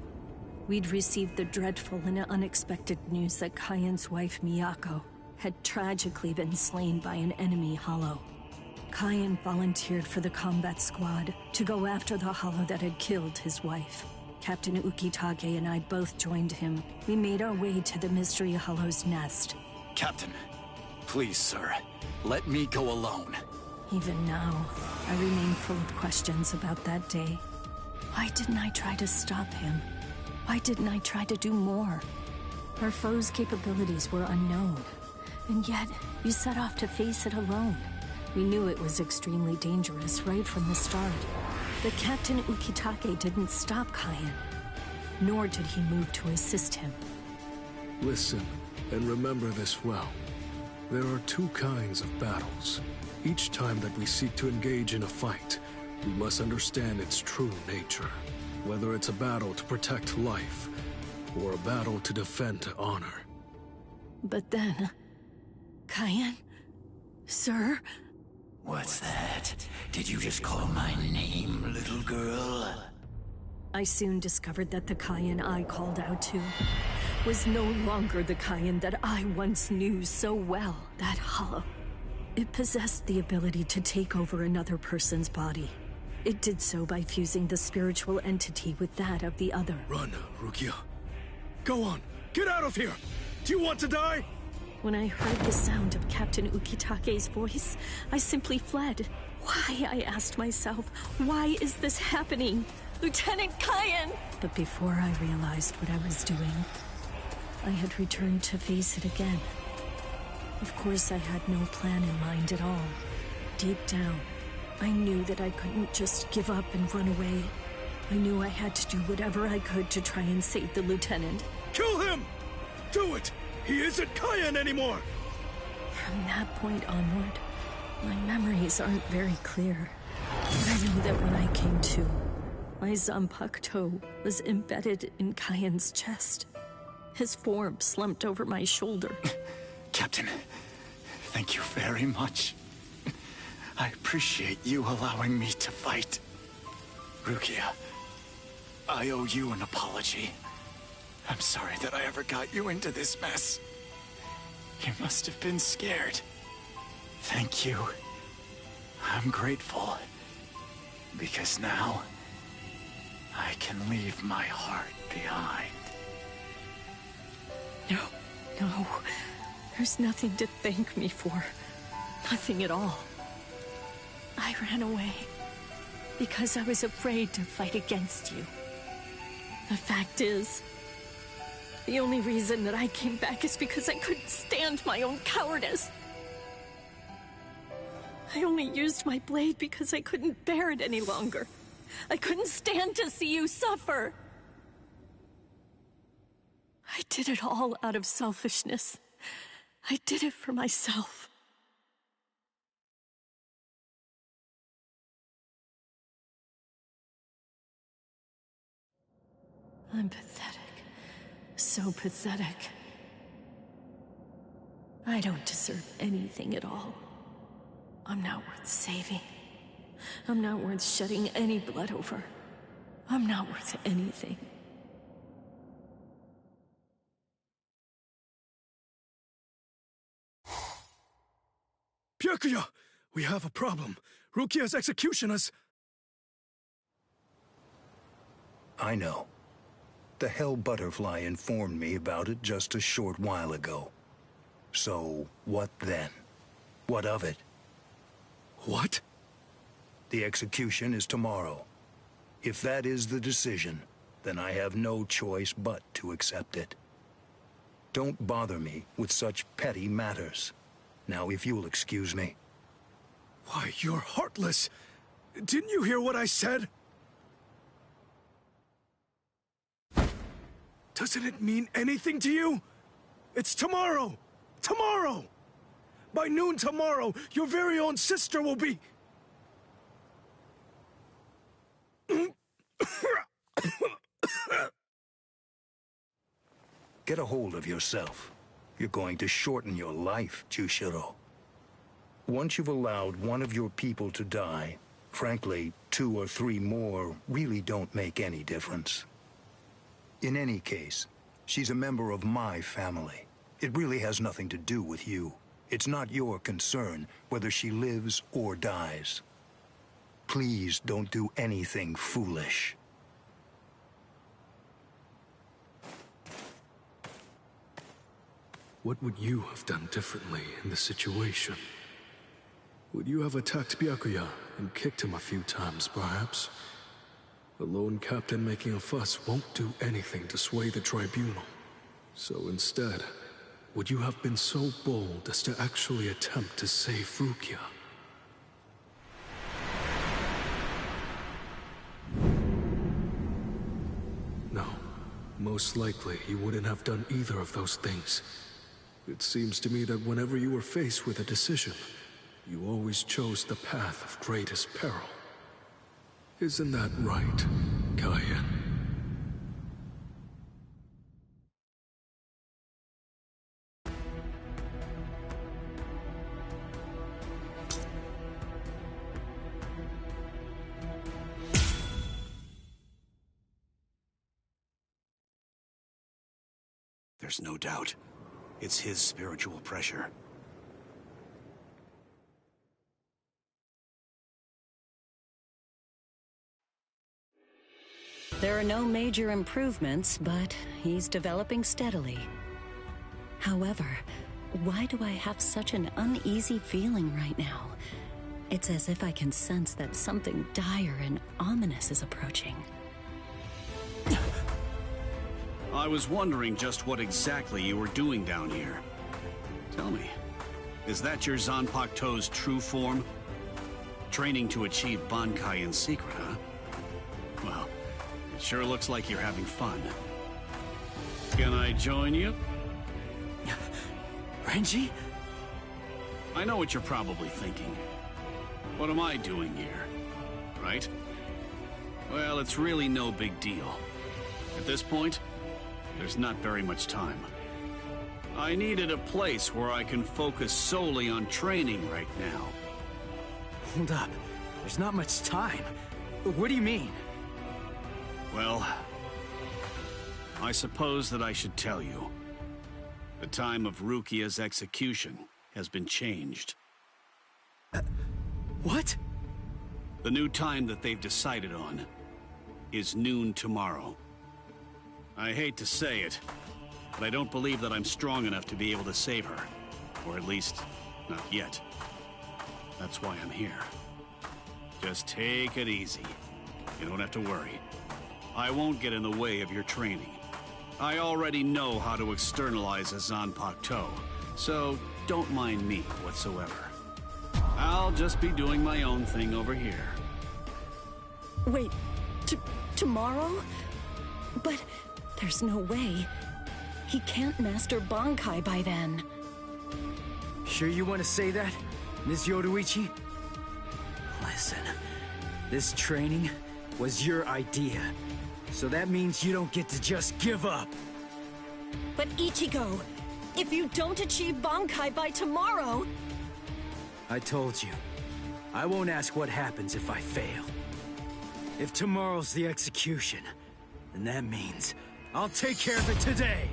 We'd received the dreadful and unexpected news that Kyan's wife, Miyako, had tragically been slain by an enemy hollow. Kyan volunteered for the combat squad to go after the hollow that had killed his wife. Captain Ukitage and I both joined him. We made our way to the mystery hollow's nest. Captain, please, sir, let me go alone. Even now, I remain full of questions about that day. Why didn't I try to stop him? Why didn't I try to do more? Our foe's capabilities were unknown, and yet you set off to face it alone. We knew it was extremely dangerous right from the start. But Captain Ukitake didn't stop Kyan, nor did he move to assist him. Listen, and remember this well. There are two kinds of battles. Each time that we seek to engage in a fight, we must understand its true nature. Whether it's a battle to protect life, or a battle to defend honor. But then... Kyan? Sir? What's that? Did you just call my name, little girl? I soon discovered that the Kyan I called out to was no longer the Kyan that I once knew so well. That hollow. It possessed the ability to take over another person's body. It did so by fusing the spiritual entity with that of the other. Run, Rukia. Go on, get out of here! Do you want to die? When I heard the sound of Captain Ukitake's voice, I simply fled. Why, I asked myself, why is this happening? Lieutenant Kyan! But before I realized what I was doing, I had returned to face it again. Of course, I had no plan in mind at all. Deep down, I knew that I couldn't just give up and run away. I knew I had to do whatever I could to try and save the lieutenant. Kill him! Do it! He isn't Kyan anymore! From that point onward, my memories aren't very clear. But I know that when I came to, my Zanpakuto was embedded in Kyan's chest. His form slumped over my shoulder. Captain, thank you very much. I appreciate you allowing me to fight. Rukia, I owe you an apology. I'm sorry that I ever got you into this mess. You must have been scared. Thank you. I'm grateful. Because now, I can leave my heart behind. No. There's nothing to thank me for. Nothing at all. I ran away because I was afraid to fight against you. The fact is, the only reason that I came back is because I couldn't stand my own cowardice. I only used my blade because I couldn't bear it any longer. I couldn't stand to see you suffer. I did it all out of selfishness. I did it for myself. I'm pathetic. So pathetic. I don't deserve anything at all. I'm not worth saving. I'm not worth shedding any blood over. I'm not worth anything. Byakuya! We have a problem. Rukia's execution is... I know. The Hell Butterfly informed me about it just a short while ago. So, what then? What of it? What? The execution is tomorrow. If that is the decision, then I have no choice but to accept it. Don't bother me with such petty matters. Now, if you'll excuse me. Why, you're heartless. Didn't you hear what I said? Doesn't it mean anything to you? It's tomorrow! Tomorrow! By noon tomorrow, your very own sister will be... Get a hold of yourself. You're going to shorten your life, Jushiro. Once you've allowed one of your people to die, frankly, 2 or 3 more really don't make any difference. In any case, she's a member of my family. It really has nothing to do with you. It's not your concern whether she lives or dies. Please don't do anything foolish. What would you have done differently in this situation? Would you have attacked Byakuya and kicked him a few times, perhaps? A lone captain making a fuss won't do anything to sway the tribunal. So instead, would you have been so bold as to actually attempt to save Rukia? No. Most likely, you wouldn't have done either of those things. It seems to me that whenever you were faced with a decision, you always chose the path of greatest peril. Isn't that right, Kaien? There's no doubt. It's his spiritual pressure. There are no major improvements, but he's developing steadily. However, why do I have such an uneasy feeling right now? It's as if I can sense that something dire and ominous is approaching. I was wondering just what exactly you were doing down here. Tell me, is that your Zanpakuto's true form? Training to achieve Bankai in secret, huh? Well, it sure looks like you're having fun. Can I join you? Renji? I know what you're probably thinking. What am I doing here? Right? Well, it's really no big deal. At this point, there's not very much time. I needed a place where I can focus solely on training right now. Hold up. There's not much time. What do you mean? Well, I suppose that I should tell you. The time of Rukia's execution has been changed. What? The new time that they've decided on is noon tomorrow. I hate to say it, but I don't believe that I'm strong enough to be able to save her. Or at least, not yet. That's why I'm here. Just take it easy. You don't have to worry. I won't get in the way of your training. I already know how to externalize a Zanpakuto, so don't mind me whatsoever. I'll just be doing my own thing over here. Wait, tomorrow? But there's no way. He can't master Bankai by then. Sure you want to say that, Miss Yoruichi? Listen, this training was your idea. So that means you don't get to just give up. But Ichigo, if you don't achieve Bankai by tomorrow... I told you, I won't ask what happens if I fail. If tomorrow's the execution, then that means I'll take care of it today!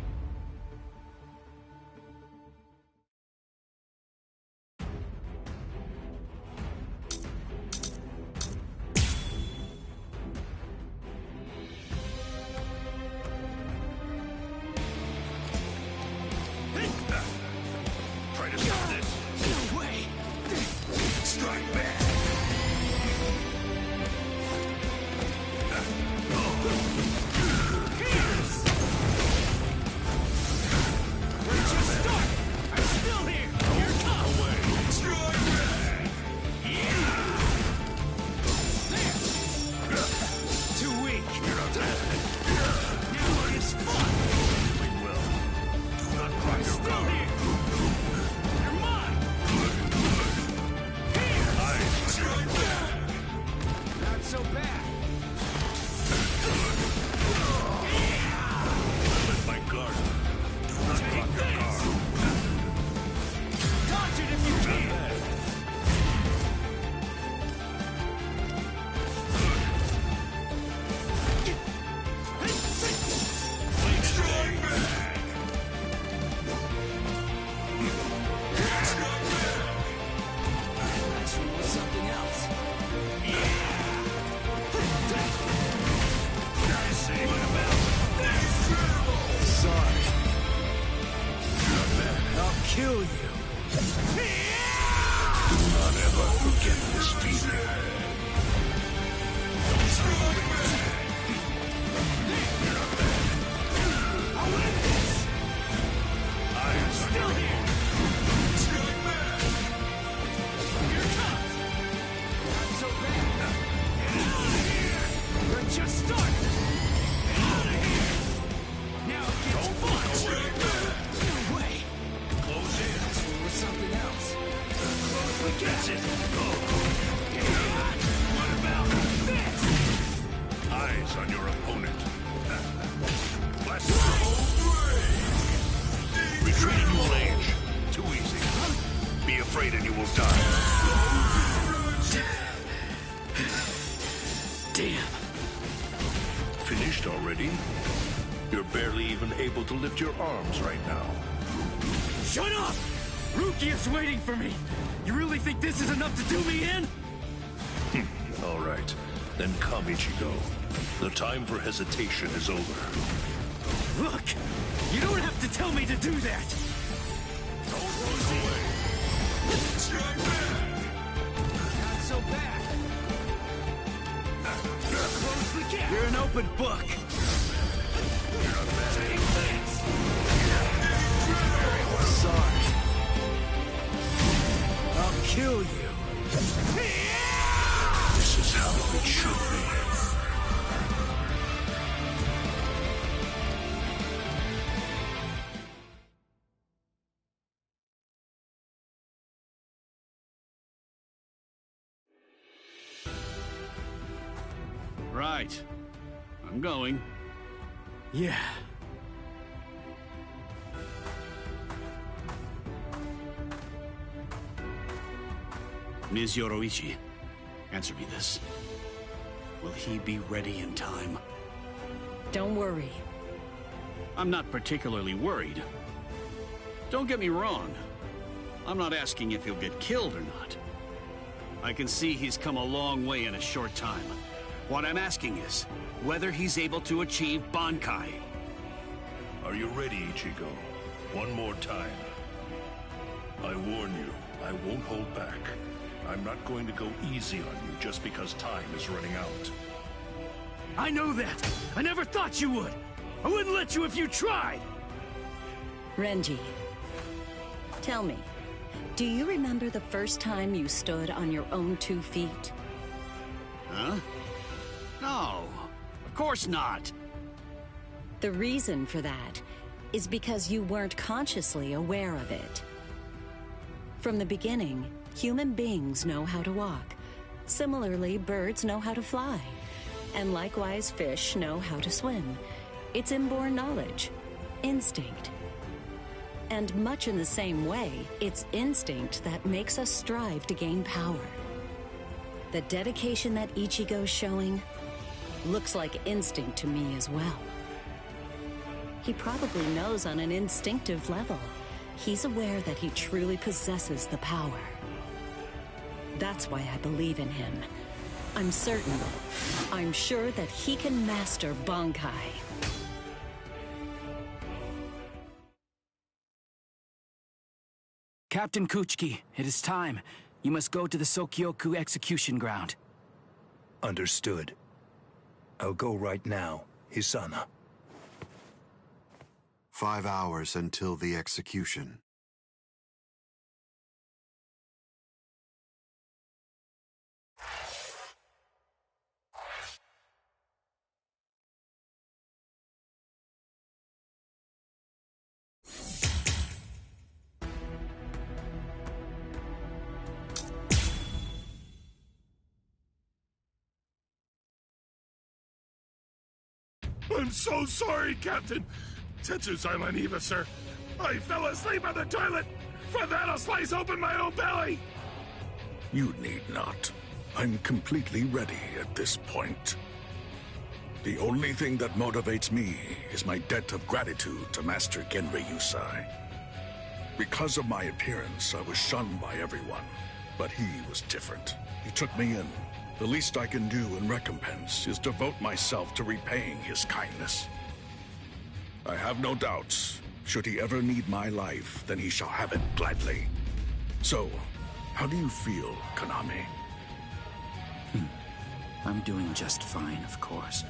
Try to stop this. No way! Strike back. We're just starting! I'm still here! Here it comes! Away. Strike back. There! Too weak! You're not dead. Now it's fun! Doing well. Do not drop your Still guard. here! You're mine! Eyes on your opponent. Not so bad! Let my guard. Do not drop your guard. Dodge it if you can! Strike back. Next one was something else. I see. What about this? Sorry. Not bad. I'll kill you. Do not ever forget this feeling. Strike back. You're not bad. I'll win this! Eyes on Still your here! opponent. Strike back. Here it comes! Not so bad! Get out of here! We're just starting! Get out of here! Now it gets fun! Strike back. No way! Close in. This one was something else. Close we get! That's it. Go. What about this? Eyes on your opponent. Blast. Retreat at your range. Too easy. Be afraid and you will die. Damn. Finished already? You're barely even able to lift your arms right now. Shut up! Rukia's waiting for me! You really think this is enough to do me in? All right. Then come, Ichigo. The time for hesitation is over. Look! You don't have to tell me to do that! Don't run away. Strike back. Not so bad. Close the gap. You're an open book. You're not bad. Take this. Very well. Sorry. I'll kill you. This is how it should be. Right. I'm going. Yeah. Ms. Yoroichi, answer me this. Will he be ready in time? Don't worry. I'm not particularly worried. Don't get me wrong. I'm not asking if he'll get killed or not. I can see he's come a long way in a short time. What I'm asking is whether he's able to achieve Bankai. Are you ready, Ichigo? One more time. I warn you, I won't hold back. I'm not going to go easy on you just because time is running out. I know that! I never thought you would! I wouldn't let you if you tried! Renji, tell me, do you remember the first time you stood on your own 2 feet? Huh? No, of course not. The reason for that is because you weren't consciously aware of it. From the beginning, human beings know how to walk. Similarly, birds know how to fly. And likewise, fish know how to swim. It's inborn knowledge. Instinct. And much in the same way, it's instinct that makes us strive to gain power. The dedication that Ichigo's showing looks like instinct to me as well. He probably knows on an instinctive level. He's aware that he truly possesses the power. That's why I believe in him. I'm sure that he can master Bankai. Captain Kuchiki, it is time. You must go to the Sokyoku execution ground. Understood. I'll go right now, Hisana. 5 hours until the execution. I'm so sorry, Captain. Tetsusai Maniba, sir. I fell asleep on the toilet. For that, I'll slice open my own belly. You need not. I'm completely ready at this point. The only thing that motivates me is my debt of gratitude to Master Genrei Yusai. Because of my appearance, I was shunned by everyone. But he was different. He took me in. The least I can do in recompense is devote myself to repaying his kindness. I have no doubts. Should he ever need my life, then he shall have it gladly. So, how do you feel, Konami? I'm doing just fine, of course.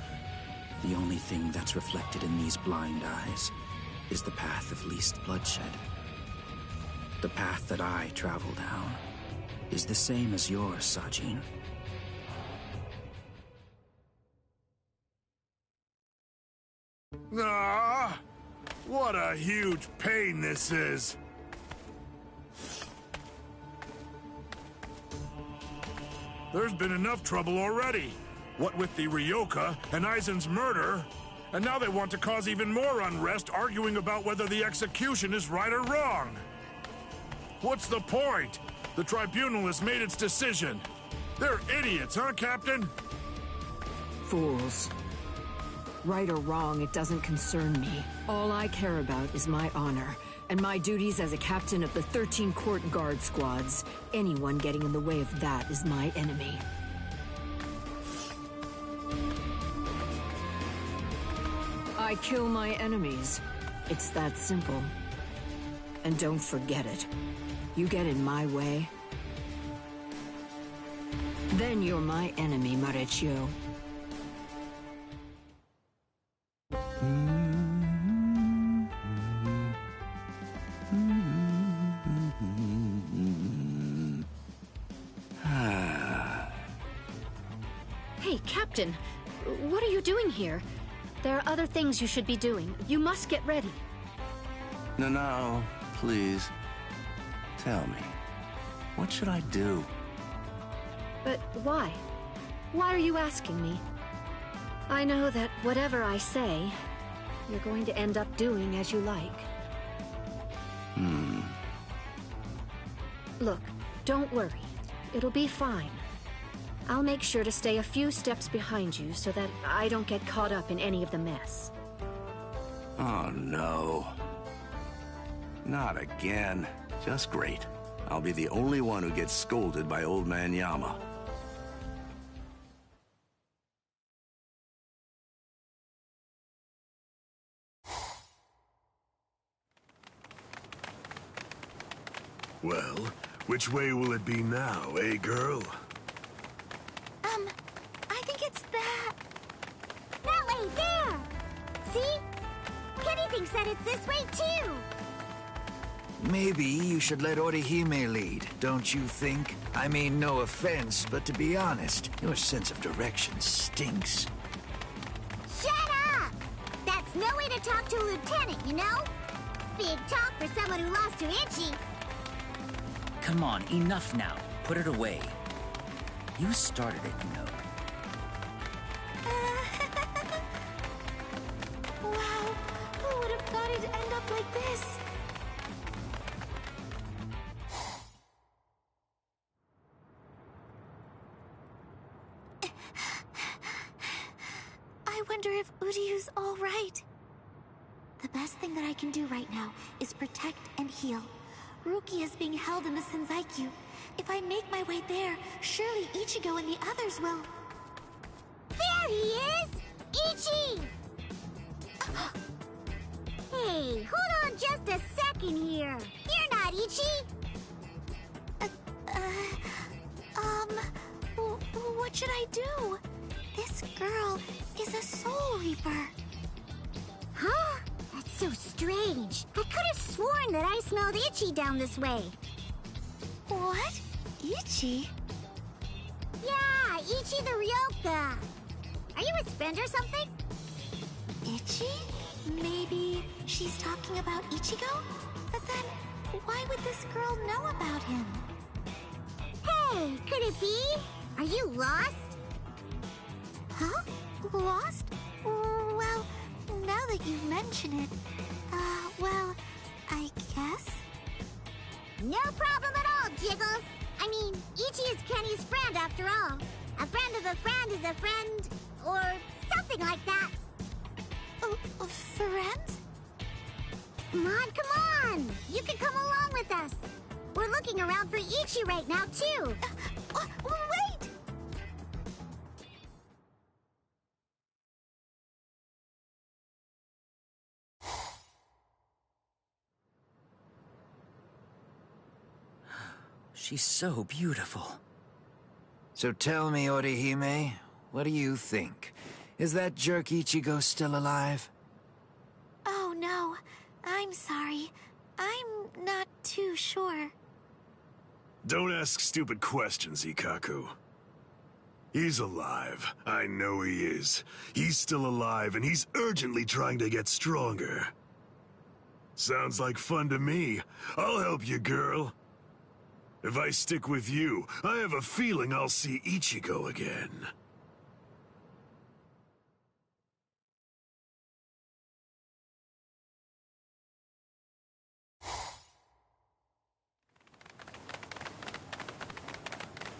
The only thing that's reflected in these blind eyes is the path of least bloodshed. The path that I travel down is the same as yours, Sajin. Ah, what a huge pain this is. There's been enough trouble already. What with the Ryoka and Aizen's murder, and now they want to cause even more unrest, arguing about whether the execution is right or wrong. What's the point? The tribunal has made its decision. They're idiots, huh, Captain? Fools. Right or wrong, it doesn't concern me. All I care about is my honor, and my duties as a captain of the 13 court guard squads. Anyone getting in the way of that is my enemy. I kill my enemies. It's that simple. And don't forget it. You get in my way, then you're my enemy, Marechio. Hey, Captain. What are you doing here? There are other things you should be doing. You must get ready. No, please. Tell me, what should I do? But why? Why are you asking me? I know that whatever I say, you're going to end up doing as you like. Look, don't worry. It'll be fine. I'll make sure to stay a few steps behind you so that I don't get caught up in any of the mess. Oh, no. Not again. Just great. I'll be the only one who gets scolded by Old Man Yama. Well, which way will it be now, eh, girl? I think it's that way, there! See? Kenny thinks that it's this way, too! Maybe you should let Orihime lead, don't you think? I mean, no offense, but to be honest, your sense of direction stinks. Shut up! That's no way to talk to a lieutenant, you know? Big talk for someone who lost to Ichi. Come on, enough now. Put it away. You started it, you know. wonder if Uryu's all right. The best thing that I can do right now is protect and heal. Rukia is being held in the Senzaiku. If I make my way there, surely Ichigo and the others will... There he is! Ichi! Hey, hold on just a second here. You're not Ichi! What should I do? This girl is a Soul Reaper. Huh? That's so strange. I could have sworn that I smelled Ichi down this way. What? Ichi? Yeah, Ichi the Ryoka. Are you his friend or something? Ichi? Maybe she's talking about Ichigo? But then, why would this girl know about him? Hey, could it be? Are you lost? Huh? Lost? Well, now that you mention it, well, I guess? No problem at all, Jiggles. I mean, Ichi is Kenny's friend after all. A friend of a friend is a friend, or something like that. Friends? Come on! You can come along with us. We're looking around for Ichi right now, too. Wait! She's so beautiful. So tell me, Orihime, what do you think? Is that jerk Ichigo still alive? Oh, no. I'm sorry. I'm not too sure. Don't ask stupid questions, Ikaku. He's alive. I know he is. He's still alive, and he's urgently trying to get stronger. Sounds like fun to me. I'll help you, girl. If I stick with you, I have a feeling I'll see Ichigo again.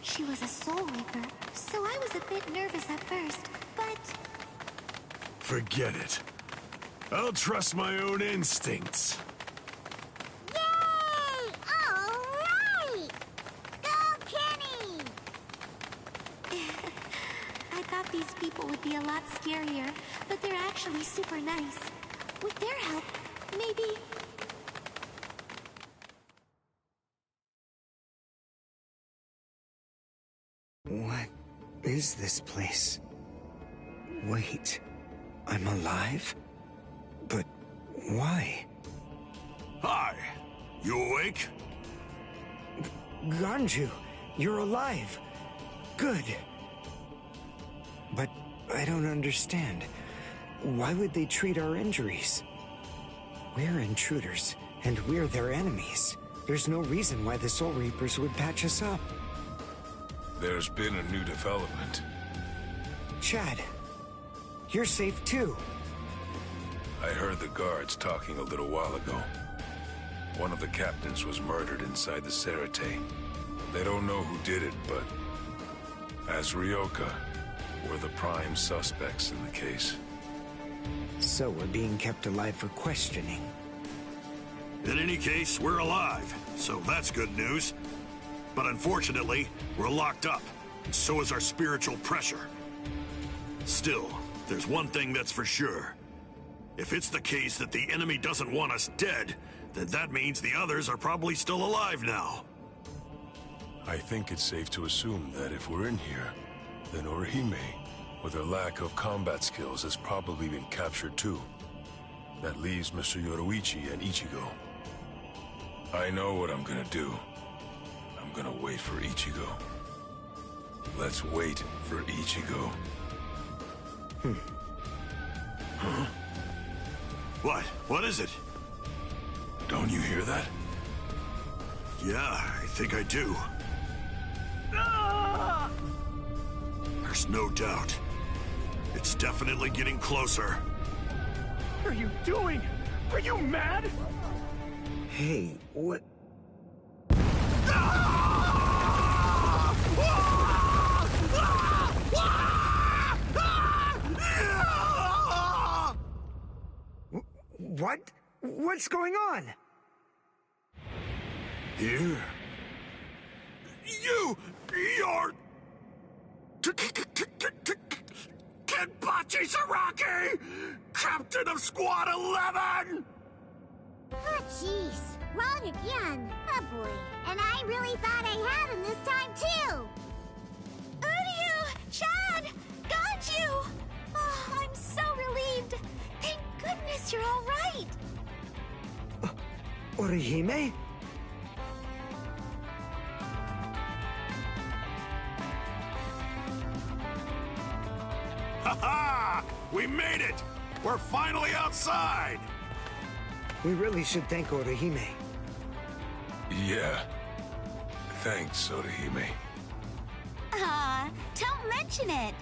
She was a Soul Reaper, so I was a bit nervous at first, but... Forget it. I'll trust my own instincts. Yay! All right! Go, Kenny! I thought these people would be a lot scarier, but they're actually super nice. With their help, maybe... What is this place? Wait, I'm alive? But why? Hi, you awake? Ganju, you're alive. Good. But I don't understand. Why would they treat our injuries? We're intruders, and we're their enemies. There's no reason why the Soul Reapers would patch us up. There's been a new development. Chad, you're safe too. I heard the guards talking a little while ago. One of the captains was murdered inside the Serete. They don't know who did it, but as Ryoka, we're the prime suspects in the case. So we're being kept alive for questioning. In any case, we're alive, so that's good news. But unfortunately, we're locked up, and so is our spiritual pressure. Still, there's one thing that's for sure. If it's the case that the enemy doesn't want us dead, then that means the others are probably still alive now. I think it's safe to assume that if we're in here, then Orihime, with her lack of combat skills, has probably been captured too. That leaves Mr. Yoruichi and Ichigo. I know what I'm gonna do. I'm gonna wait for Ichigo. Let's wait for Ichigo. Huh? What? What is it? Don't you hear that? Yeah, I think I do. There's no doubt. It's definitely getting closer. What are you doing? Are you mad? Hey, what? What? What's going on? Here? You're... Kenpachi Saraki! Captain of Squad 11! Oh, jeez. Wrong again. Oh, boy. And I really thought I had him this time, too. Uryu! Chad! Got you! Oh, I'm so relieved. Thank goodness you're all right. Orihime? Ha-ha! We made it! We're finally outside! We really should thank Orihime. Yeah. Thanks, Orihime. Don't mention it.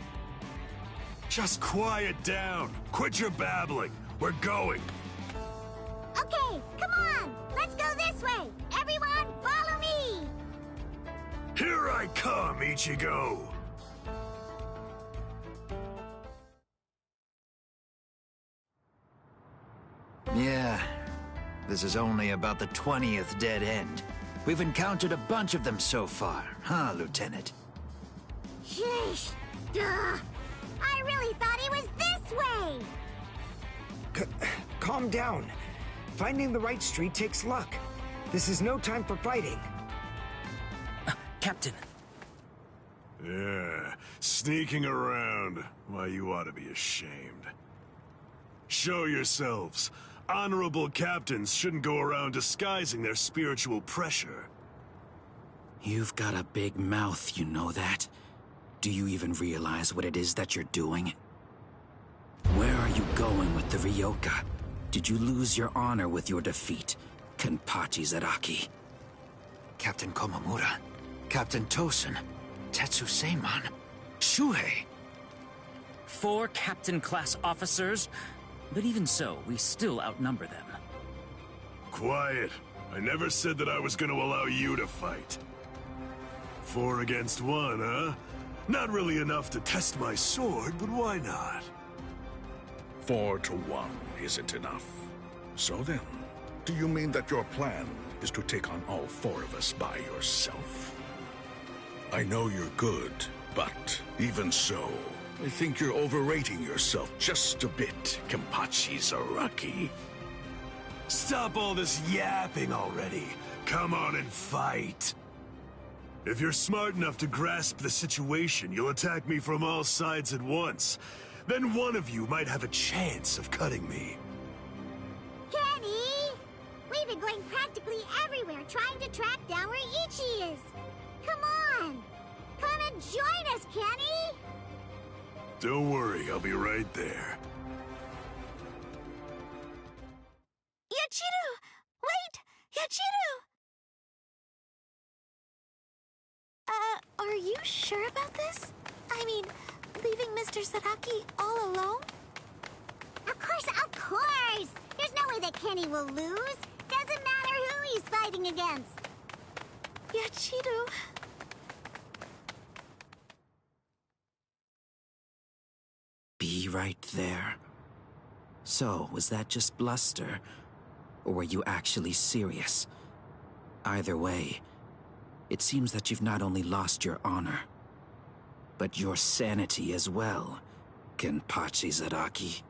Just quiet down. Quit your babbling. We're going. Okay, come on. Let's go this way. Everyone, follow me. Here I come, Ichigo. Yeah. This is only about the 20th dead end. We've encountered a bunch of them so far, huh, Lieutenant? Sheesh. Duh. I really thought he was this way. Calm down. Finding the right street takes luck. This is no time for fighting. Captain. Yeah, sneaking around. Why, you ought to be ashamed. Show yourselves. Honorable captains shouldn't go around disguising their spiritual pressure. You've got a big mouth, you know that? Do you even realize what it is that you're doing? Where are you going with the Ryoka? Did you lose your honor with your defeat, Kenpachi Zaraki? Captain Komamura, Captain Tosen, Tetsu-Seiman, Shuhei. 4 captain-class officers? But even so, we still outnumber them. Quiet. I never said that I was going to allow you to fight. 4 against 1, huh? Not really enough to test my sword, but why not? 4 to 1 isn't enough. So then, do you mean that your plan is to take on all 4 of us by yourself? I know you're good, but even so, I think you're overrating yourself just a bit, Kenpachi Zaraki. Stop all this yapping already. Come on and fight. If you're smart enough to grasp the situation, you'll attack me from all sides at once. Then one of you might have a chance of cutting me. Kenny! We've been going practically everywhere trying to track down where Ichi is. Come on! Come and join us, Kenny! Don't worry, I'll be right there. Yachiru! Wait! Yachiru! Are you sure about this? I mean, leaving Mr. Zaraki all alone? Of course! There's no way that Kenny will lose. Doesn't matter who he's fighting against. Yachiru... Be right there. So, was that just bluster? Or were you actually serious? Either way, it seems that you've not only lost your honor, but your sanity as well, Kenpachi Zaraki.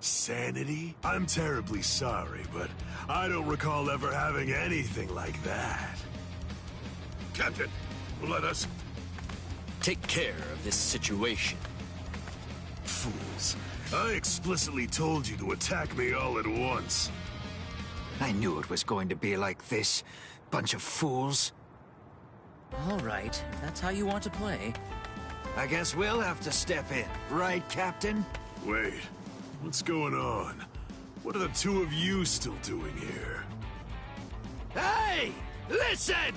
Sanity? I'm terribly sorry, but I don't recall ever having anything like that. Captain, let us take care of this situation. Fools. I explicitly told you to attack me all at once. I knew it was going to be like this. Bunch of fools. All right, if that's how you want to play. I guess we'll have to step in, right, Captain? Wait, what's going on? What are the two of you still doing here? Hey! Listen!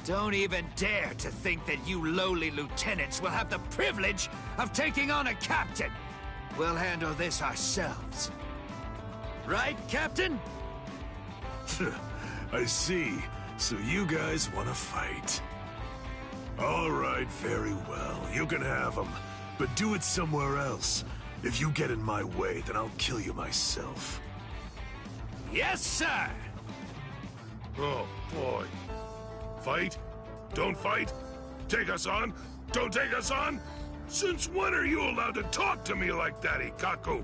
Don't even dare to think that you lowly lieutenants will have the privilege of taking on a captain. We'll handle this ourselves. Right, Captain? I see. So you guys want to fight. All right, very well. You can have them. But do it somewhere else. If you get in my way, then I'll kill you myself. Yes, sir! Oh, boy. Fight? Don't fight? Take us on? Don't take us on? Since when are you allowed to talk to me like that, Ikaku?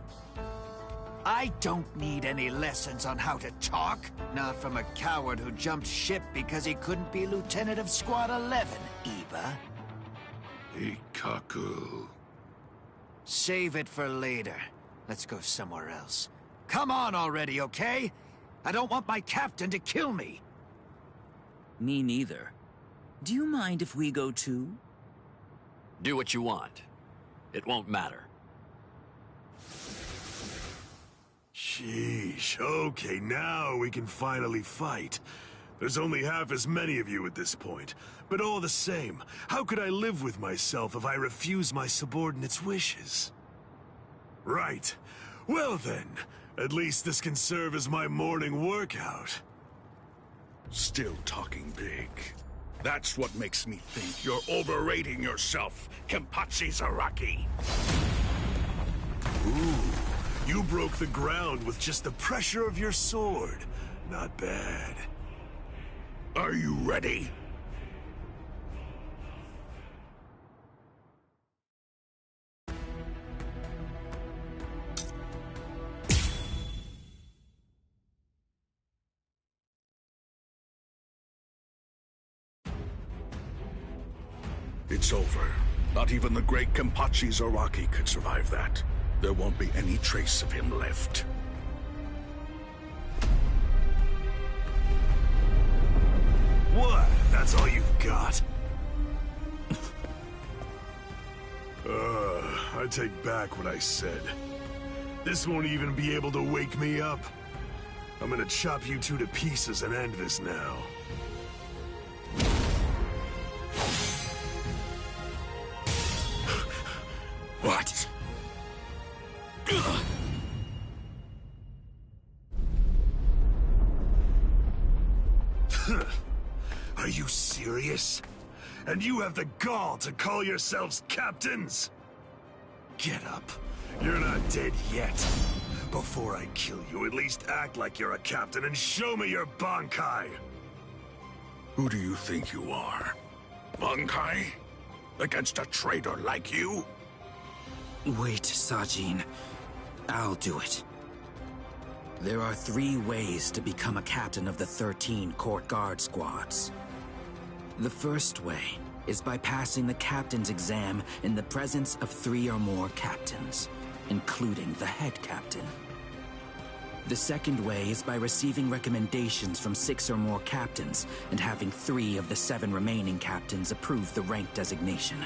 I don't need any lessons on how to talk. Not from a coward who jumped ship because he couldn't be Lieutenant of Squad 11, Iba. Ikaku... Save it for later. Let's go somewhere else. Come on already, okay? I don't want my captain to kill me. Me neither. Do you mind if we go too? Do what you want. It won't matter. Sheesh, okay, now we can finally fight. There's only half as many of you at this point. But all the same, how could I live with myself if I refuse my subordinates' wishes? Right. Well then, at least this can serve as my morning workout. Still talking big. That's what makes me think you're overrating yourself, Kenpachi Zaraki. Ooh, you broke the ground with just the pressure of your sword. Not bad. Are you ready? It's over. Not even the great Kenpachi Zaraki could survive that. There won't be any trace of him left. What? That's all you've got? I take back what I said. This won't even be able to wake me up. I'm gonna chop you two to pieces and end this now. What? Are you serious? And you have the gall to call yourselves captains? Get up. You're not dead yet. Before I kill you, at least act like you're a captain and show me your Bankai! Who do you think you are? Bankai? Against a traitor like you? Wait, Sajin. I'll do it. There are 3 ways to become a captain of the 13 court guard squads. The first way is by passing the captain's exam in the presence of 3 or more captains, including the head captain. The second way is by receiving recommendations from 6 or more captains and having 3 of the 7 remaining captains approve the rank designation.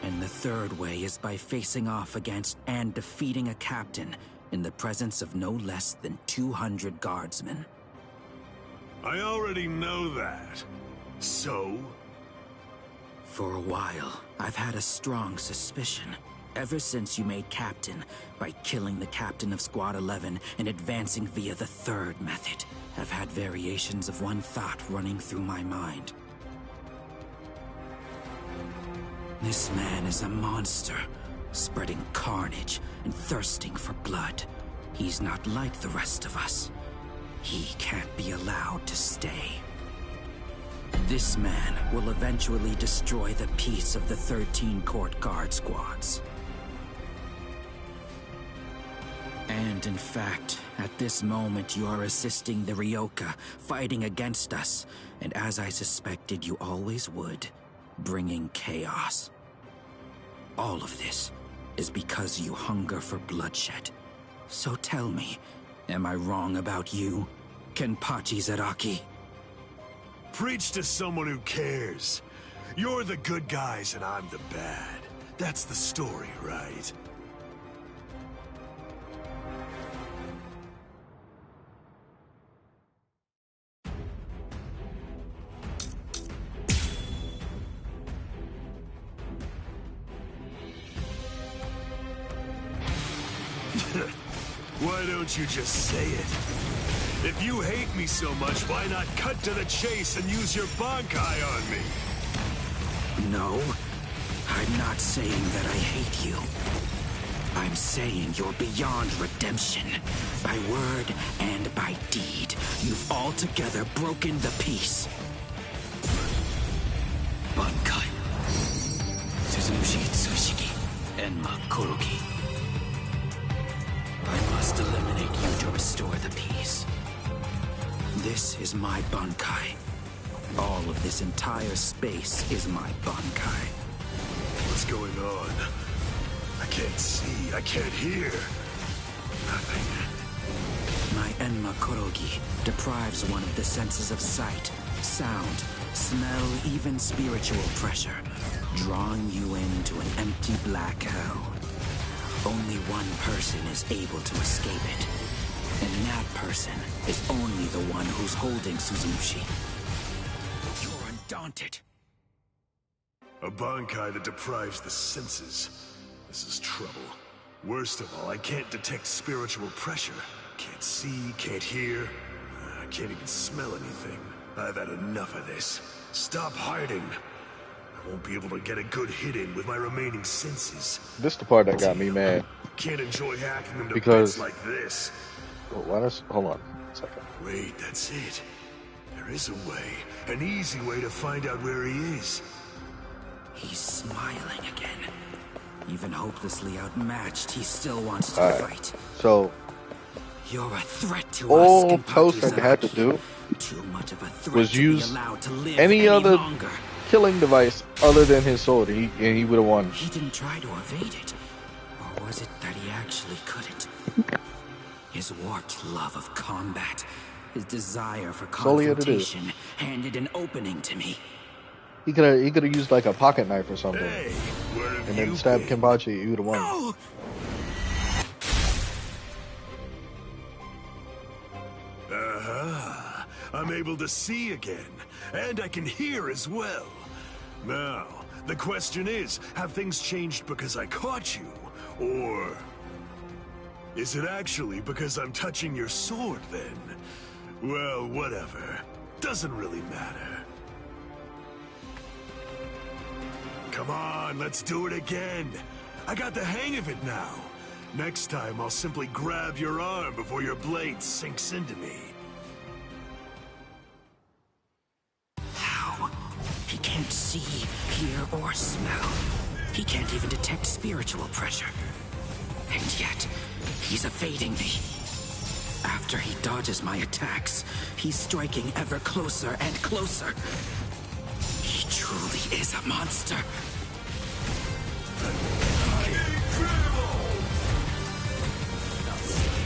And the third way is by facing off against and defeating a captain in the presence of no less than 200 guardsmen. I already know that. So? For a while, I've had a strong suspicion. Ever since you made captain by killing the captain of Squad 11 and advancing via the third method, I've had variations of one thought running through my mind. This man is a monster, spreading carnage and thirsting for blood. He's not like the rest of us. He can't be allowed to stay. This man will eventually destroy the peace of the 13 court guard squads. And in fact, at this moment you are assisting the Ryoka, fighting against us, and as I suspected you always would, bringing chaos. All of this is because you hunger for bloodshed. So tell me, am I wrong about you, Kenpachi Zaraki? Preach to someone who cares. You're the good guys and I'm the bad. That's the story, right? Why don't you just say it? If you hate me so much, why not cut to the chase and use your Bankai on me? No, I'm not saying that I hate you. I'm saying you're beyond redemption. By word and by deed, you've altogether broken the peace. Bankai. Suzushi Tsushiki. Enma Koroki. I must eliminate you to restore the peace. This is my Bankai. All of this entire space is my Bankai. What's going on? I can't see, I can't hear. Nothing. My Enma Korogi deprives one of the senses of sight, sound, smell, even spiritual pressure, drawing you into an empty black hell. Only one person is able to escape it, and that person is only the one who's holding Suzushi. You're undaunted. A Bankai that deprives the senses. This is trouble. Worst of all, I can't detect spiritual pressure. Can't see, can't hear. I can't even smell anything. I've had enough of this. Stop hiding. I won't be able to get a good hit in with my remaining senses. This is the part that got me mad. Can't enjoy hacking them to Because bits like this. Hold on a second. Wait, that's it. There is a way. An easy way to find out where he is. He's smiling again. Even hopelessly outmatched, he still wants to fight. So, you're a threat to all us, Toast had to do Too much of a threat was to use be allowed to live any other longer. killing device other than his sword, and he would have won. He didn't try to evade it. Or was it that he actually couldn't? His warped love of combat, his desire for confrontation, handed an opening to me. He could have used like a pocket knife or something, and then stabbed Kenpachi. He would have won. No! I'm able to see again, and I can hear as well. Now, the question is, have things changed because I caught you? Or is it actually because I'm touching your sword then? Well, whatever. Doesn't really matter. Come on, let's do it again. I got the hang of it now. Next time, I'll simply grab your arm before your blade sinks into me. How? He can't see, hear, or smell. He can't even detect spiritual pressure. And yet, he's evading me. After he dodges my attacks, he's striking ever closer and closer. He truly is a monster.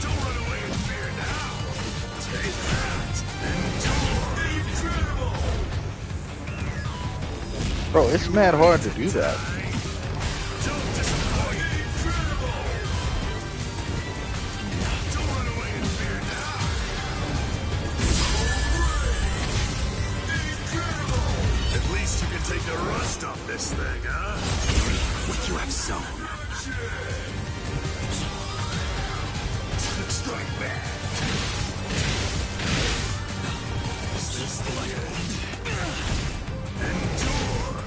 Don't run away in fear now. Take that. Bro, it's mad hard to do that. At least you can take the rust off this thing, huh? What you have sown. Strike back. This the end. Endure.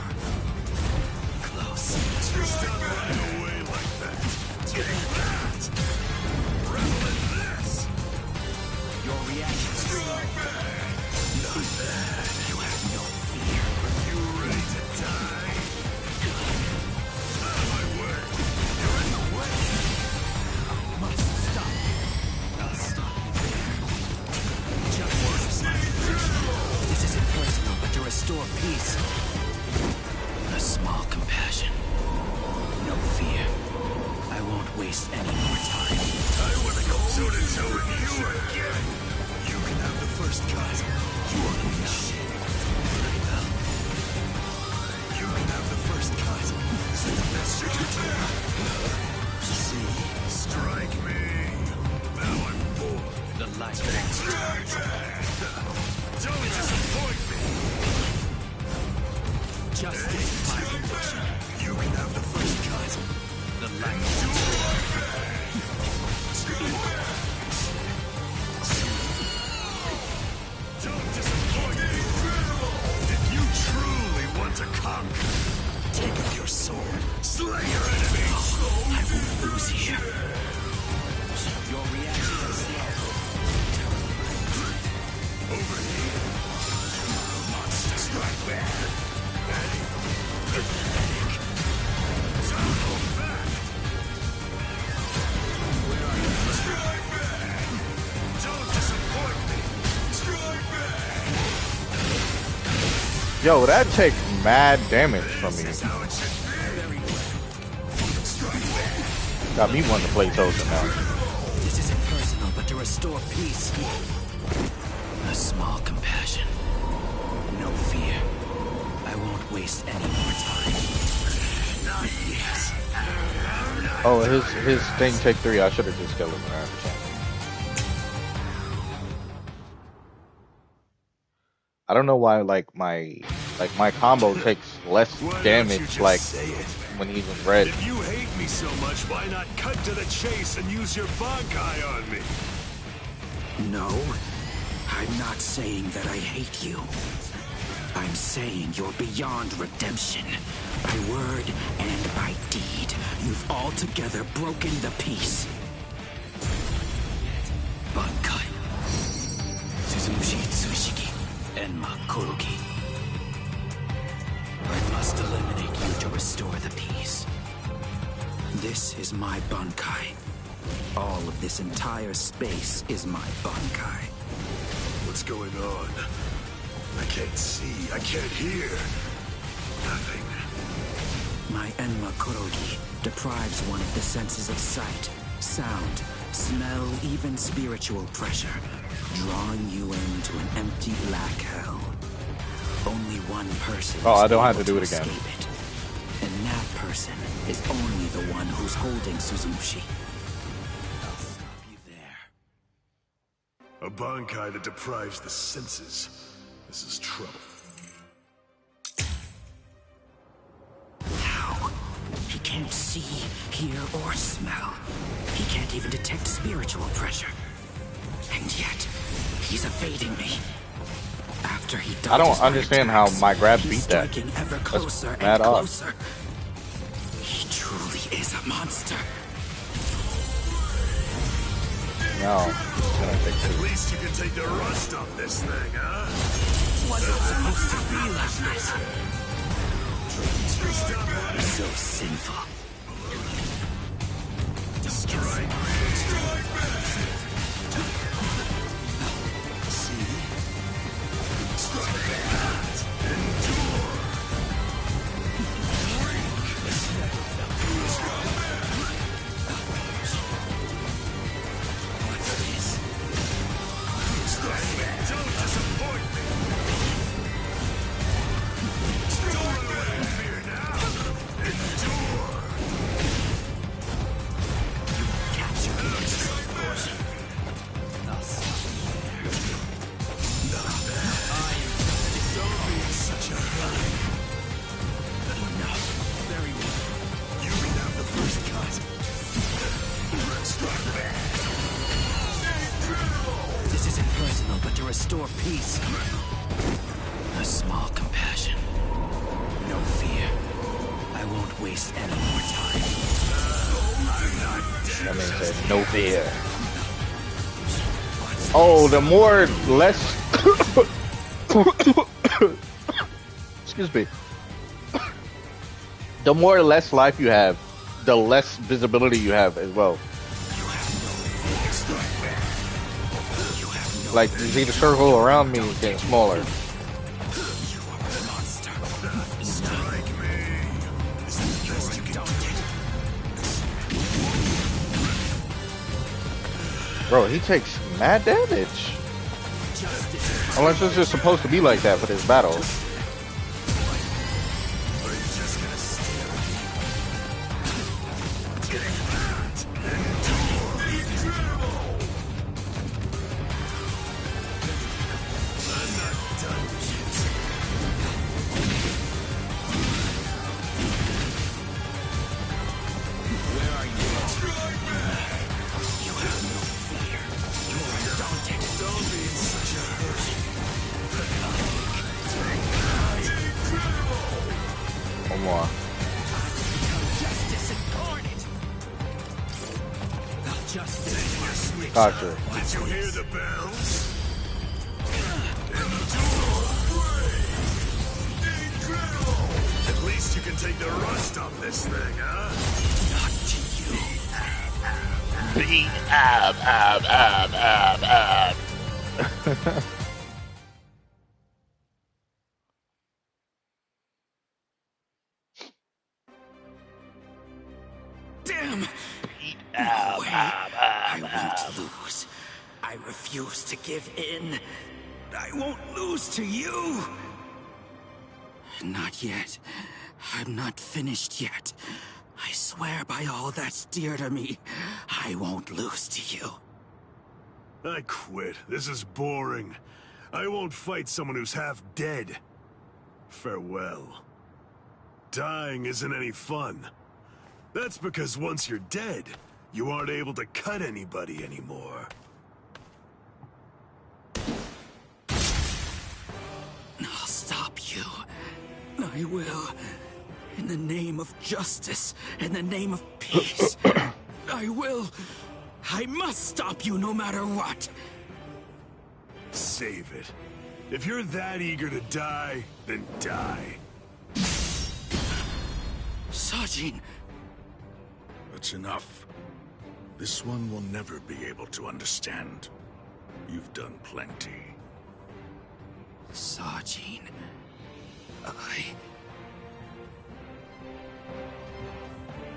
Close. Just don't run away like that. Take that. Revel in this. Your reaction. Strike back. Not bad. You have no fear. Are you ready to die? Out of my way. You're in the way. Must stop. I'll stop you there. Justice. This isn't personal, but to restore peace. A small compassion. No fear. I won't waste any more time. I want to go toe-to-toe with you again. You can have the first cut. You want to be shit. Very well. You can have the first cut. Say the best you can do. See? Strike me. Now I'm bored. The light. Don't disappoint me. Justice is my conviction. You can have the first cut. The light. Don't disappoint me. If you truly want to conquer, take up your sword, slay your enemies. I won't lose is here. Your reaction is slow. Over here. Monster strike back. Pathetic. Hold back. Where are you? Strike back. Don't disappoint me. Strike back. Yo, that takes mad damage from me. Got me wanting to play Tozen now. This isn't personal, but to restore peace. A small compassion. No fear. I won't waste any more time. Not yet. Oh, his thing take 3. I should have just killed him when I had a chance. I don't know why like my combo takes less damage like when he's in red. If you hate me so much, why not cut to the chase and use your Bankai on me? No, I'm not saying that I hate you. I'm saying you're beyond redemption. By word and by deed, you've altogether broken the peace. Bankai. Suzumushi Tsushiki. Enma Kuruki. I must eliminate you to restore the peace. This is my Bankai. All of this entire space is my Bankai. What's going on? I can't see, I can't hear. Nothing. My Enma Kurogi deprives one of the senses of sight, sound, smell, even spiritual pressure, drawing you into an empty black hell. Only one person Oh, I don't have to do it again. escape it. And that person is only the one who's holding Suzumushi. I'll stop you there. A Bankai that deprives the senses. This is trouble. Now, he can't see, hear, or smell. He can't even detect spiritual pressure. And yet, he's evading me. After he I don't understand how my grab beat that. striking ever closer That's and mad odd. closer. He truly is a monster. No, it's gonna take 2. At least you can take the rust off this thing, huh? Was it supposed to be like this? So sinful. Strike. Strike back. See? Strike back. Endure. What's this? Strike back. Don't disappoint me. Don't let me fear now. Endure. Capture me. Don't be in such a hurry. Enough. Very well. You can have the first cut. Strike back. This isn't personal, but to restore peace. A small compassion. No fear. I won't waste any more time. That means there's no fear. Oh, the more less. Excuse me. The more or less life you have, the less visibility you have as well. Like, you see the circle around me getting smaller. Bro, he takes mad damage. Unless it's just supposed to be like that for this battle. Justice, my sweet Gotcha. child. Did you hear the bells? At least you can take the rust off this thing, huh? Not to you. Beat ab. Damn! No way. I won't lose. I refuse to give in. I won't lose to you. Not yet. I'm not finished yet. I swear by all that's dear to me, I won't lose to you. I quit. This is boring. I won't fight someone who's half dead. Farewell. Dying isn't any fun. That's because once you're dead, you aren't able to cut anybody anymore. I'll stop you. I will. In the name of justice, in the name of peace. I will. I must stop you no matter what. Save it. If you're that eager to die, then die. Sajin. That's enough. This one will never be able to understand. You've done plenty. Sajin.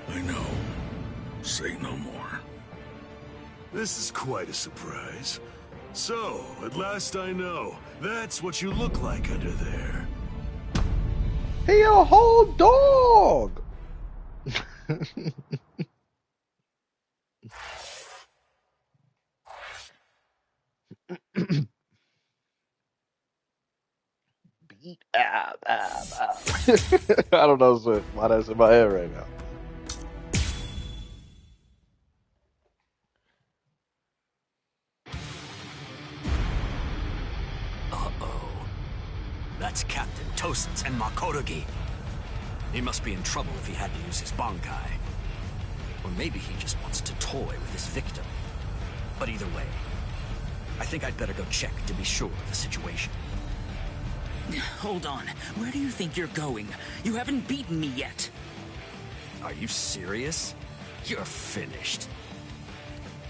I know. Say no more. This is quite a surprise. So, at last I know. That's what you look like under there. He a whole dog. Beat ab. I don't know why that's in my head right now. That's Captain Tosens and Makorogi. He must be in trouble if he had to use his Bankai. Or maybe he just wants to toy with his victim. But either way, I think I'd better go check to be sure of the situation. Hold on. Where do you think you're going? You haven't beaten me yet. Are you serious? You're finished.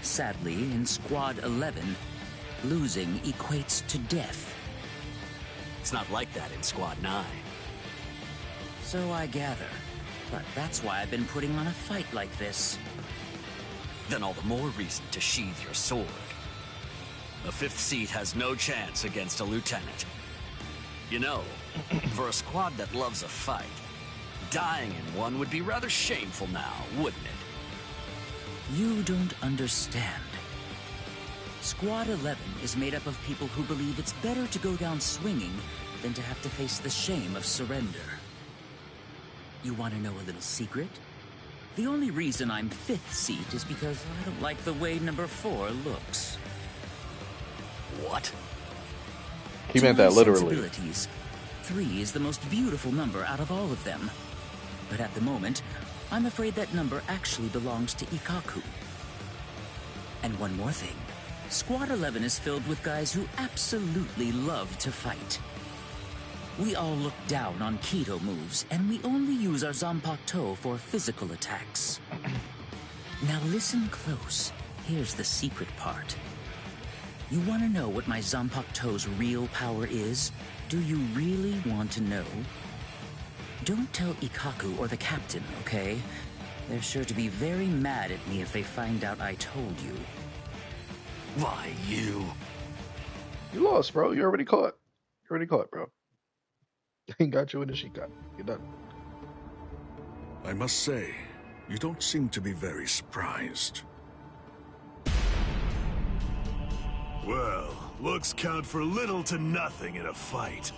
Sadly, in Squad 11, losing equates to death. It's not like that in Squad 9. So I gather. But that's why I've been putting on a fight like this. Then all the more reason to sheathe your sword. A fifth seat has no chance against a lieutenant. You know, for a squad that loves a fight, dying in one would be rather shameful now, wouldn't it? You don't understand. Squad 11 is made up of people who believe it's better to go down swinging than to have to face the shame of surrender. You want to know a little secret? The only reason I'm fifth seat is because I don't like the way number 4 looks. What? He meant that literally. Sensibilities, 3 is the most beautiful number out of all of them. But at the moment, I'm afraid that number actually belongs to Ikaku. And one more thing. Squad 11 is filled with guys who absolutely love to fight. We all look down on Keto moves, and we only use our Zanpakuto for physical attacks. Now listen close. Here's the secret part. You want to know what my Zanpakuto's real power is? Do you really want to know? Don't tell Ikaku or the captain, okay? They're sure to be very mad at me if they find out I told you. Why, you... You lost, bro. You already caught. You already caught, bro. He got you in the Shikai. You're done. I must say, you don't seem to be very surprised. Well, looks count for little to nothing in a fight.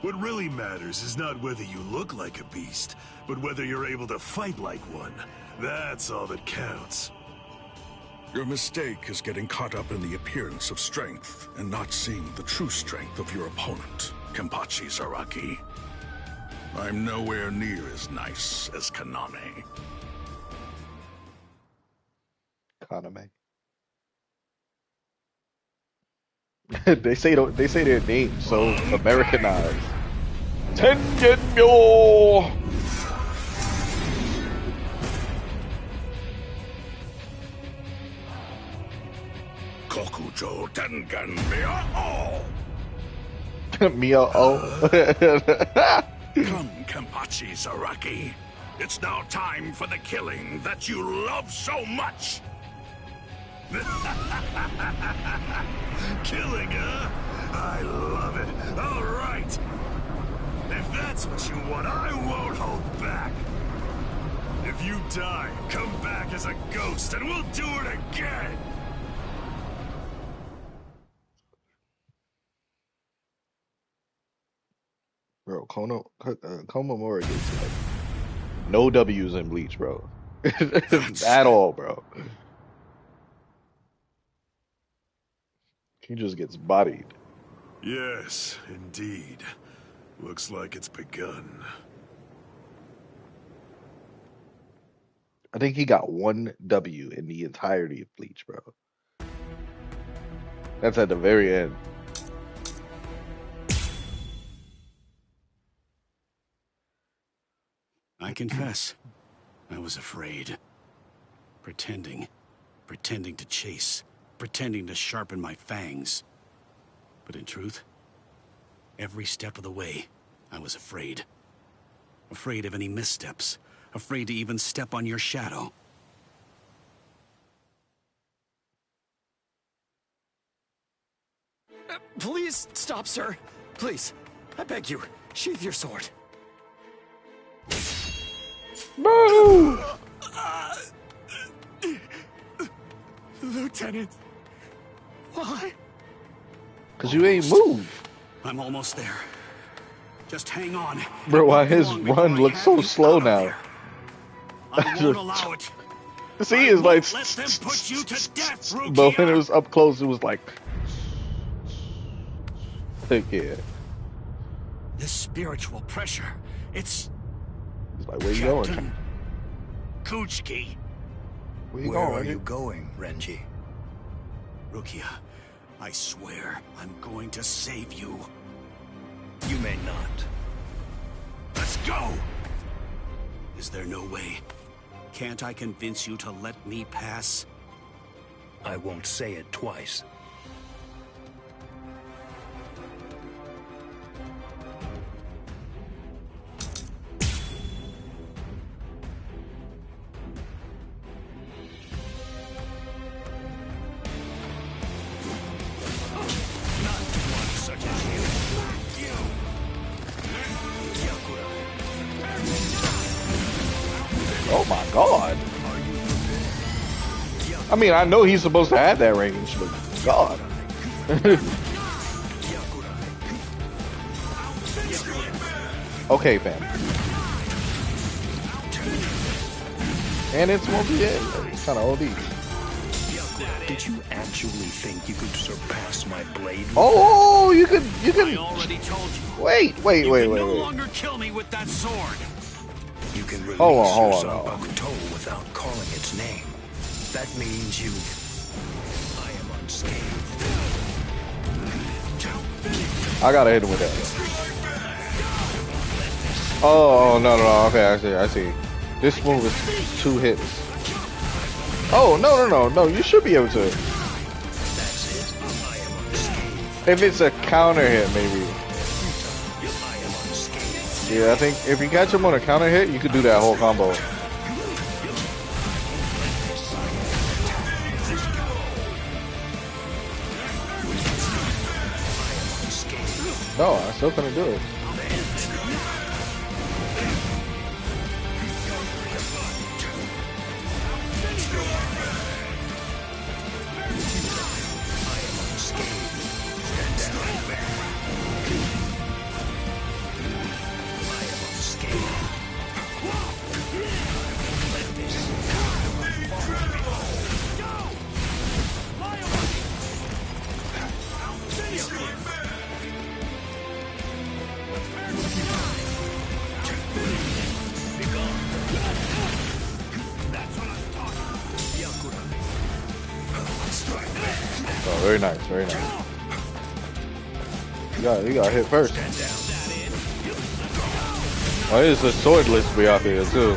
What really matters is not whether you look like a beast, but whether you're able to fight like one. That's all that counts. Your mistake is getting caught up in the appearance of strength and not seeing the true strength of your opponent, Kenpachi Zaraki. I'm nowhere near as nice as Kaname. Kaname. They say their name so Americanized. Tengenmyo. Kokujo Tengen Myo. Mio O. Come, Kenpachi Zaraki. It's now time for the killing that you love so much. Killing, huh? I love it. All right. If that's what you want, I won't hold back. If you die, come back as a ghost and we'll do it again. Bro, Komamura gets like no W's in Bleach, bro. At all, bro. He just gets bodied. Yes, indeed. Looks like it's begun. I think he got one W in the entirety of Bleach, bro. That's at the very end. I confess, I was afraid. Pretending to chase, pretending to sharpen my fangs. But in truth, every step of the way, I was afraid. Afraid of any missteps, afraid to even step on your shadow. Please stop, sir. Please, I beg you, sheath your sword. No! Lieutenant, why? Cause you ain't moved. I'm almost there. Just hang on. Bro, why his run looks so slow now? I won't allow it. See, it's like, Let them put you to death, Rukia. but when it was up close, it was like, yeah. This spiritual pressure, it's like, where you going? Kuchiki. Where are you going, Renji? Rukia, I swear I'm going to save you. You may not. Let's go! Is there no way? Can't I convince you to let me pass? I won't say it twice. Oh my god. I mean, I know he's supposed to have that range, but god. Okay, fam. And it's kind of OD. Did you actually think you could surpass my blade? Oh, you could. I already told you. Wait. No longer kill me with that sword. You can release hold your on. Zanpakuto without calling its name. That means you... I am unscathed. I gotta hit him with that. Oh, no. Okay, I see. This move is 2 hits. Oh, no. You should be able to. If it's a counter hit, maybe. Yeah, I think if you catch him on a counter hit, you could do that whole combo. No, I still couldn't do it. Oh, very nice, very nice. You got hit first. Oh, there's a swordless Byakuya too.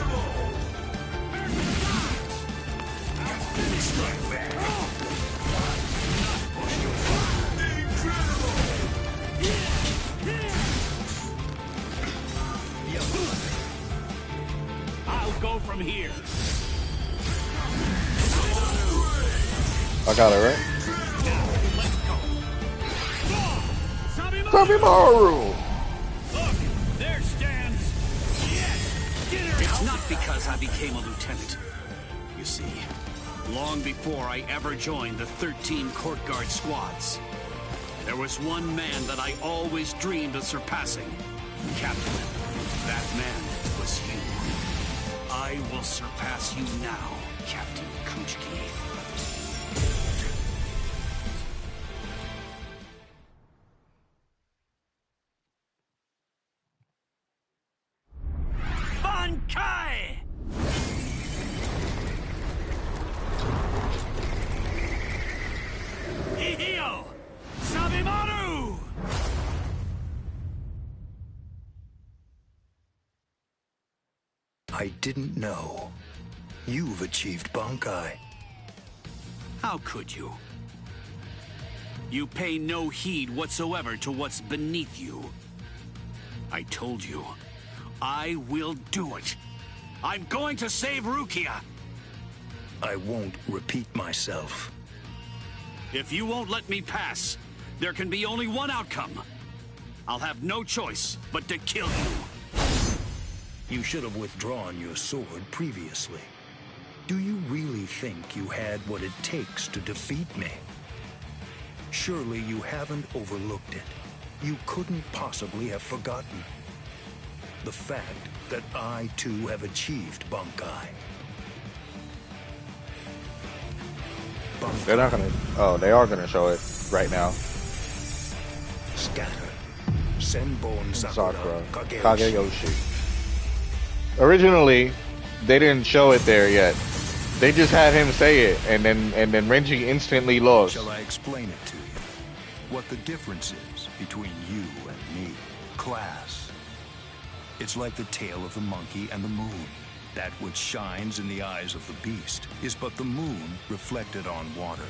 I'll go from here. I got it right. Sabimaru! Look, there stands. Yes, dinner. It's not because I became a lieutenant. You see, long before I ever joined the 13 court guard squads, there was one man that I always dreamed of surpassing. Captain, that man was you. I will surpass you now, Captain Kuchiki. Bankai! Ihio! Sabimaru! I didn't know. You've achieved Bankai. How could you? You pay no heed whatsoever to what's beneath you. I told you, I will do it. I'm going to save Rukia. I won't repeat myself. If you won't let me pass, there can be only one outcome. I'll have no choice but to kill you. You should have withdrawn your sword previously. Do you really think you had what it takes to defeat me? Surely you haven't overlooked it. You couldn't possibly have forgotten the fact that I too have achieved Bankai. They're not gonna. Oh, they are gonna show it right now. Scatter. Senbon Sakura Kageyoshi. Originally, they didn't show it there yet. They just had him say it, and then Renji instantly lost. Shall I explain it to you? What the difference is between you and me? Class. It's like the tail of the monkey and the moon. That which shines in the eyes of the beast is but the moon reflected on water.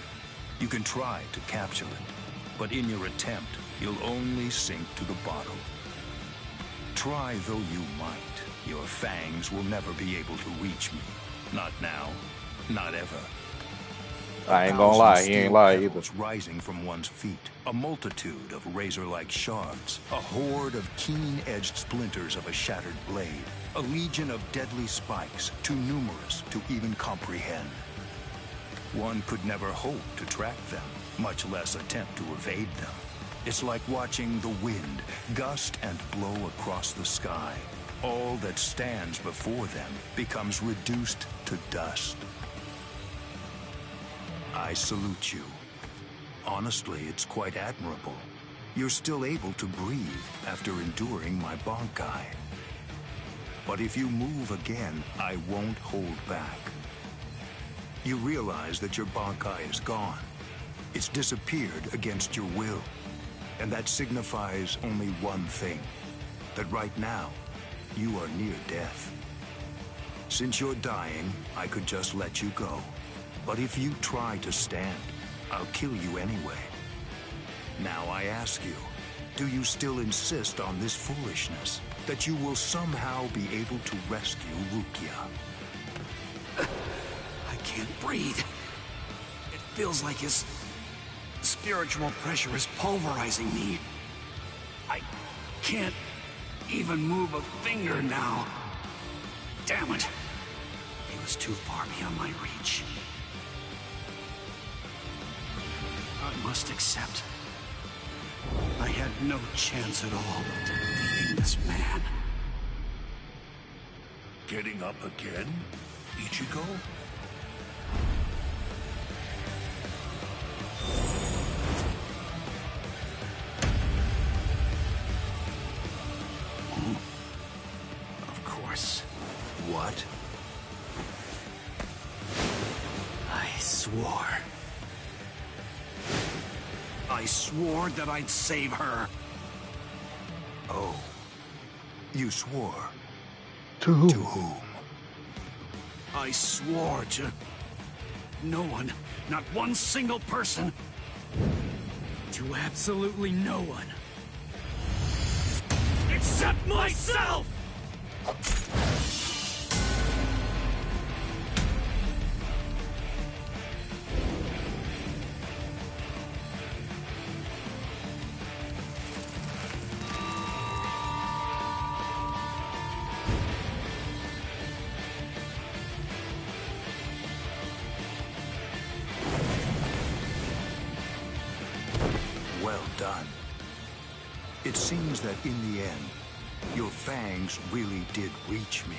You can try to capture it, but in your attempt, you'll only sink to the bottom. Try though you might, your fangs will never be able to reach me. Not now, not ever. I ain't gonna lie, he ain't lie either. Rising from one's feet, a multitude of razor-like shards, a horde of keen-edged splinters of a shattered blade, a legion of deadly spikes, too numerous to even comprehend. One could never hope to track them, much less attempt to evade them. It's like watching the wind gust and blow across the sky. All that stands before them becomes reduced to dust. I salute you. Honestly, it's quite admirable. You're still able to breathe after enduring my Bankai. But if you move again, I won't hold back. You realize that your Bankai is gone. It's disappeared against your will. And that signifies only one thing. That right now, you are near death. Since you're dying, I could just let you go. But if you try to stand, I'll kill you anyway. Now I ask you, do you still insist on this foolishness? That you will somehow be able to rescue Rukia? I can't breathe. It feels like his spiritual pressure is pulverizing me. I can't even move a finger now. Damn it. He was too far beyond my reach. I must accept. I had no chance at all defeating this man. Getting up again, Ichigo? Of course. What? I swore. I swore that I'd save her. Oh. You swore. To whom? To whom? I swore to... no one. Not one single person. To absolutely no one. Except myself! Well done. It seems that in the end, your fangs really did reach me.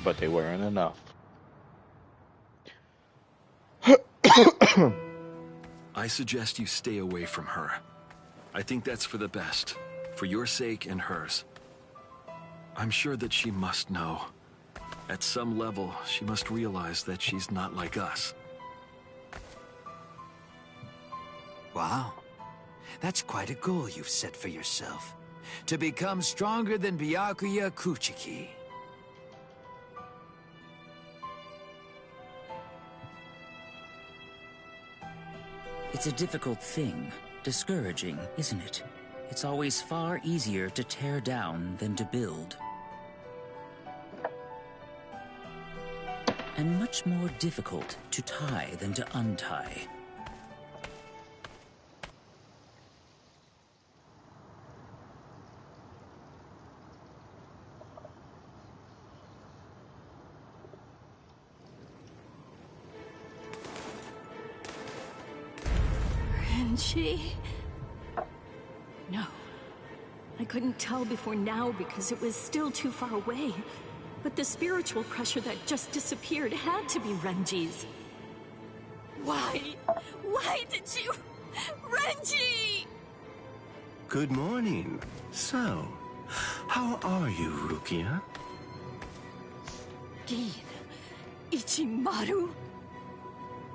But they weren't enough. I suggest you stay away from her. I think that's for the best, for your sake and hers. I'm sure that she must know. At some level, she must realize that she's not like us. Wow. That's quite a goal you've set for yourself. To become stronger than Byakuya Kuchiki. It's a difficult thing. Discouraging, isn't it? It's always far easier to tear down than to build. And much more difficult to tie than to untie. Renji? No. I couldn't tell before now because it was still too far away. But the spiritual pressure that just disappeared had to be Renji's. Why? Why did you... Renji! Good morning. So, how are you, Rukia? Gin. Ichimaru?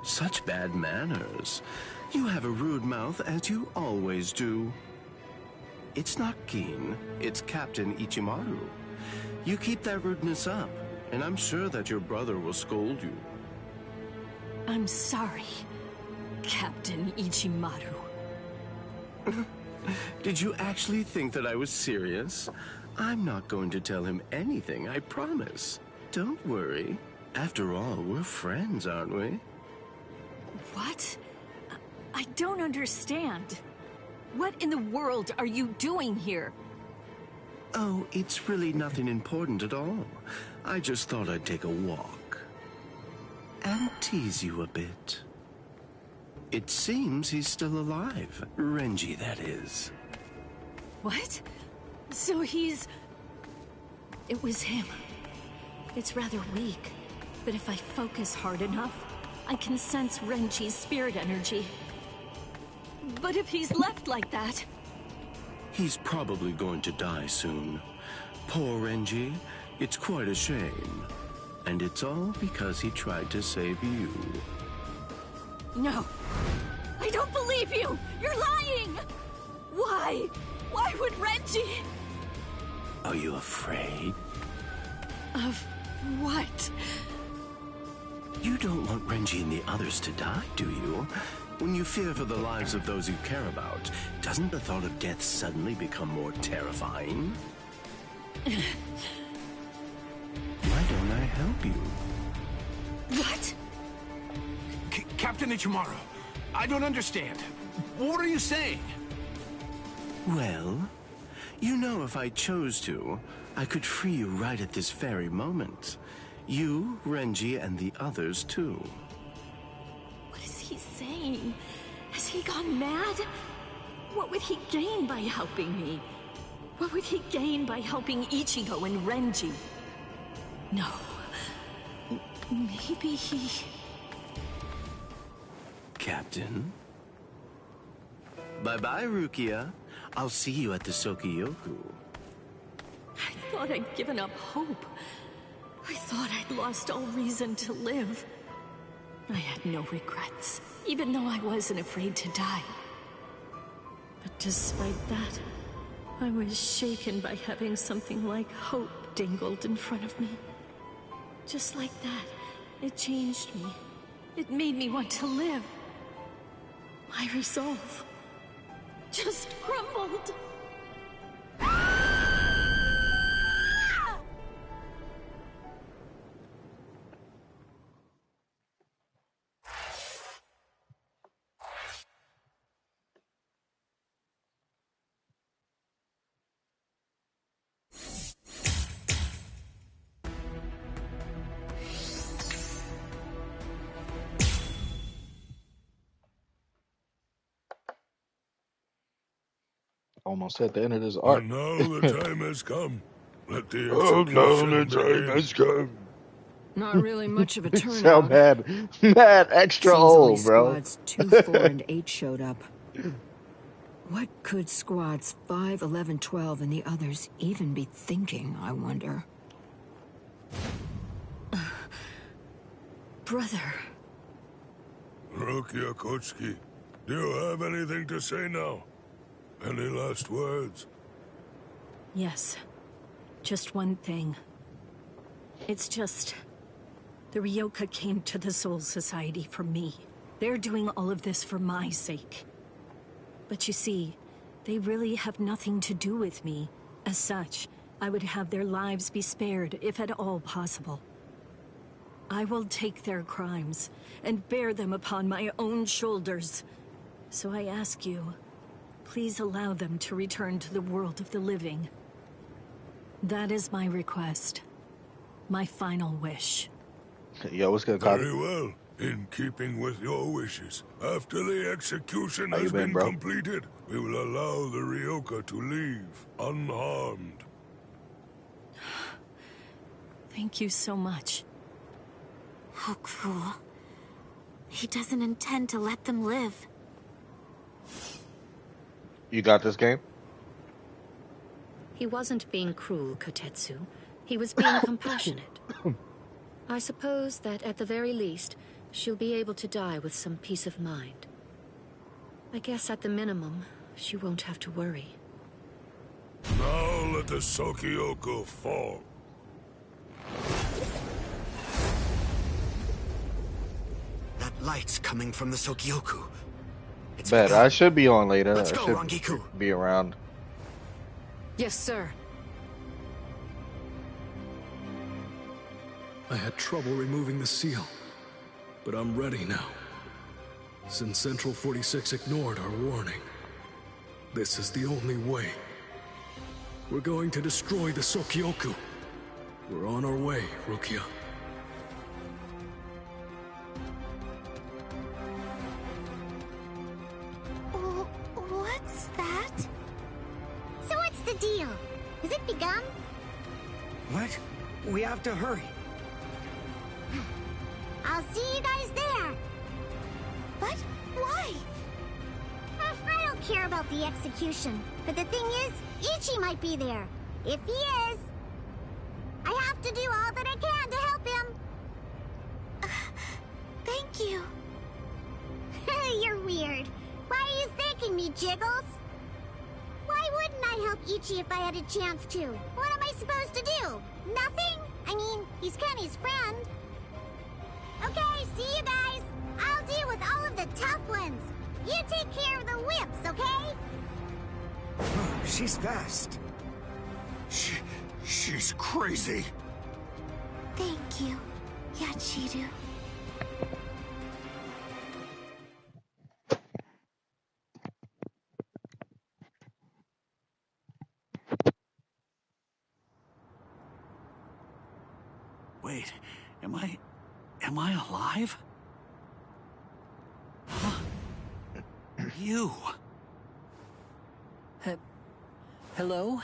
Such bad manners. You have a rude mouth, as you always do. It's not Gin, it's Captain Ichimaru. You keep that rudeness up, and I'm sure that your brother will scold you. I'm sorry, Captain Ichimaru. Did you actually think that I was serious? I'm not going to tell him anything, I promise. Don't worry. After all, we're friends, aren't we? What? I don't understand. What in the world are you doing here? Oh, it's really nothing important at all. I just thought I'd take a walk. And tease you a bit. It seems he's still alive. Renji, that is. What? So he's... It was him. It's rather weak, but if I focus hard enough, I can sense Renji's spirit energy. But if he's left like that... He's probably going to die soon. Poor Renji. It's quite a shame. And it's all because he tried to save you. No. I don't believe you! You're lying! Why? Why would Renji... Are you afraid? Of what? You don't want Renji and the others to die, do you? When you fear for the lives of those you care about, doesn't the thought of death suddenly become more terrifying? Why don't I help you? What? Captain Ichimaru, I don't understand. What are you saying? Well, you know if I chose to, I could free you right at this very moment. You, Renji, and the others too. What is he saying? Has he gone mad? What would he gain by helping me? What would he gain by helping Ichigo and Renji? No. Maybe he... Captain? Bye-bye, Rukia. I'll see you at the Sokiyoku. I thought I'd given up hope. I thought I'd lost all reason to live. I had no regrets, even though I wasn't afraid to die. But despite that, I was shaken by having something like hope dangled in front of me. Just like that, it changed me. It made me want to live. My resolve just crumbled. Almost at the end of this arc. And now the time has come. Let the Oh, execution no, the time begin. has come. Not really much of a You sound turnout. mad extra Seems only old, bro. squads 2, 4, and 8 showed up. What could squads 5, 11, 12, and the others even be thinking, I wonder? Brother. Rukia Kochki, do you have anything to say now? Any last words? Yes. Just one thing. It's just... the Ryoka came to the Soul Society for me. They're doing all of this for my sake. But you see, they really have nothing to do with me. As such, I would have their lives be spared, if at all possible. I will take their crimes and bear them upon my own shoulders. So I ask you, please allow them to return to the world of the living. That is my request. My final wish. Yo, what's good, Copy? Very well. In keeping with your wishes, after the execution How you has been, been bro? completed, we will allow the Ryoka to leave unharmed. Thank you so much. How cruel. He doesn't intend to let them live. You got this game? He wasn't being cruel, Kotetsu. He was being compassionate. I suppose that at the very least, she'll be able to die with some peace of mind. I guess at the minimum, she won't have to worry. Now let the Sokyoku fall. That light's coming from the Sokyoku. Bet I should be on later. Let's I go, should Rangiku. be around. Yes, sir. I had trouble removing the seal, but I'm ready now. Since Central 46 ignored our warning, this is the only way. We're going to destroy the Sokyoku. We're on our way, Rukia. What's that? So what's the deal? Has it begun? What? We have to hurry. I'll see you guys there. But why? I don't care about the execution. But the thing is, Ichi might be there. If he is, I have to do all that I can to help him. Thank you. You're weird. Why are you thanking me, Jiggles? Why wouldn't I help Ichi if I had a chance to? What am I supposed to do? Nothing? I mean, he's Kenny's friend. Okay, see you guys. I'll deal with all of the tough ones. You take care of the whips, okay? Oh, she's fast. She's crazy. Thank you, Yachiru. Wait, am I alive? Huh? You. Hello?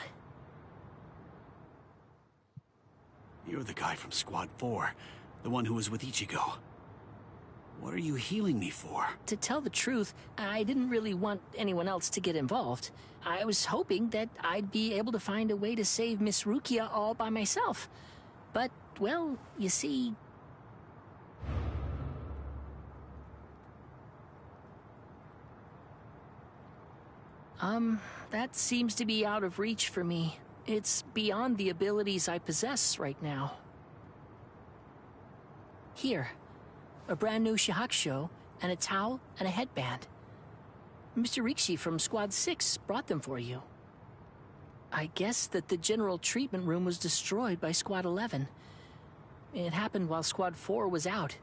You're the guy from Squad 4, the one who was with Ichigo. What are you healing me for? To tell the truth, I didn't really want anyone else to get involved. I was hoping that I'd be able to find a way to save Miss Rukia all by myself. But, well, you see... That seems to be out of reach for me. It's beyond the abilities I possess right now. Here, a brand new shahakusho, and a towel, and a headband. Mr. Rikshi from Squad 6 brought them for you. I guess that the general treatment room was destroyed by Squad 11. It happened while Squad 4 was out.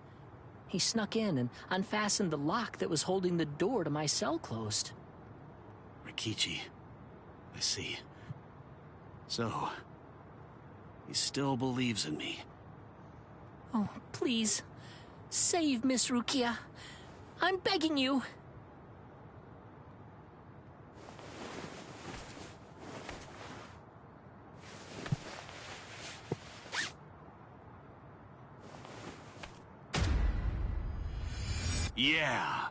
He snuck in and unfastened the lock that was holding the door to my cell closed. Rikichi. I see. So, he still believes in me. Oh, please. Save Miss Rukia. I'm begging you. Yeah.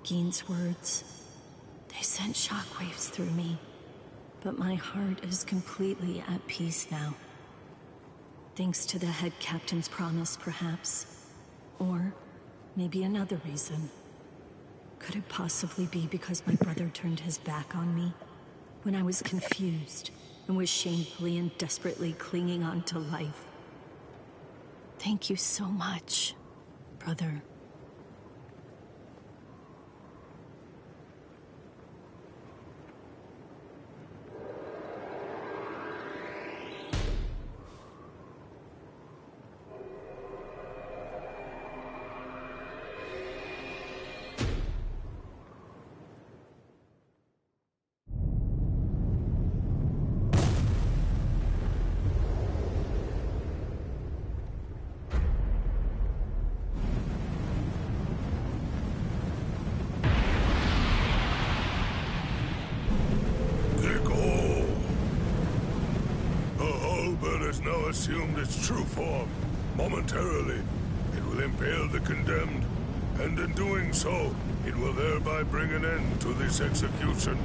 Gein's words, they sent shockwaves through me, but my heart is completely at peace now. Thanks to the head captain's promise, perhaps. Or maybe another reason. Could it possibly be because my brother turned his back on me when I was confused and was shamefully and desperately clinging on to life? Thank you so much, brother. Now assumed its true form. Momentarily, it will impale the condemned, and in doing so, it will thereby bring an end to this execution.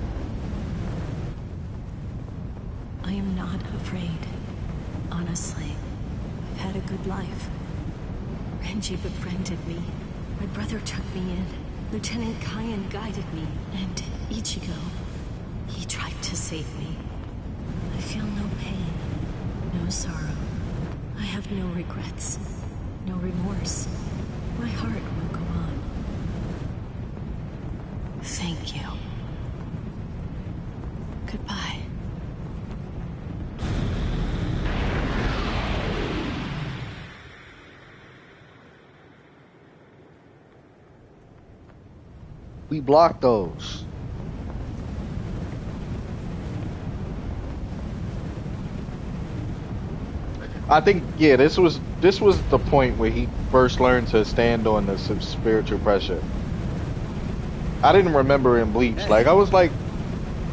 I am not afraid. Honestly, I've had a good life. Renji befriended me. My brother took me in. Lieutenant Kyan guided me. And Ichigo, he tried to save me. I feel no pain. No sorrow. I have no regrets. No remorse. My heart will go on. Thank you. Goodbye. We blocked those. I think, yeah, this was the point where he first learned to stand on the spiritual pressure. I didn't remember in Bleach. Like, I was like,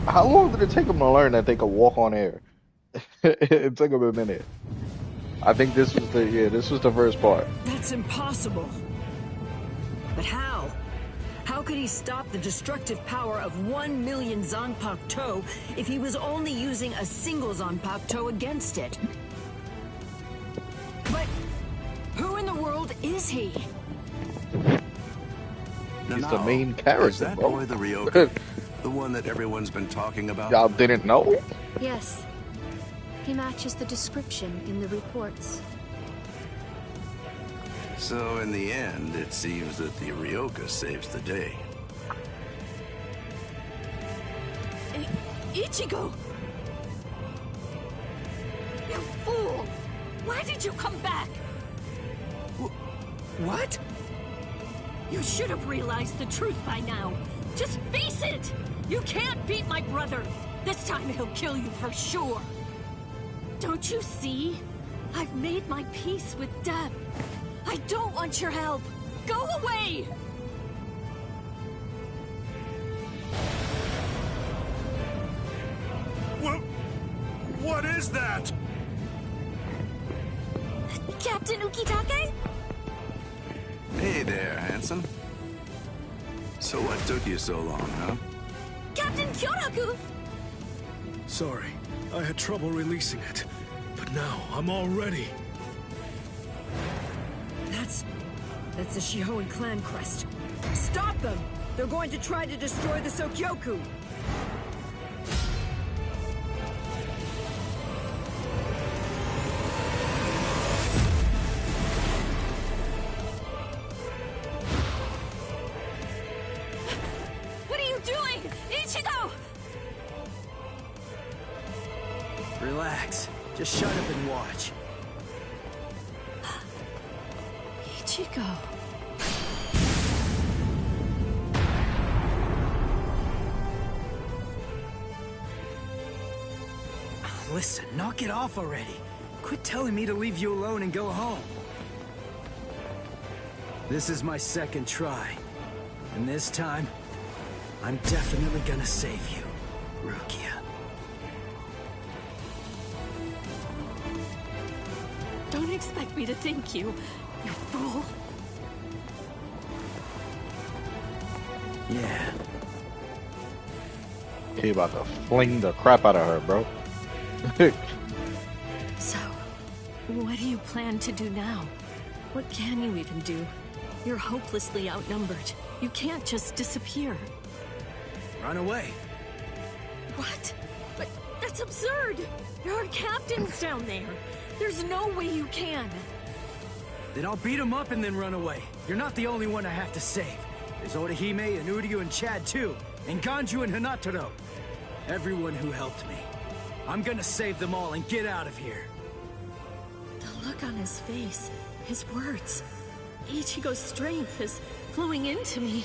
how long did it take him to learn that they could walk on air? It took him a minute. I think this was the first part. That's impossible. But how? How could he stop the destructive power of 1 million Zanpakuto if he was only using a single Zanpakuto against it? But who in the world is he? He's the main character, is that bro. boy the Ryoka? The one that everyone's been talking about? Y'all didn't know? Yes. He matches the description in the reports. So in the end, it seems that the Ryoka saves the day. Ichigo! You fool! Why did you come back? What? You should have realized the truth by now. Just face it! You can't beat my brother! This time he'll kill you for sure! Don't you see? I've made my peace with death. I don't want your help! Go away! What is that? Captain Ukitake? Hey there, handsome. So what took you so long, huh? Captain Kyoraku! Sorry, I had trouble releasing it. But now, I'm all ready. That's the Shihoan clan crest. Stop them! They're going to try to destroy the Sokyoku! What are you doing? Ichigo! Relax. Just shut up and watch. Ichigo. Listen, knock it off already. Quit telling me to leave you alone and go home. This is my second try. And this time, I'm definitely gonna save you, Rukia. Don't expect me to thank you, you fool. Yeah. He about to fling the crap out of her, bro. So, what do you plan to do now? What can you even do? You're hopelessly outnumbered. You can't just disappear. Run away. What? But that's absurd! There are captains down there. There's no way you can. Then I'll beat him up and then run away. You're not the only one I have to save. There's Orihime and Uryu and Chad too. And Ganju and Hinataro. Everyone who helped me. I'm gonna save them all and get out of here. The look on his face, his words. Ichigo's strength is flowing into me.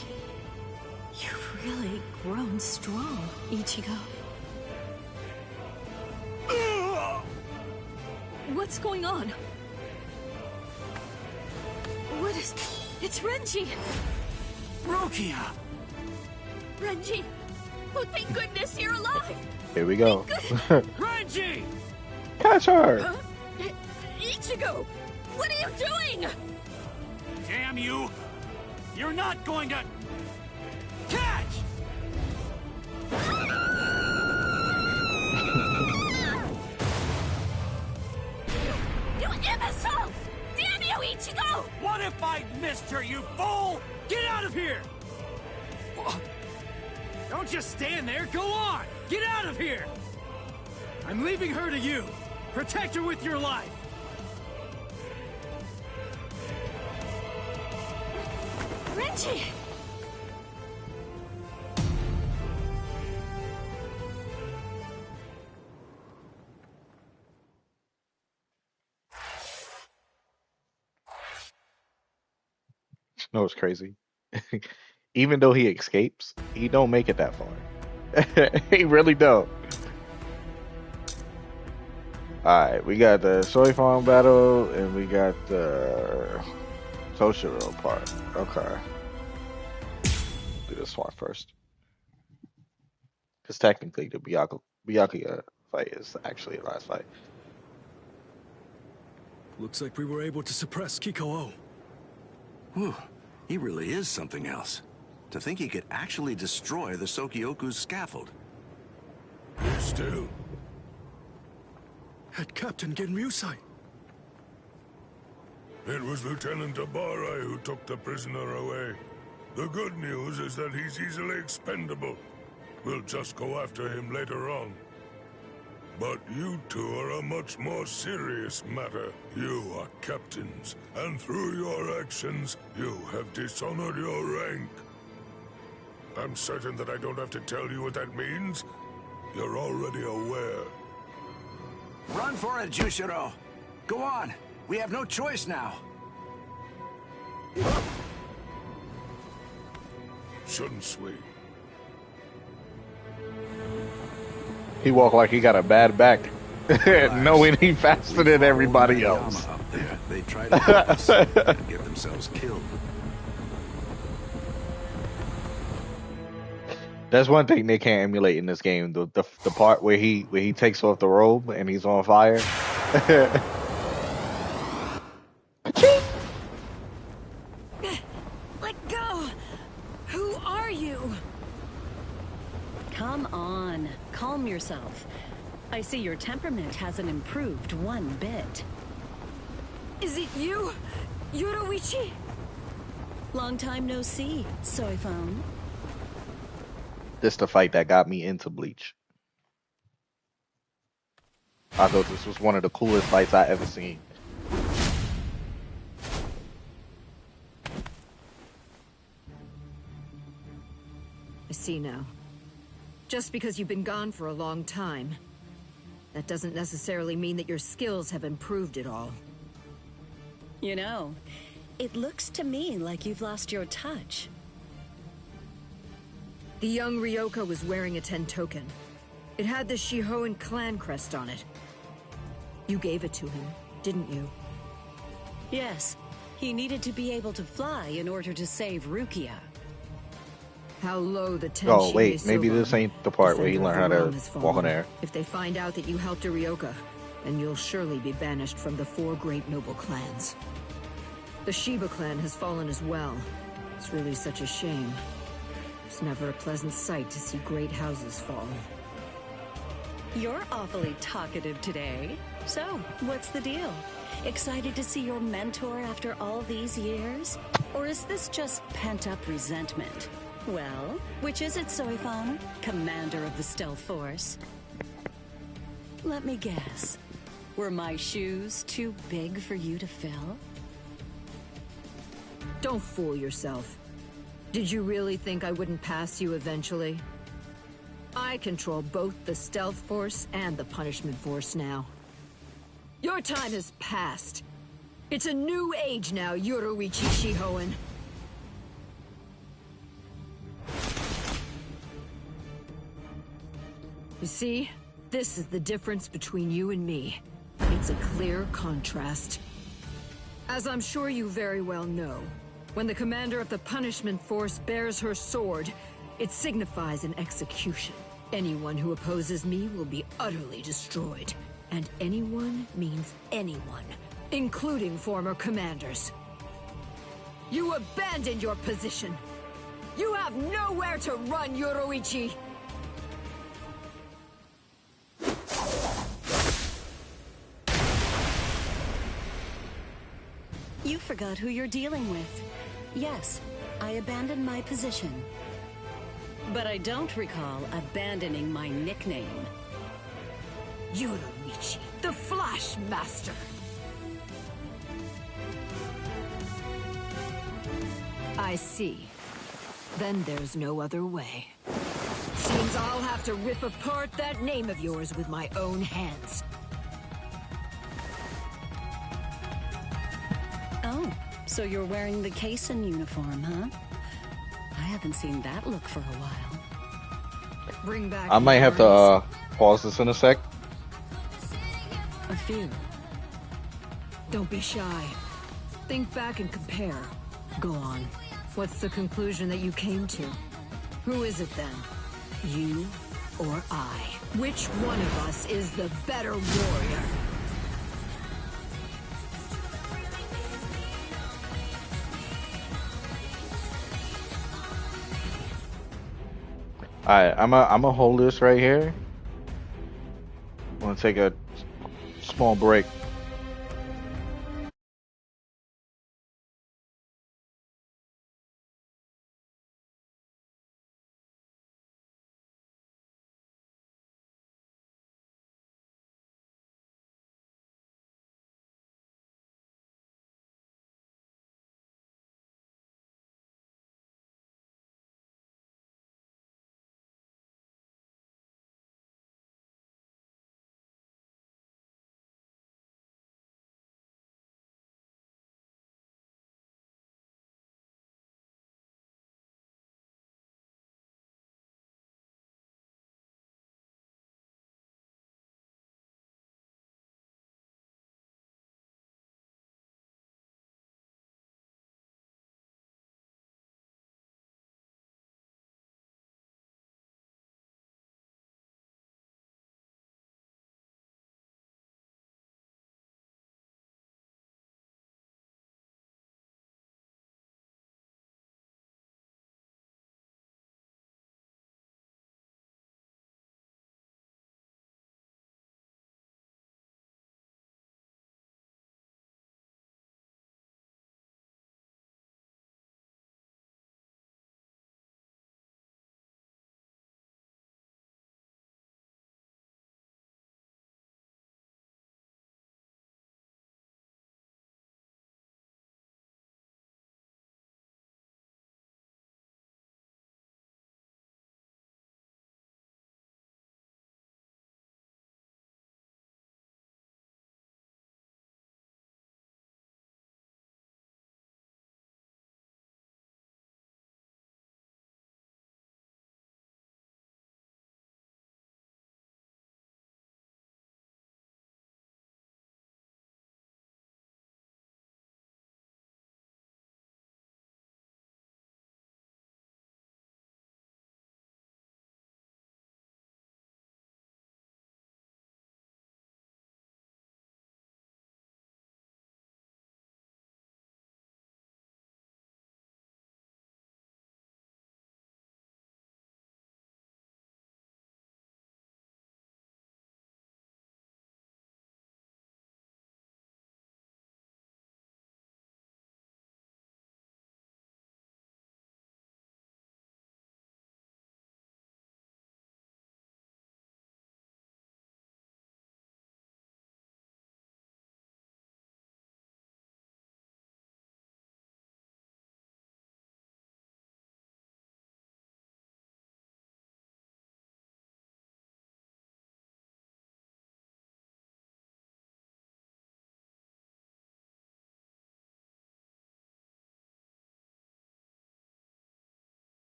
You've really grown strong, Ichigo. What's going on? What is... It's Renji! Rukia! Renji! Oh, thank goodness you're alive! Here we go. Renji! Catch her! Huh? Ichigo! What are you doing? Damn you! You're not going to... Catch! You imbecile! Damn you, Ichigo! What if I missed her, you fool? Get out of here! Don't just stand there, go on! Get out of here! I'm leaving her to you. Protect her with your life. Renji! No, it's crazy. Even though he escapes, he don't make it that far. He really don't. Alright, we got the soy farm battle and we got the Toshiro part. Okay. Do this one first. Because technically the Byakuya fight is actually the last fight. Looks like we were able to suppress Kiko-O. Whew. He really is something else. To think he could actually destroy the Sokyoku's scaffold. Still. Head Captain Genryusai. It was Lieutenant Abarai who took the prisoner away. The good news is that he's easily expendable. We'll just go after him later on. But you two are a much more serious matter. You are captains, and through your actions, you have dishonored your rank. I'm certain that I don't have to tell you what that means. You're already aware. Run for it, Jushiro! Go on! We have no choice now! Shouldn't we? He walked like he got a bad back, knowing he faster than everybody else. Up there, they try to help us and get themselves killed. That's one thing they can't emulate in this game. The part where he takes off the robe and he's on fire. Let go! Who are you? Come on, calm yourself. I see your temperament hasn't improved one bit. Is it you, Yoruichi? Long time no see, soy phone. This the fight that got me into Bleach. I thought this was one of the coolest fights I ever seen. I see now. Just because you've been gone for a long time, that doesn't necessarily mean that your skills have improved at all. You know, it looks to me like you've lost your touch. The young Ryoka was wearing a Tentoken. It had the Shihoan clan crest on it. You gave it to him, didn't you? Yes. He needed to be able to fly in order to save Rukia. How low the Tenshi Oh wait, maybe this ain't the part where he learned how to walk on air. If they find out that you helped a Ryoka, then you'll surely be banished from the 4 great noble clans. The Shiba clan has fallen as well. It's really such a shame. It's never a pleasant sight to see great houses fall. You're awfully talkative today. So, what's the deal? Excited to see your mentor after all these years? Or is this just pent-up resentment? Well, which is it, Soifon? Commander of the Stealth Force? Let me guess. Were my shoes too big for you to fill? Don't fool yourself. Did you really think I wouldn't pass you eventually? I control both the Stealth Force and the Punishment Force now. Your time has passed. It's a new age now, Yoruichi Shihoan. You see, this is the difference between you and me. It's a clear contrast. As I'm sure you very well know, when the commander of the Punishment Force bears her sword, it signifies an execution. Anyone who opposes me will be utterly destroyed. And anyone means anyone, including former commanders. You abandoned your position. You have nowhere to run, Yoruichi! You forgot who you're dealing with. Yes, I abandoned my position. But I don't recall abandoning my nickname. Yoruichi, the Flash Master! I see. Then there's no other way. Seems I'll have to rip apart that name of yours with my own hands. Oh, so you're wearing the Kaysen uniform, huh? I haven't seen that look for a while. Bring back I might have to pause this in a sec. A few. Don't be shy. Think back and compare. Go on. What's the conclusion that you came to? Who is it then? You or I? Which one of us is the better warrior? Alright, I'm gonna hold this right here. I'm gonna take a small break.